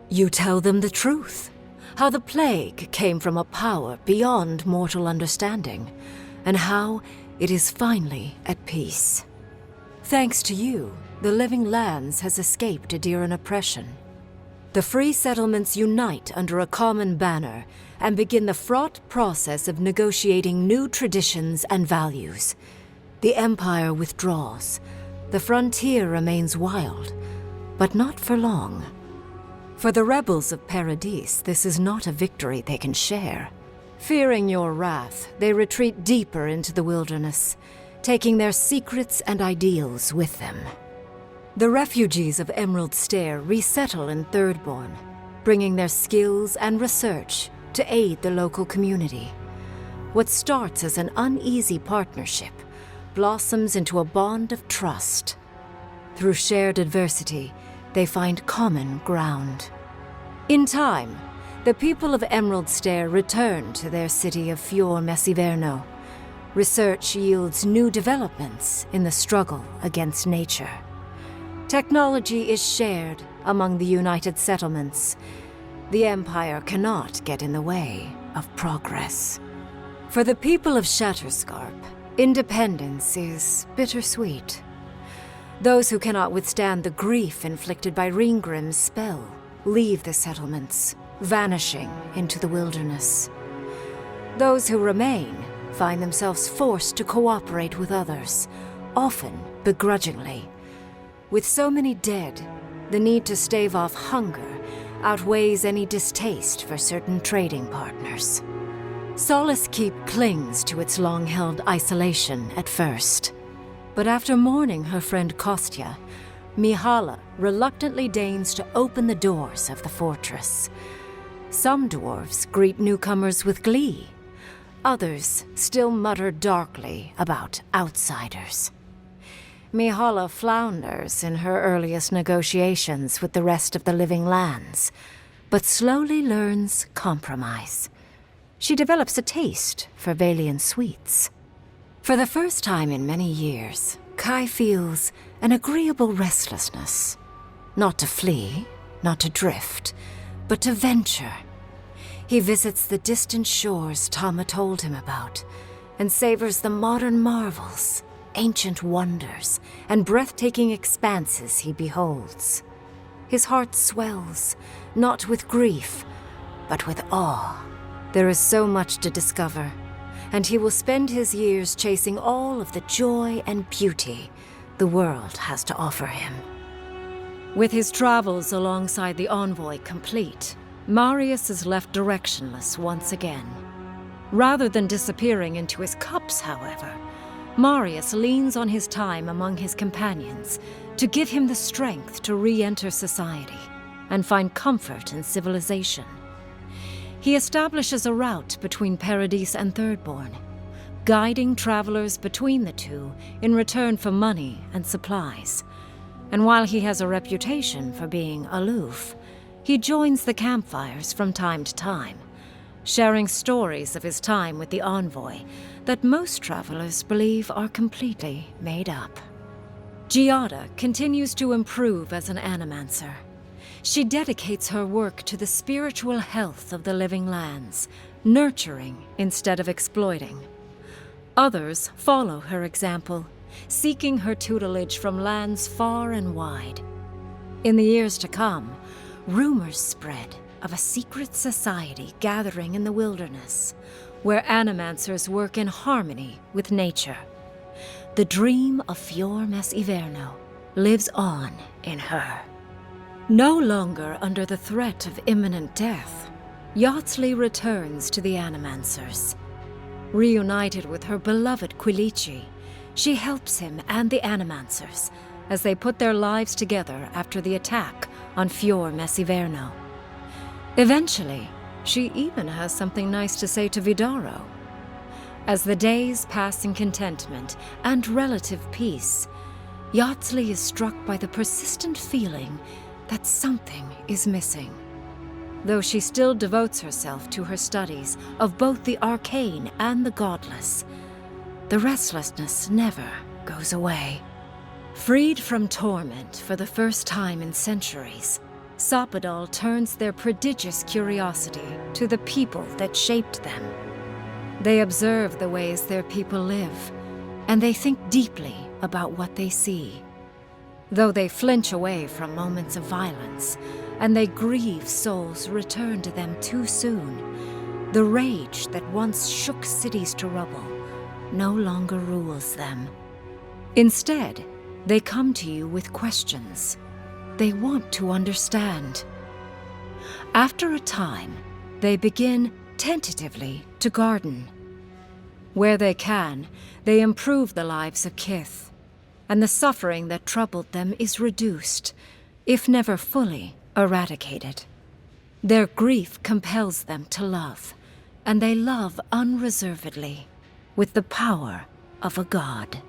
You tell them the truth, how the plague came from a power beyond mortal understanding, and how it is finally at peace. Thanks to you, the Living Lands has escaped Adiran oppression. The free settlements unite under a common banner and begin the fraught process of negotiating new traditions and values. The Empire withdraws. The frontier remains wild, but not for long. For the rebels of Paradis, this is not a victory they can share. Fearing your wrath, they retreat deeper into the wilderness, taking their secrets and ideals with them. The refugees of Emerald Stair resettle in Thirdborn, bringing their skills and research to aid the local community. What starts as an uneasy partnership blossoms into a bond of trust. Through shared adversity, they find common ground. In time, the people of Emerald Stair return to their city of Fior Messiverno. Research yields new developments in the struggle against nature. Technology is shared among the united settlements. The Empire cannot get in the way of progress. For the people of Shatterscarp, independence is bittersweet. Those who cannot withstand the grief inflicted by Ringgrim's spell leave the settlements, vanishing into the wilderness. Those who remain find themselves forced to cooperate with others, often begrudgingly. With so many dead, the need to stave off hunger outweighs any distaste for certain trading partners. Solace Keep clings to its long-held isolation at first. But after mourning her friend Kostya, Mihala reluctantly deigns to open the doors of the fortress. Some dwarves greet newcomers with glee. Others still mutter darkly about outsiders. Mihala flounders in her earliest negotiations with the rest of the Living Lands, but slowly learns compromise. She develops a taste for Valian sweets. For the first time in many years, Kai feels an agreeable restlessness. Not to flee, not to drift, but to venture. He visits the distant shores Tama told him about, and savors the modern marvels, ancient wonders, and breathtaking expanses he beholds. His heart swells, not with grief, but with awe. There is so much to discover, and he will spend his years chasing all of the joy and beauty the world has to offer him. With his travels alongside the envoy complete, Marius is left directionless once again. Rather than disappearing into his cups, however, Marius leans on his time among his companions to give him the strength to re-enter society and find comfort in civilization. He establishes a route between Paradis and Thirdborn, guiding travelers between the two in return for money and supplies. And while he has a reputation for being aloof, he joins the campfires from time to time, sharing stories of his time with the envoy that most travelers believe are completely made up. Giada continues to improve as an animancer. She dedicates her work to the spiritual health of the Living Lands, nurturing instead of exploiting. Others follow her example, seeking her tutelage from lands far and wide. In the years to come, rumors spread of a secret society gathering in the wilderness, where animancers work in harmony with nature. The dream of Fior Messiverno lives on in her. No longer under the threat of imminent death, Yachtley returns to the Animancers. Reunited with her beloved Quilici, she helps him and the Animancers as they put their lives together after the attack on Fior Messiverno. Eventually, she even has something nice to say to Vidaro. As the days pass in contentment and relative peace, Yardsley is struck by the persistent feeling that something is missing. Though she still devotes herself to her studies of both the arcane and the godless, the restlessness never goes away. Freed from torment for the first time in centuries, Sappadal turns their prodigious curiosity to the people that shaped them. They observe the ways their people live, and they think deeply about what they see. Though they flinch away from moments of violence, and they grieve souls returned to them too soon, the rage that once shook cities to rubble no longer rules them. Instead, they come to you with questions. They want to understand. After a time, they begin tentatively to garden. Where they can, they improve the lives of Kith, and the suffering that troubled them is reduced, if never fully eradicated. Their grief compels them to love, and they love unreservedly, with the power of a god.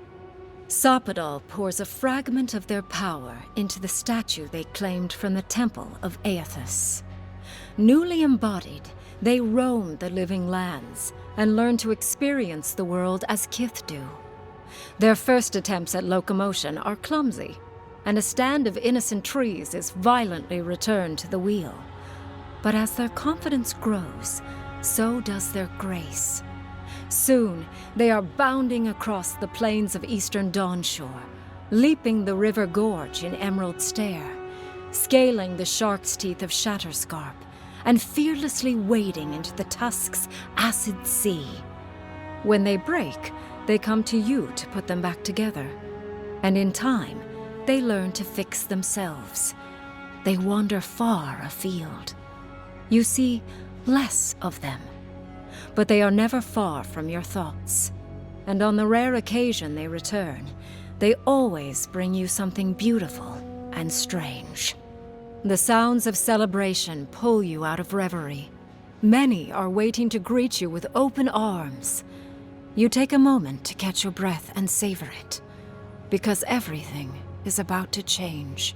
Sappadal pours a fragment of their power into the statue they claimed from the temple of Aethys. Newly embodied, they roam the living lands and learn to experience the world as Kith do. Their first attempts at locomotion are clumsy, and a stand of innocent trees is violently returned to the wheel. But as their confidence grows, so does their grace. Soon, they are bounding across the plains of eastern Dawnshore, leaping the river gorge in Emerald Stair, scaling the shark's teeth of Shatterscarp, and fearlessly wading into the Tusk's acid sea. When they break, they come to you to put them back together, and in time, they learn to fix themselves. They wander far afield. You see less of them, but they are never far from your thoughts, and on the rare occasion they return, they always bring you something beautiful and strange. The sounds of celebration pull you out of reverie. Many are waiting to greet you with open arms. You take a moment to catch your breath and savor it, because everything is about to change.